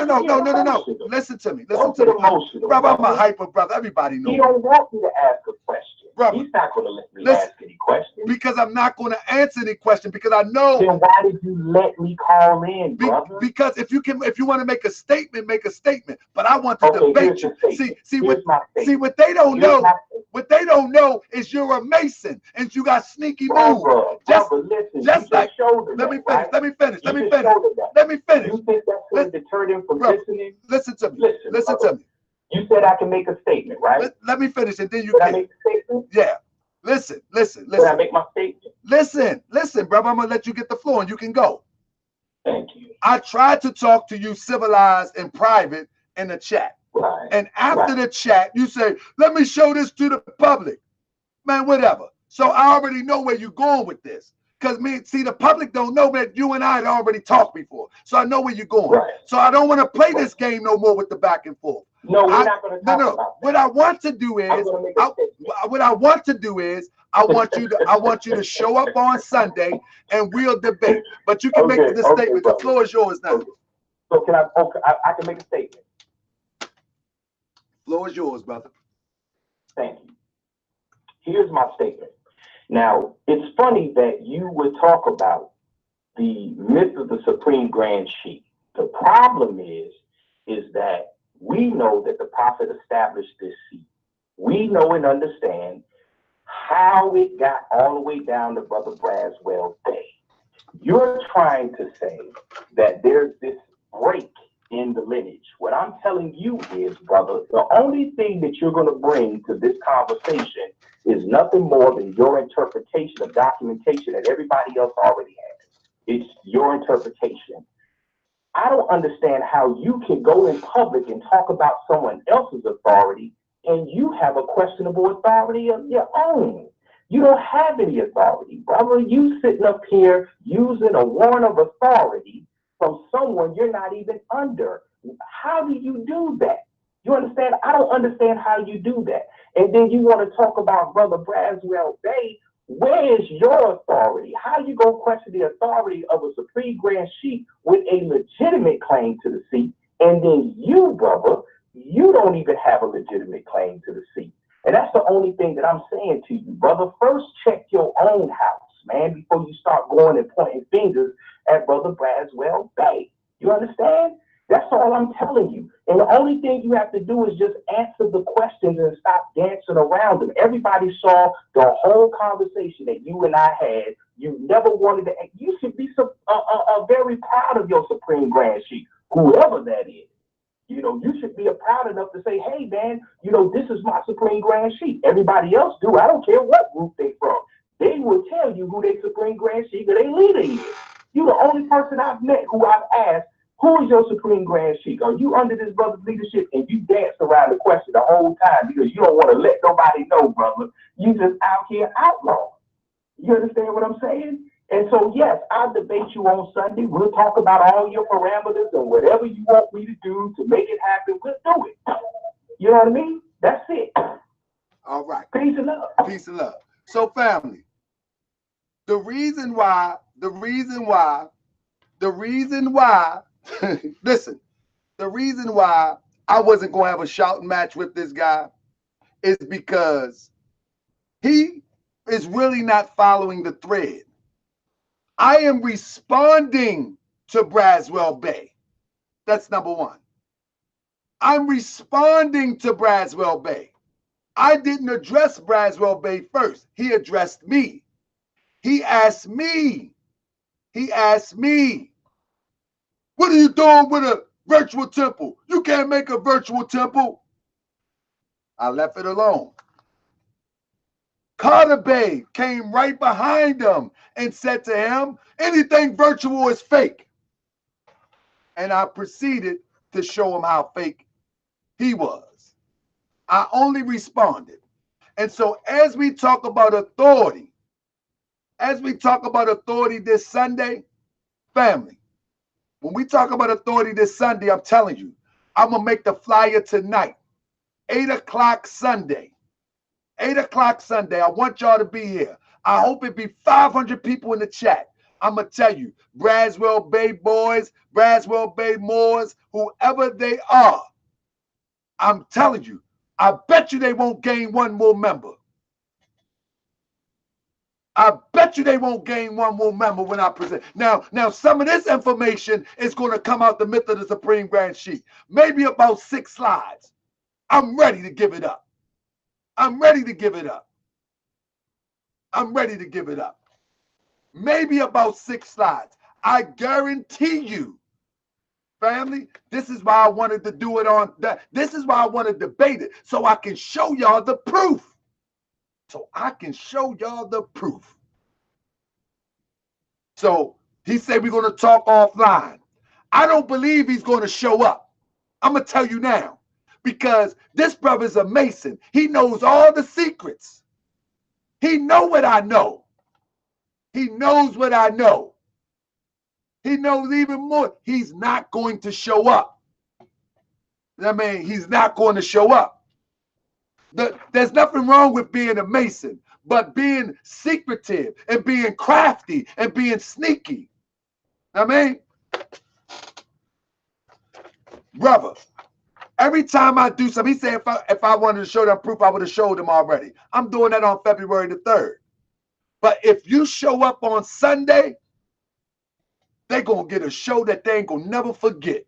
Listen to me. Brother, I'm a hyper brother. Everybody knows. He don't want me to ask a question. Brother, he's not going to let me ask any questions. Because I'm not going to answer any question because I know. Then why did you let me call in, brother? Because if you want to make a statement, make a statement. But I want to debate you. See what they don't know. What they don't know is you're a Mason and you got sneaky moves. Just like. Let me finish. You think that's going to deter them from listening? Listen to me. Listen to me. You said I can make a statement, right? Let me finish and then you can. I make a statement? Yeah. Listen. Can I make my statement? Listen, brother. I'm going to let you get the floor and you can go. Thank you. I tried to talk to you civilized and private in the chat. Right. And after the chat, you say, let me show this to the public. Man, whatever. So I already know where you're going with this. Because the public don't know that you and I had already talked before. So I know where you're going. Right. So I don't want to play this game no more with the back and forth. No, we're not going to talk about that. What I want to do is, I want you to show up on Sunday and we'll debate. But you can make the statement. The floor is yours now. So can I can make a statement. Floor is yours, brother. Thank you. Here's my statement. Now, it's funny that you would talk about the myth of the Supreme Grand Chief. The problem is that we know that the prophet established this seat. We know and understand how it got all the way down to Brother BRASWELL Day. You're trying to say that there's this break in the lineage. What I'm telling you is, brother, the only thing that you're going to bring to this conversation is nothing more than your interpretation of documentation that everybody else already has. It's your interpretation. I don't understand how you can go in public and talk about someone else's authority and you have a questionable authority of your own. You don't have any authority, brother. You sitting up here using a warrant of authority from someone you're not even under. How do you do that? You understand? I don't understand how you do that. And then you want to talk about Brother BRASWELL Day. Where is your authority? How you going to question the authority of a Supreme Grand Chief with a legitimate claim to the seat? And then you, brother, you don't even have a legitimate claim to the seat. And that's the only thing that I'm saying to you, brother. First, check your own house, man, before you start going and pointing fingers at Brother BRASWELL Day. You understand? That's all I'm telling you. And the only thing you have to do is just answer the questions and stop dancing around them. Everybody saw the whole conversation that you and I had. You never wanted to. You should be very proud of your Supreme Grand Chief, whoever that is. You know, you should be proud enough to say, hey, man, you know, this is my Supreme Grand Chief. Everybody else do. I don't care what group they from. They will tell you who their Supreme Grand Chief or their leader is. You're the only person I've met who I've asked, who is your Supreme Grand Chief? Are you under this brother's leadership? And you danced around the question the whole time because you don't want to let nobody know, brother. You just out here outlaw. You understand what I'm saying? And so, yes, I'll debate you on Sunday. We'll talk about all your parameters and whatever you want me to do to make it happen, we'll do it. You know what I mean? That's it. All right. Peace and love. Peace and love. So, family, the reason why, listen, the reason why I wasn't going to have a shouting match with this guy is because he is really not following the thread. I am responding to BRASWELL BEY. That's number one. I'm responding to BRASWELL BEY. I didn't address BRASWELL BEY first. He addressed me. He asked me, what are you doing with a virtual temple? You can't make a virtual temple. I left it alone. Carter Bey came right behind him and said to him, anything virtual is fake. And I proceeded to show him how fake he was. I only responded. And so as we talk about authority, this Sunday, family, when we talk about authority this Sunday, I'm telling you, I'm going to make the flyer tonight, 8 o'clock Sunday. 8 o'clock Sunday. I want y'all to be here. I hope it be 500 people in the chat. I'm going to tell you, BRASWELL BEY boys, BRASWELL BEY Moors, whoever they are, I'm telling you, I bet you they won't gain one more member. I bet you they won't gain one more member when I present. Now, some of this information is going to come out the Myth of the Supreme Grand Sheik. Maybe about 6 slides. I'm ready to give it up. I'm ready to give it up. Maybe about 6 slides. I guarantee you, family, this is why I wanted to do it on that. This is why I want to debate it, so I can show y'all the proof. So he said we're going to talk offline. I don't believe he's going to show up. I'm going to tell you now, because this brother's a Mason. He knows all the secrets. He knows what I know. He knows what I know. He knows even more. He's not going to show up. I mean, he's not going to show up. There's nothing wrong with being a Mason, but being secretive and being crafty and being sneaky. I mean, brother, every time I do something, he said if I wanted to show them proof, I would have showed them already. I'm doing that on February the 3rd. But if you show up on Sunday, they're going to get a show that they ain't going to never forget.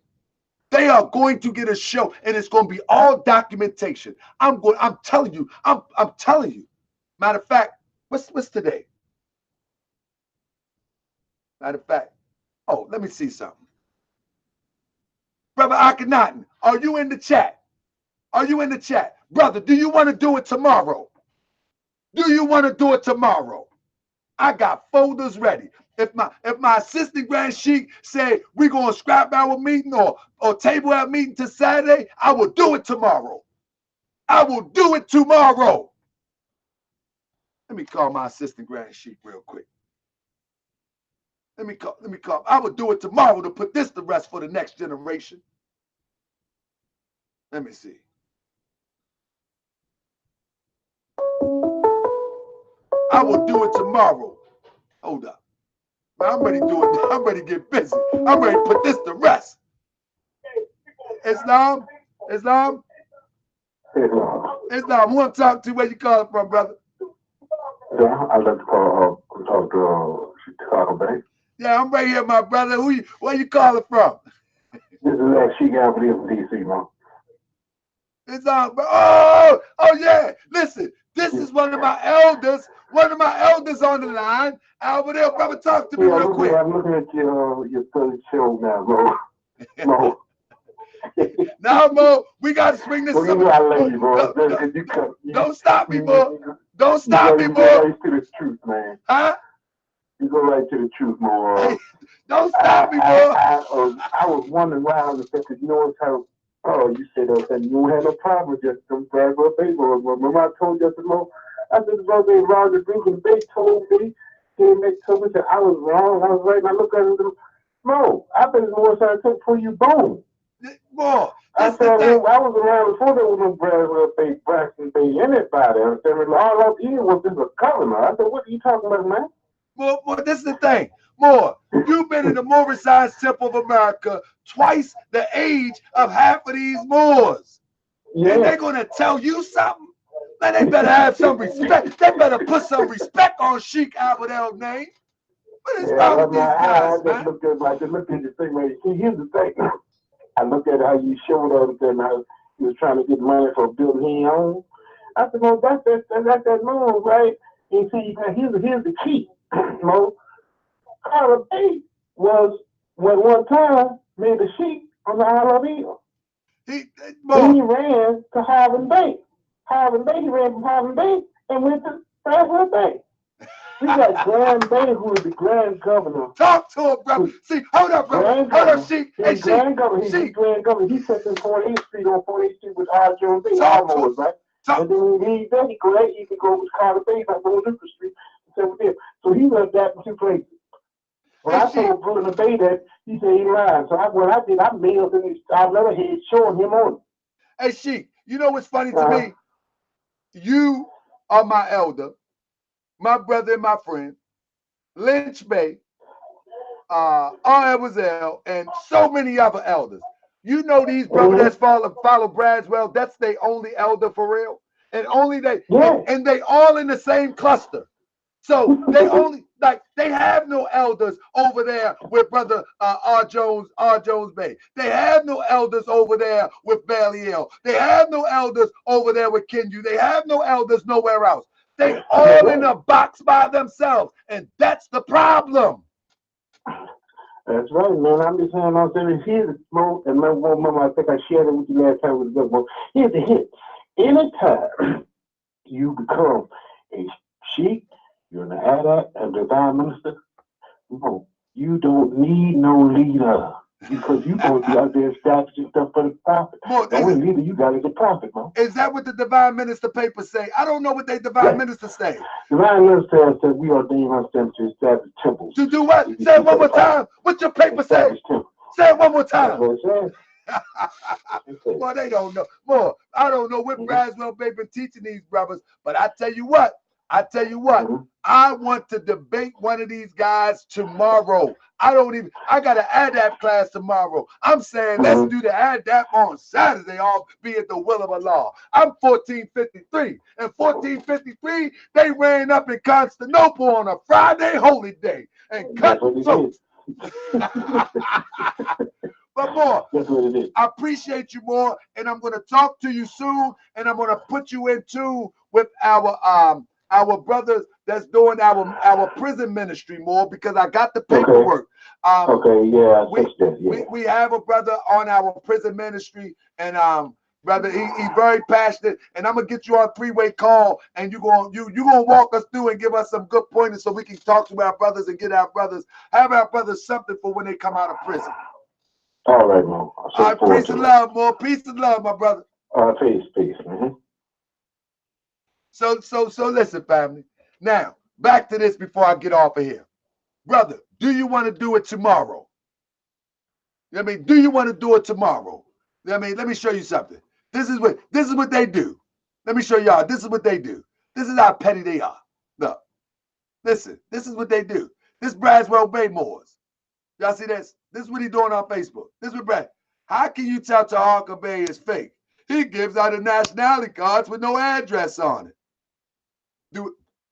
They are going to get a show, and it's going to be all documentation. I'm telling you. Matter of fact, what's today? Matter of fact, oh, let me see something. Brother Akhenaten, are you in the chat? Brother, do you want to do it tomorrow? I got folders ready. If my assistant Grand Sheik say we're going to scrap our meeting or table our meeting to Saturday, I will do it tomorrow. Let me call my assistant Grand Sheik real quick. Let me call. I will do it tomorrow to put this to rest for the next generation. Let me see. I will do it tomorrow. Hold up. I'm ready to do it. I'm ready to get busy. I'm ready to put this to rest. Islam, who want to talk to? Where you calling from, brother? Yeah, I'd like to talk to Chicago Bay. Yeah, I'm right here, my brother. Where you calling from? This is that Sheik Anthony from DC, man. Islam, bro. Oh, yeah. Listen, this is one of my elders on the line. Albert, brother, talk to me real quick. I'm looking at your third show now, Mo. Now, Mo, we got to swing this. Well, I love you, bro. Don't stop me, Mo. Don't stop me, Mo. You go right to the truth, man. Huh? You go right to the truth, Mo. Hey, don't stop me, Mo. I was wondering why I was because you know how. Oh, you said that you don't have no problem with just some BRASWELL BEY. Remember I told you, Mo? I said, bro, they Roger Bruce and they told me, that I was wrong. I was right. And I look at them, Mo, I've been more trying to take for you bone. Boy, I that's the said, thing. I was around before there was no BRASWELL Bay, Braxton Bay, anybody. I said, all I did was just a governor. I said, what are you talking about, man? Boy, this is the thing. More, you've been in the Moorish Science Temple of America twice the age of half of these Moors. Yeah. And they're going to tell you something? Man, they better have some respect. They better put some respect on Sheikh Abdel's name. What is wrong with these guys, man? I just looked at the thing, man. See, here's the thing. I looked at how you showed everything, how he was trying to get money for a building he owned. I said, well, that's that move, right? And see, here's the key. Mo, Carter Bay was, one time, made the Sheik on the Isle of Eel. Then he ran to Harvard Bay. He ran from Harvard Bay and went to BRASWELL Bay. We got Grand Bay, who is the Grand Governor. Talk to him, bro. See, hold up, bro. Hold up, Sheik. Hey, Sheik. Grand Governor. He's Grand Governor. He sits in 48th Street on 48th Street with R. Jones Bay. Almost, right? And then when he leaves there, he can go with Carter Bay, like on Lucas Street. So he left that in two places. When I told Bruno Bay that, he said he lied. So what I did, I mailed him our letterhead showing him on it. Hey, Sheik, you know what's funny to me? You are my elder, my brother and my friend, Lynch Bay, R. and so many other elders. You know these brothers that follow BRASWELL, that's their only elder for real. And only they, and they all in the same cluster. So they only, they have no elders over there with brother R. Jones Bay. They have no elders over there with Belial. They have no elders over there with Kenju. They have no elders nowhere else. They all in a box by themselves, and that's the problem. That's right, man. I'm just saying, here's the smoke, and my mama, I think I shared it with you last time with the book. Here's the hit. Anytime you become a Sheik, you're an adept and divine minister, no, you don't need no leader, because you're going to be out there establishing stuff for the prophet. The only leader you got is a prophet, man. Is that what the divine minister papers say? I don't know what they divine minister say. Divine minister said we ordain ourselves to establish temples. To do what? Say it one more time. What's your paper say? Say it one more time. Well, they don't know. More, I don't know what BRASWELL Bay been teaching these brothers, but I tell you what, I want to debate one of these guys tomorrow. I got an ADAP class tomorrow. I'm saying let's do the ADAP on Saturday, all be at the will of Allah. I'm 1453. And 1453, they ran up in Constantinople on a Friday holy day and cut throats. But more, I appreciate you more, and I'm going to talk to you soon, and I'm going to put you in tune with our brothers that's doing our prison ministry more, because I got the paperwork. We have a brother on our prison ministry, and brother, he's very passionate, and I'm gonna get you on a three-way call, and you gonna walk us through and give us some good pointers so we can talk to our brothers and have our brothers something for when they come out of prison. All right, man. All right, peace and love, more peace and love, my brother. Peace. So listen, family. Now, back to this before I get off of here. Brother, do you want to do it tomorrow? Do you want to do it tomorrow? Let me show you something. This is what they do. Let me show y'all. This is what they do. This is how petty they are. Look. Listen, this is what they do. This BRASWELL Bay Moors. Y'all see this? This is what he's doing on Facebook. This is what Brad. How can you tell Taharka Bay is fake? He gives out the nationality cards with no address on it.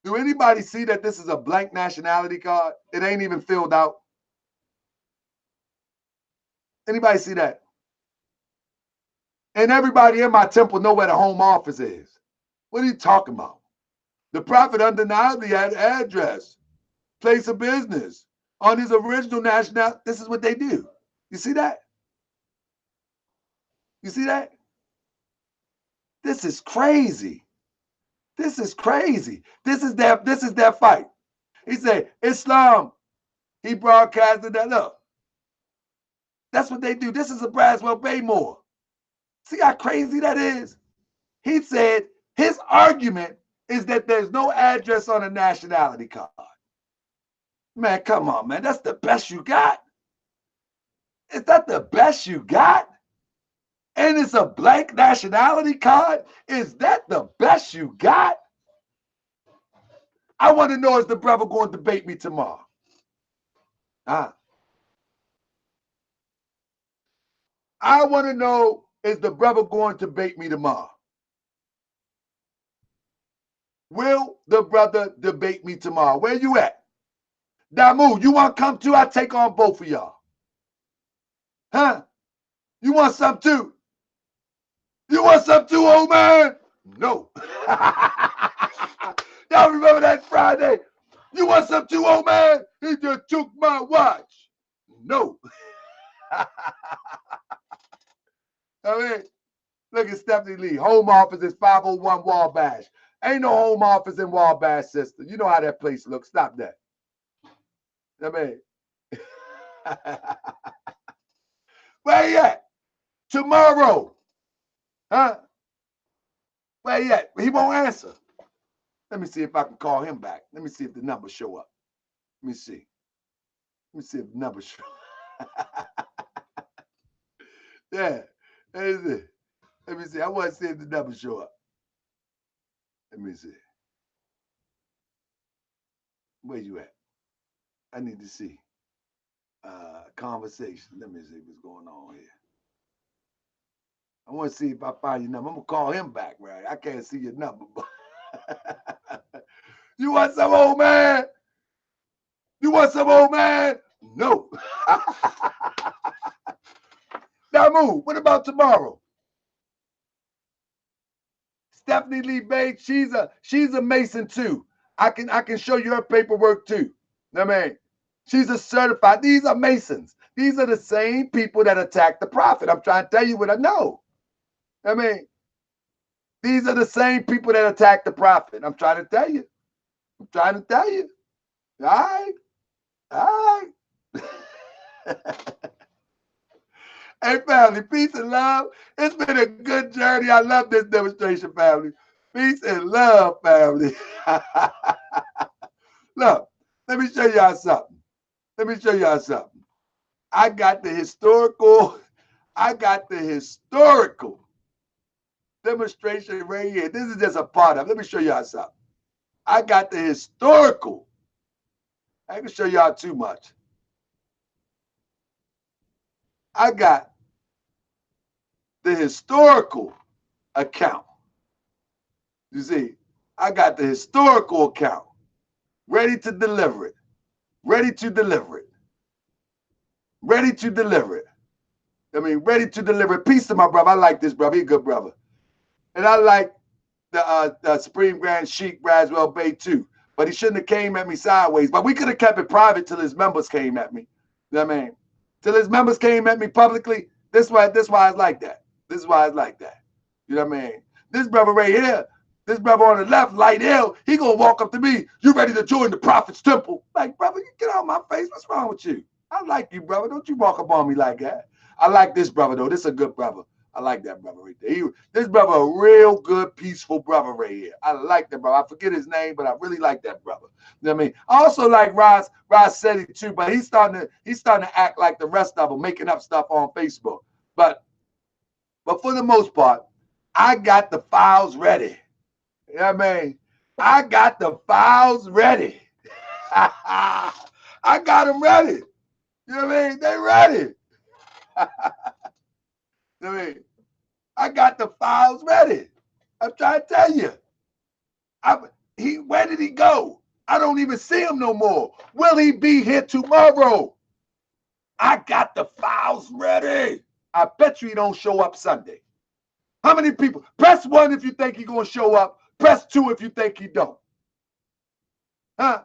Do anybody see that this is a blank nationality card? It ain't even filled out. Anybody see that? And everybody in my temple know where the home office is. What are you talking about? The prophet undeniably had address, place of business on his original nationality. This is what they do. You see that? You see that? This is crazy. This is crazy. This is their fight. He said, Islam, he broadcasted that up. That's what they do. This is a BRASWELL Bay Moor. See how crazy that is? He said his argument is that there's no address on a nationality card. Man, come on, man. That's the best you got? Is that the best you got? and it's a blank nationality card? Is that the best you got? I want to know, is the brother going to debate me tomorrow? I want to know, is the brother going to debate me tomorrow? Will the brother debate me tomorrow? Where you at? Damu, you want to come too? I take on both of y'all. Huh? You want some too? You want some too, old man? No. Y'all remember that Friday? You want some too, old man? He just took my watch. No. I mean, look at Stephanie Lee. Home office is 501 Wabash. Ain't no home office in Wabash, sister. You know how that place looks. Stop that. I mean, where you at? Tomorrow. Huh? Where you at? He won't answer. Let me see if I can call him back. Let me see if the numbers show up. Let me see. Let me see if the numbers show up. Yeah. Let me see. I want to see if the numbers show up. Let me see. Where you at? I need to see. Conversation. Let me see what's going on here. I want to see if I find your number. I'm going to call him back, right? I can't see your number. But you want some, old man? You want some, old man? No. Now move. What about tomorrow? Stephanie Lee Bates, she's a Mason too. I can show you her paperwork too. I mean, she's a certified. These are Masons. These are the same people that attack the prophet. I'm trying to tell you what I know. I mean, these are the same people that attack the prophet. I'm trying to tell you. I'm trying to tell you. All right. All right. Hey, family, peace and love. It's been a good journey. I love this demonstration, family. Peace and love, family. Look, let me show y'all something. Let me show y'all something. I got the historical demonstration right here. This is just a part of it. Let me show y'all something. I got the historical. I can show y'all too much. I got the historical account. You see, I got the historical account ready to deliver it. Ready to deliver it. Ready to deliver it. I mean, ready to deliver it. Peace to my brother. I like this brother. He's a good brother. And I like the Supreme Grand Sheik BRASWELL BEY too. But he shouldn't have came at me sideways. But we could have kept it private till his members came at me. You know what I mean? Till his members came at me publicly. This why it's like that. This is why it's like that. You know what I mean? This brother right here, this brother on the left, Light Hill, he gonna walk up to me. You ready to join the Prophet's Temple? Like, brother, you get out of my face. What's wrong with you? I like you, brother. Don't you walk up on me like that. I like this brother, though. This is a good brother. I like that brother right there. This brother, a real good, peaceful brother right here. I like that brother. I forget his name, but I really like that brother. You know what I mean? I also like Roz Seti too, but he's starting to act like the rest of them, making up stuff on Facebook. But for the most part, I got the files ready. You know what I mean? I got the files ready. I got them ready. You know what I mean? They ready. You know what I mean? I got the files ready. I'm trying to tell you. Where did he go? I don't even see him no more. Will he be here tomorrow? I got the files ready. I bet you he don't show up Sunday. How many people? Press 1 if you think he's going to show up. Press 2 if you think he don't. Huh?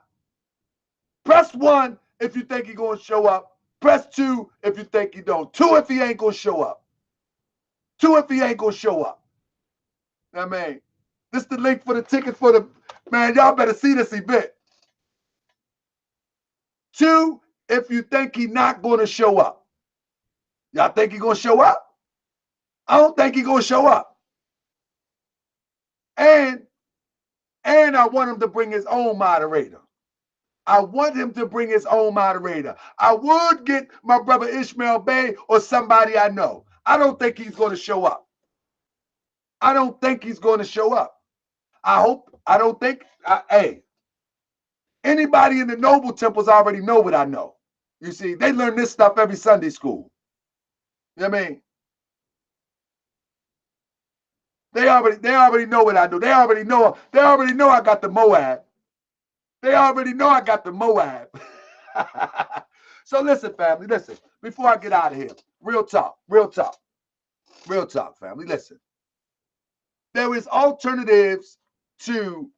Press 1 if you think he's going to show up. Press 2 if you think he don't. 2 if he ain't going to show up. 2 if he ain't going to show up. I mean, this is the link for the ticket for the, man, y'all better see this event. 2 if you think he's not going to show up. Y'all think he's going to show up? I don't think he's going to show up. And I want him to bring his own moderator. I want him to bring his own moderator. I would get my brother Ishmael Bey or somebody I know. I don't think he's going to show up. I don't think he's going to show up. I don't think, hey, anybody in the noble temples already know what I know. You see, they learn this stuff every Sunday school. You know what I mean? They already know what I do. They already know I got the Moab. They already know I got the Moab. So listen, family, listen. Before I get out of here, real talk, family. Listen. There is alternatives to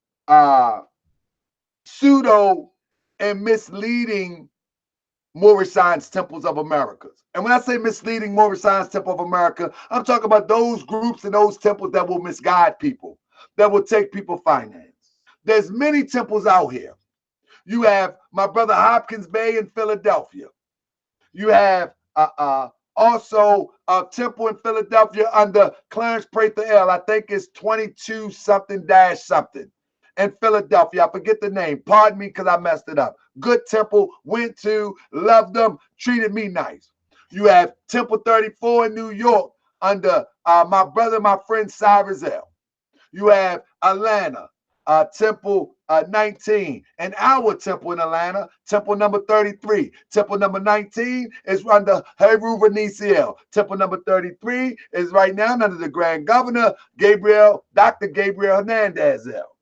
pseudo and misleading Moorish Science Temples of America. And when I say misleading Moorish Science Temple of America, I'm talking about those groups and those temples that will misguide people, that will take people finance. There's many temples out here. You have my brother Hopkins Bay in Philadelphia. You have also a temple in Philadelphia under Clarence Prather L. I think it's 22 something dash something in Philadelphia. I forget the name. Pardon me because I messed it up. Good temple, went to, loved them, treated me nice. You have Temple 34 in New York under my brother, my friend Cyrus L. You have Atlanta, Temple 19, and our temple in Atlanta, Temple number 33. Temple number 19 is under Heru Veniciel. Temple number 33 is right now under the Grand Governor, Dr. Gabriel Hernandez L.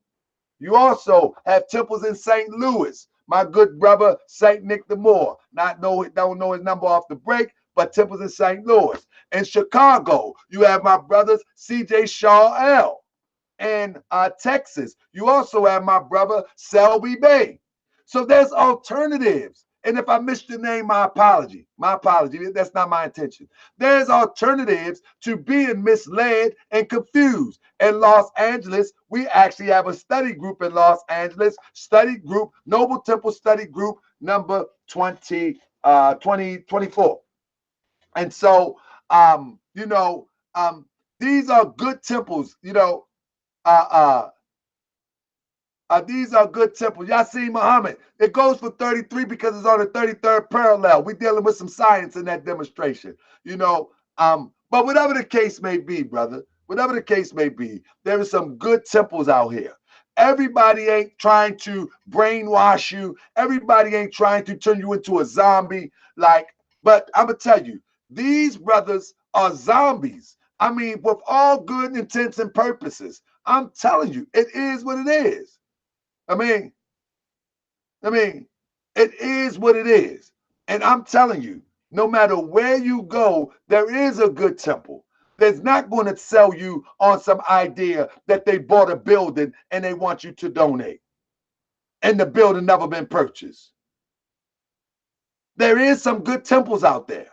You also have temples in St. Louis. My good brother, St. Nick the Moor. Don't know his number off the break, but temples in St. Louis. In Chicago, you have my brothers, C.J. Shaw L. In Texas, you also have my brother, Selby Bay. So there's alternatives. And if I missed your name, my apology. My apology. That's not my intention. There's alternatives to being misled and confused. In Los Angeles, we actually have a study group in Los Angeles, study group, Noble Temple Study Group number 2024. And so, these are good temples, these are good temples. Yasin Muhammad. It goes for 33 because it's on the 33rd parallel. We're dealing with some science in that demonstration, But whatever the case may be, brother, whatever the case may be, there are some good temples out here. Everybody ain't trying to brainwash you. Everybody ain't trying to turn you into a zombie. But I'm going to tell you, these brothers are zombies. I mean, with all good intents and purposes. I'm telling you, it is what it is. I mean, it is what it is. And I'm telling you, no matter where you go, there is a good temple. There's not going to sell you on some idea that they bought a building and they want you to donate. And the building never been purchased. There is some good temples out there.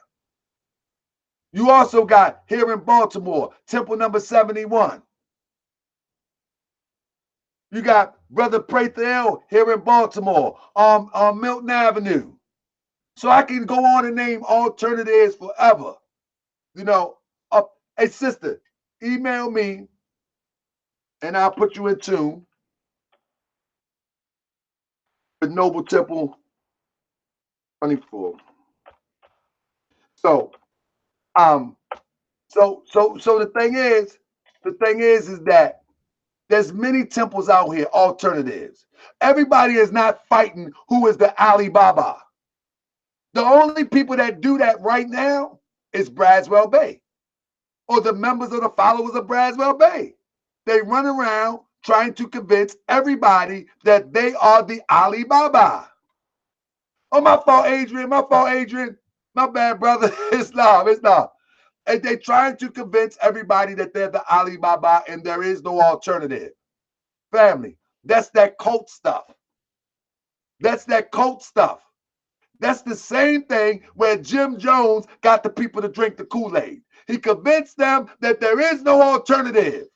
You also got here in Baltimore, temple number 71. You got Brother Prather L here in Baltimore on Milton Avenue. So I can go on and name alternatives forever. Hey, sister, email me and I'll put you in tune with Noble Temple 24. So the thing is that there's many temples out here, alternatives. Everybody is not fighting who is the Alibaba. The only people that do that right now is BRASWELL Bay or the members of the followers of BRASWELL Bay. They run around trying to convince everybody that they are the Alibaba. Oh, my fault, Adrian. My bad, brother. It's not. And they're trying to convince everybody that they're the Alibaba and there is no alternative. Family, that's that cult stuff. That's the same thing where Jim Jones got the people to drink the Kool-Aid. He convinced them that there is no alternative.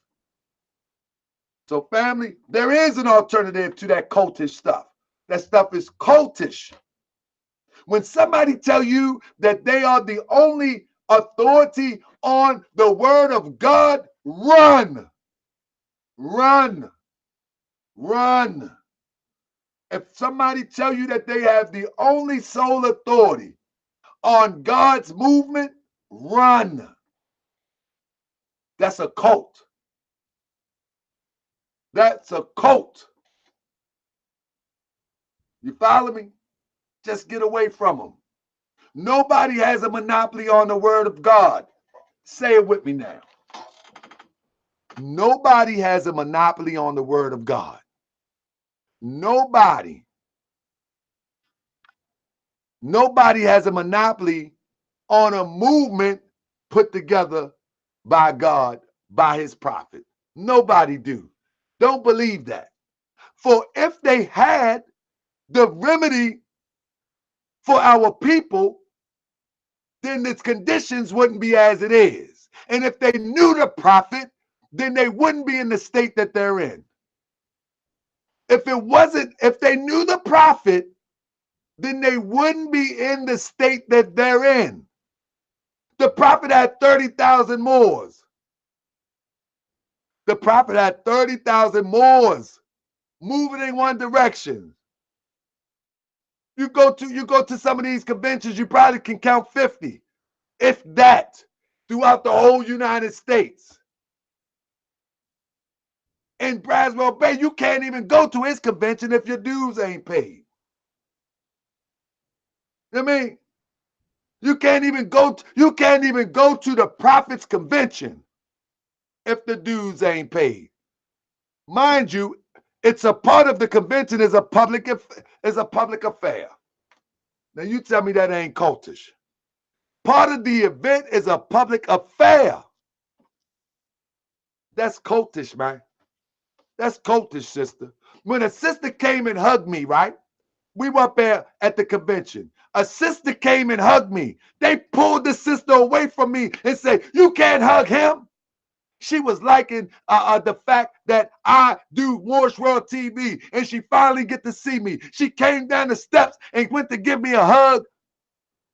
So, family, there is an alternative to that cultish stuff. That stuff is cultish. When somebody tell you that they are the only authority on the word of God, run. If somebody tell you that they have the only sole authority on God's movement, run. That's a cult. That's a cult. You follow me? Just get away from them. Nobody has a monopoly on the word of God. Say it with me now. Nobody has a monopoly on the word of God. Nobody. Nobody has a monopoly on a movement put together by God, by his prophet. Nobody do. Don't believe that. For if they had the remedy for our people, then its conditions wouldn't be as it is. And if they knew the prophet, then they wouldn't be in the state that they're in. If they knew the prophet, then they wouldn't be in the state that they're in. The prophet had 30,000 Moors. The prophet had 30,000 Moors moving in one direction. You go to some of these conventions, you probably can count 50, if that, throughout the whole United States. In BRASWELL Bay, you can't even go to his convention if your dues ain't paid. You know what I mean? You can't even go to the prophet's convention if the dues ain't paid. Mind you, it's a part of the convention is a public affair. Now you tell me that ain't cultish. Part of the event is a public affair. That's cultish, man. That's cultish, sister. When a sister came and hugged me, right? We were up there at the convention. A sister came and hugged me. They pulled the sister away from me and said, "You can't hug him." She was liking the fact that I do Moorish World TV, and she finally get to see me. She came down the steps and went to give me a hug.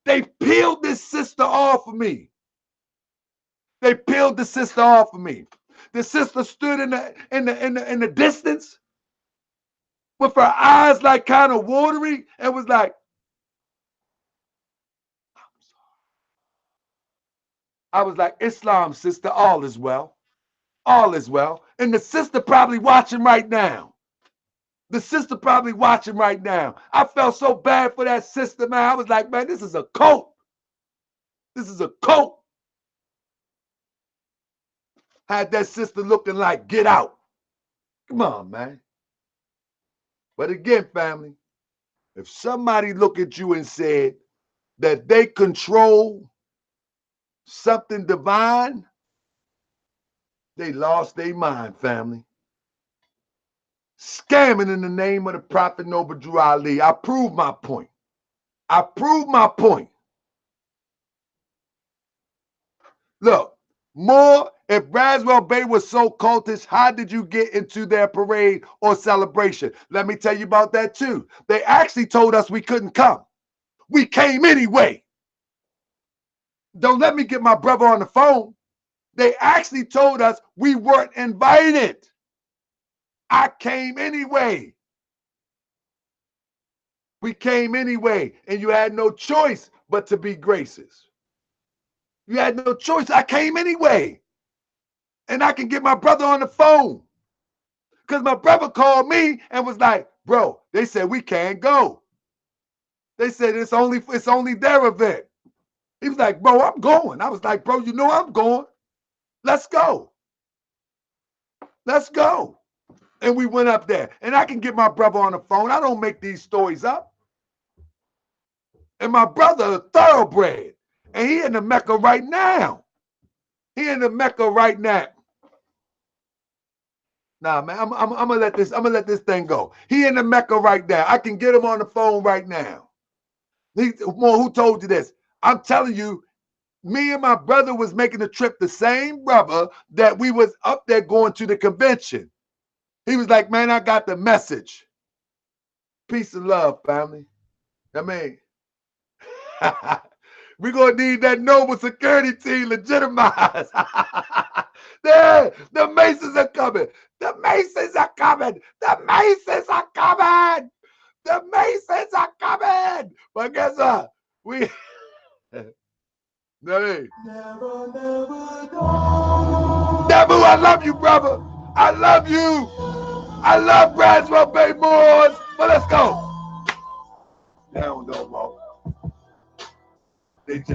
They peeled this sister off of me. They peeled the sister off of me. The sister stood in the distance with her eyes like kind of watery and was like, I was like, "Islam, sister, all is well. All is well." And the sister probably watching right now. The sister probably watching right now. I felt so bad for that sister, man. I was like, man, this is a cult. This is a cult. Had that sister looking like, "Get out." Come on, man. But again, family, if somebody look at you and said that they control something divine, they lost their mind, family. Scamming in the name of the Prophet Noble Drew Ali. I proved my point. I proved my point. Look, more, if BRASWELL Bay was so cultish, how did you get into their parade or celebration? Let me tell you about that too. They actually told us we couldn't come. We came anyway. Don't let me get my brother on the phone. They actually told us we weren't invited. I came anyway. We came anyway, and you had no choice but to be gracious. You had no choice. I came anyway. And I can get my brother on the phone. Because my brother called me and was like, "Bro, they said we can't go. They said it's only their event." He was like, "Bro, I'm going." I was like, "Bro, you know I'm going. Let's go. Let's go." And we went up there. And I can get my brother on the phone. I don't make these stories up. And my brother, a thoroughbred. And he in the Mecca right now. He in the Mecca right now. Nah, man, I'm gonna let this thing go. He in the Mecca right now. I can get him on the phone right now. Who told you this? I'm telling you, me and my brother was making the trip, the same brother that we was up there going to the convention. He was like, "Man, I got the message." Peace and love, family. I mean, we're going to need that noble security team legitimized. The Masons are coming. The Masons are coming. The Masons are coming. The Masons are coming. But guess what? Never, I love you, brother. I love you. I love BRASWELL Bay Moors. But let's go. They don't know, bro. They just